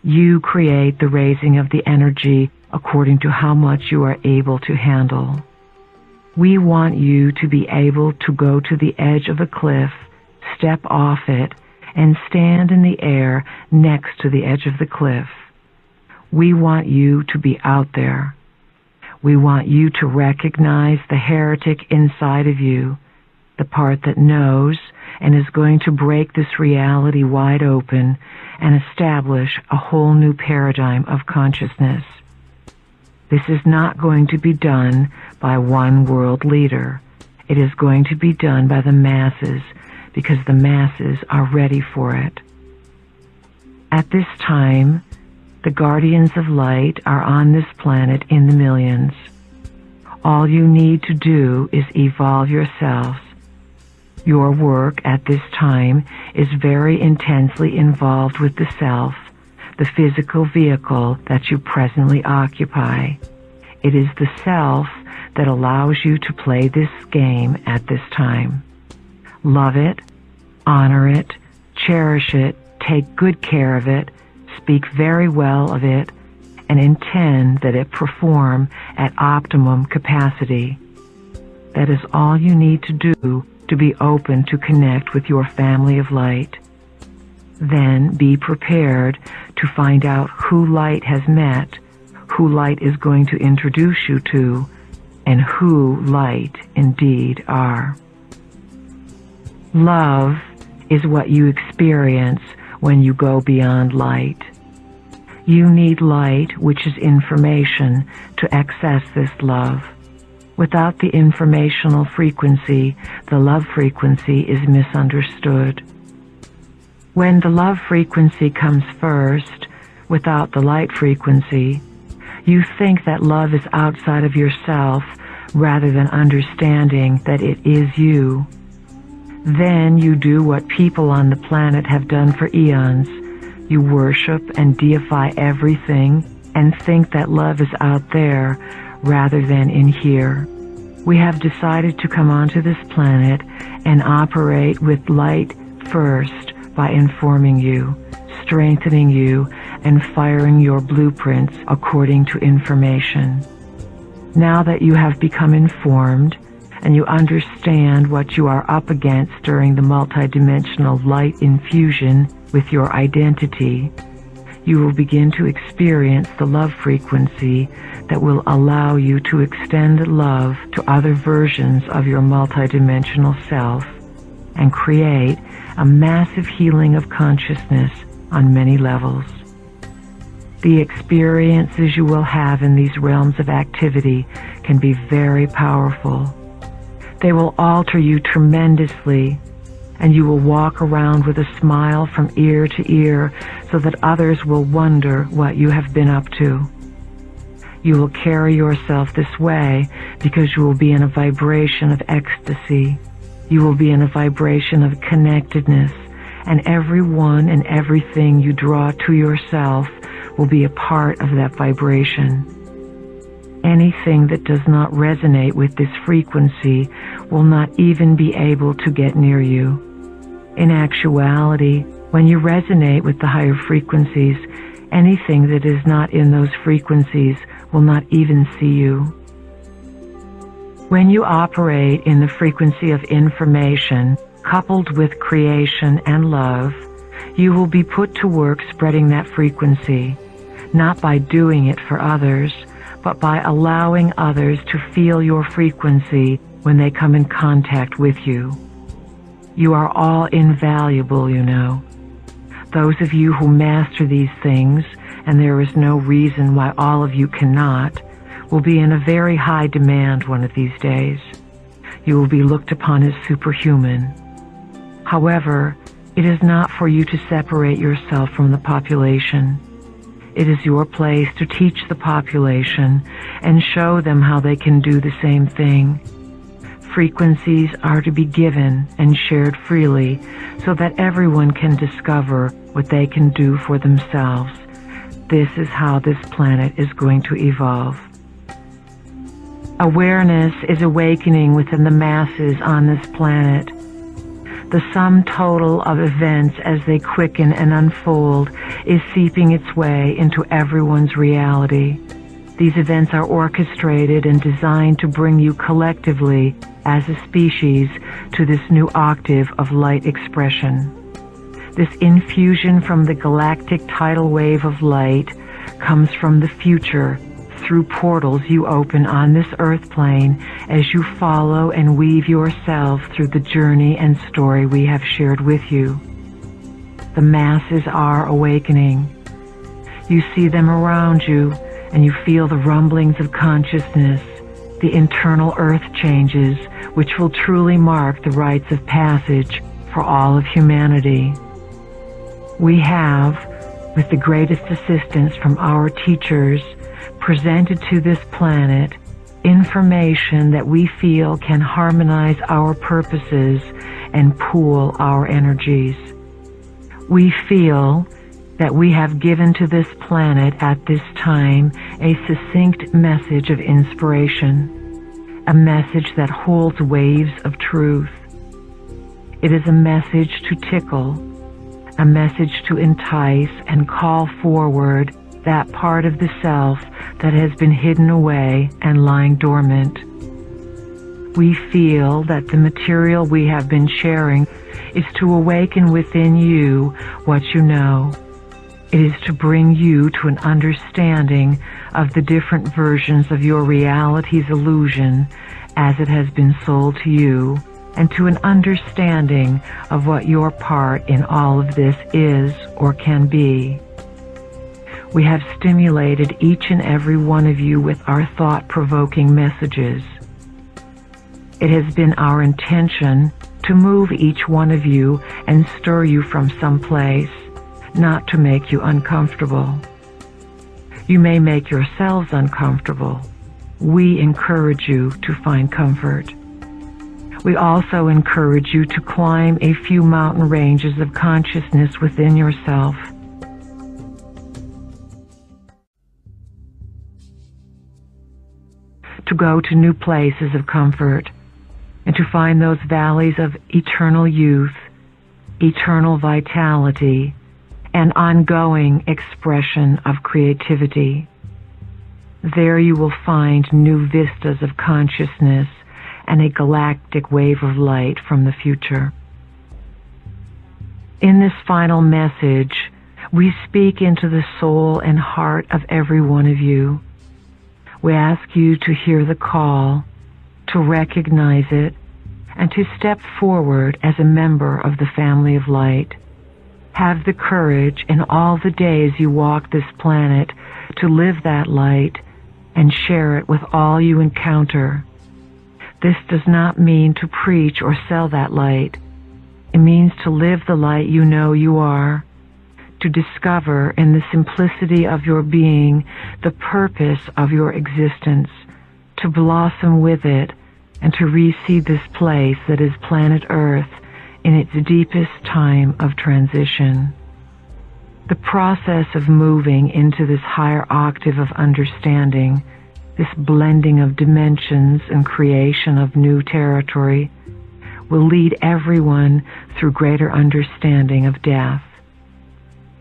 You create the raising of the energy according to how much you are able to handle. We want you to be able to go to the edge of a cliff, step off it, and stand in the air next to the edge of the cliff. We want you to be out there. We want you to recognize the heretic inside of you, the part that knows and is going to break this reality wide open and establish a whole new paradigm of consciousness. This is not going to be done by one world leader. It is going to be done by the masses, because the masses are ready for it. At this time, the Guardians of Light are on this planet in the millions. All you need to do is evolve yourselves. Your work at this time is very intensely involved with the self, the physical vehicle that you presently occupy. It is the self that allows you to play this game at this time. Love it, honor it, cherish it, take good care of it, speak very well of it, and intend that it perform at optimum capacity. That is all you need to do to be open to connect with your family of light. Then be prepared to find out who light has met, who light is going to introduce you to, and who light indeed are. Love is what you experience when you go beyond light. You need light, which is information, to access this love. Without the informational frequency, the love frequency is misunderstood. When the love frequency comes first, without the light frequency, you think that love is outside of yourself rather than understanding that it is you. Then you do what people on the planet have done for eons. You worship and deify everything and think that love is out there rather than in here. We have decided to come onto this planet and operate with light first by informing you, strengthening you, and firing your blueprints according to information. Now that you have become informed and you understand what you are up against during the multidimensional light infusion with your identity, you will begin to experience the love frequency that will allow you to extend love to other versions of your multidimensional self and create a massive healing of consciousness on many levels. The experiences you will have in these realms of activity can be very powerful. They will alter you tremendously, and you will walk around with a smile from ear to ear so that others will wonder what you have been up to. You will carry yourself this way because you will be in a vibration of ecstasy. You will be in a vibration of connectedness, and everyone and everything you draw to yourself will be a part of that vibration. Anything that does not resonate with this frequency will not even be able to get near you. In actuality, when you resonate with the higher frequencies, anything that is not in those frequencies will not even see you. When you operate in the frequency of information, coupled with creation and love, you will be put to work spreading that frequency, not by doing it for others, but by allowing others to feel your frequency when they come in contact with you. You are all invaluable, you know. Those of you who master these things, and there is no reason why all of you cannot, will be in a very high demand one of these days. You will be looked upon as superhuman. However, it is not for you to separate yourself from the population. It is your place to teach the population and show them how they can do the same thing. Frequencies are to be given and shared freely so that everyone can discover what they can do for themselves. This is how this planet is going to evolve. Awareness is awakening within the masses on this planet. The sum total of events as they quicken and unfold is seeping its way into everyone's reality. These events are orchestrated and designed to bring you collectively, as a species, to this new octave of light expression. This infusion from the galactic tidal wave of light comes from the future through portals you open on this earth plane as you follow and weave yourself through the journey and story we have shared with you. The masses are awakening. You see them around you, and you feel the rumblings of consciousness, the internal earth changes, which will truly mark the rites of passage for all of humanity. We have, with the greatest assistance from our teachers, presented to this planet information that we feel can harmonize our purposes and pool our energies. We feel that we have given to this planet at this time a succinct message of inspiration, a message that holds waves of truth. It is a message to tickle, a message to entice and call forward that part of the self that has been hidden away and lying dormant. We feel that the material we have been sharing is to awaken within you what you know. It is to bring you to an understanding of the different versions of your reality's illusion as it has been sold to you, and to an understanding of what your part in all of this is or can be. We have stimulated each and every one of you with our thought-provoking messages. It has been our intention to move each one of you and stir you from some place, not to make you uncomfortable. You may make yourselves uncomfortable. We encourage you to find comfort. We also encourage you to climb a few mountain ranges of consciousness within yourself. To go to new places of comfort, and to find those valleys of eternal youth, eternal vitality, and ongoing expression of creativity. There you will find new vistas of consciousness and a galactic wave of light from the future. In this final message, we speak into the soul and heart of every one of you. We ask you to hear the call, to recognize it, and to step forward as a member of the family of light. Have the courage in all the days you walk this planet to live that light and share it with all you encounter. This does not mean to preach or sell that light. It means to live the light you know you are, to discover in the simplicity of your being the purpose of your existence, to blossom with it, and to reseed this place that is planet Earth in its deepest time of transition. The process of moving into this higher octave of understanding, this blending of dimensions and creation of new territory, will lead everyone through greater understanding of death.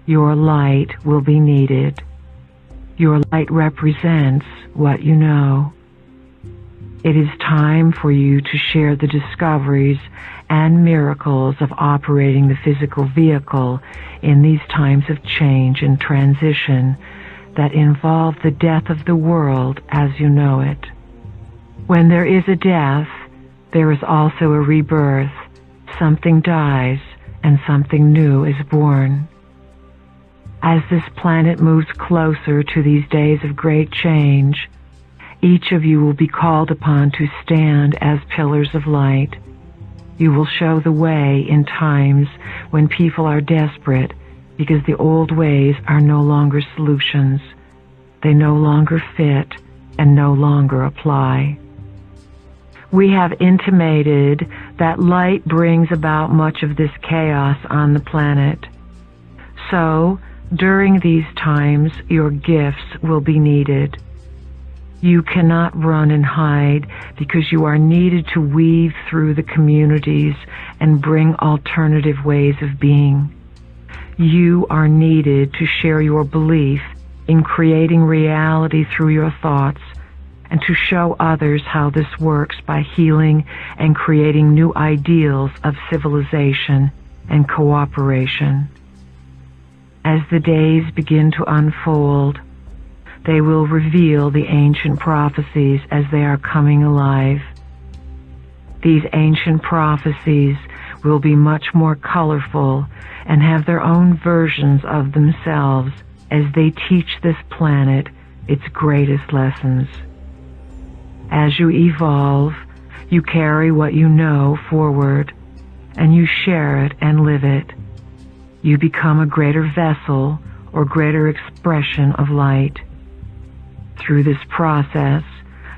Your light will be needed. Your light represents what you know. It is time for you to share the discoveries and miracles of operating the physical vehicle in these times of change and transition that involve the death of the world as you know it. When there is a death, there is also a rebirth. Something dies and something new is born. As this planet moves closer to these days of great change, each of you will be called upon to stand as pillars of light. You will show the way in times when people are desperate because the old ways are no longer solutions. They no longer fit and no longer apply. We have intimated that light brings about much of this chaos on the planet. So, during these times, your gifts will be needed. You cannot run and hide because you are needed to weave through the communities and bring alternative ways of being. You are needed to share your belief in creating reality through your thoughts and to show others how this works by healing and creating new ideals of civilization and cooperation. As the days begin to unfold, they will reveal the ancient prophecies as they are coming alive. These ancient prophecies will be much more colorful and have their own versions of themselves as they teach this planet its greatest lessons. As you evolve, you carry what you know forward, and you share it and live it. You become a greater vessel or greater expression of light. Through this process,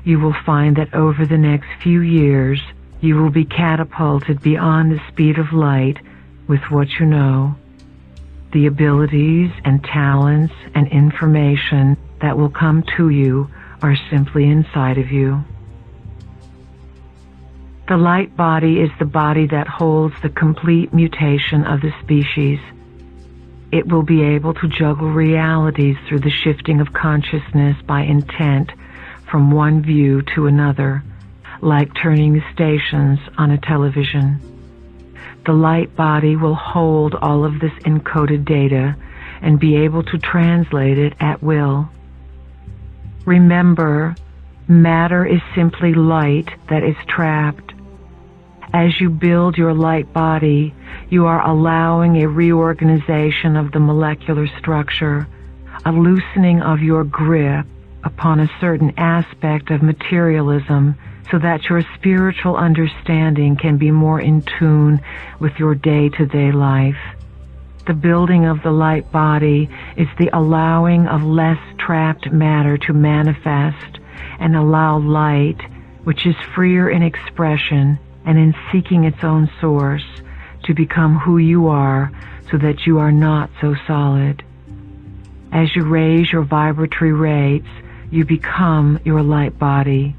you will find that over the next few years, you will be catapulted beyond the speed of light with what you know. The abilities and talents and information that will come to you are simply inside of you. The light body is the body that holds the complete mutation of the species. It will be able to juggle realities through the shifting of consciousness by intent from one view to another, like turning the stations on a television. The light body will hold all of this encoded data and be able to translate it at will. Remember, matter is simply light that is trapped. As you build your light body, you are allowing a reorganization of the molecular structure, a loosening of your grip upon a certain aspect of materialism so that your spiritual understanding can be more in tune with your day-to-day life. The building of the light body is the allowing of less trapped matter to manifest and allow light, which is freer in expression and in seeking its own source, to become who you are so that you are not so solid. As you raise your vibratory rates, you become your light body.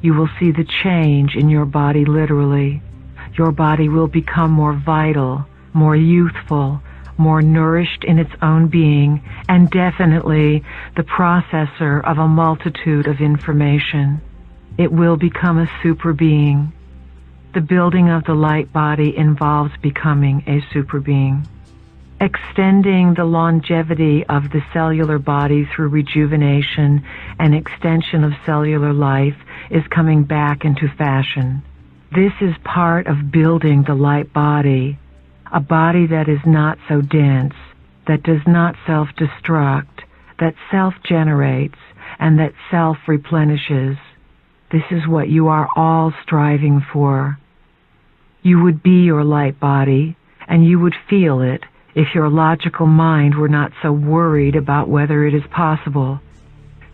You will see the change in your body literally. Your body will become more vital, more youthful, more nourished in its own being, and definitely the processor of a multitude of information. It will become a super being. The building of the light body involves becoming a super being. Extending the longevity of the cellular body through rejuvenation and extension of cellular life is coming back into fashion. This is part of building the light body, a body that is not so dense, that does not self-destruct, that self-generates, and that self-replenishes. This is what you are all striving for. You would be your light body, and you would feel it if your logical mind were not so worried about whether it is possible.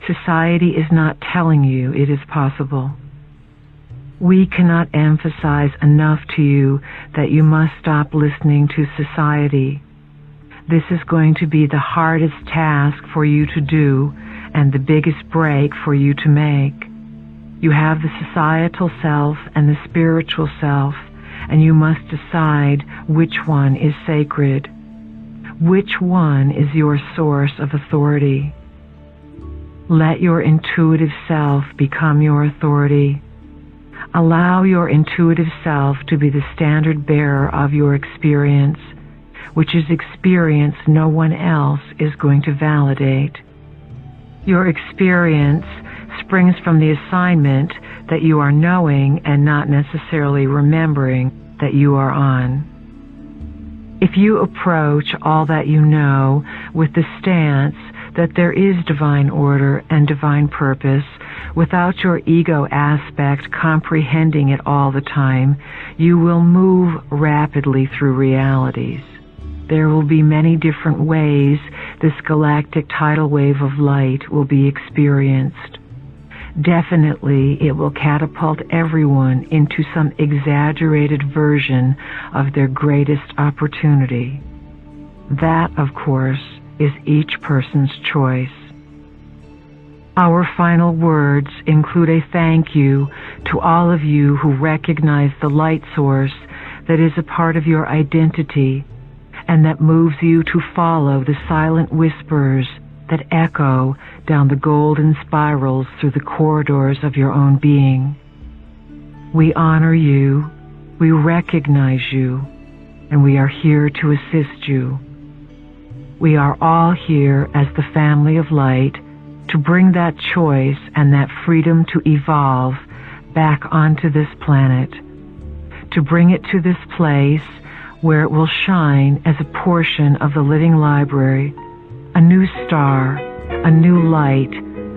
Society is not telling you it is possible. We cannot emphasize enough to you that you must stop listening to society. This is going to be the hardest task for you to do and the biggest break for you to make. You have the societal self and the spiritual self, and you must decide which one is sacred. Which one is your source of authority? Let your intuitive self become your authority. Allow your intuitive self to be the standard bearer of your experience, which is experience no one else is going to validate. Your experience springs from the assignment that you are knowing and not necessarily remembering that you are on. If you approach all that you know with the stance that there is divine order and divine purpose, without your ego aspect comprehending it all the time, you will move rapidly through realities. There will be many different ways this galactic tidal wave of light will be experienced. Definitely, it will catapult everyone into some exaggerated version of their greatest opportunity. That, of course, is each person's choice. Our final words include a thank you to all of you who recognize the light source that is a part of your identity and that moves you to follow the silent whispers that echo down the golden spirals through the corridors of your own being. We honor you, we recognize you, and we are here to assist you. We are all here as the family of light to bring that choice and that freedom to evolve back onto this planet, to bring it to this place where it will shine as a portion of the living library, a new star, a new light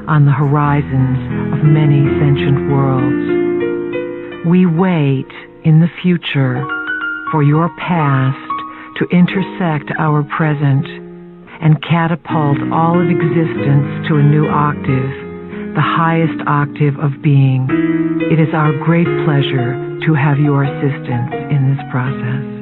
on the horizons of many sentient worlds. We wait in the future for your past to intersect our present and catapult all of existence to a new octave, the highest octave of being. It is our great pleasure to have your assistance in this process.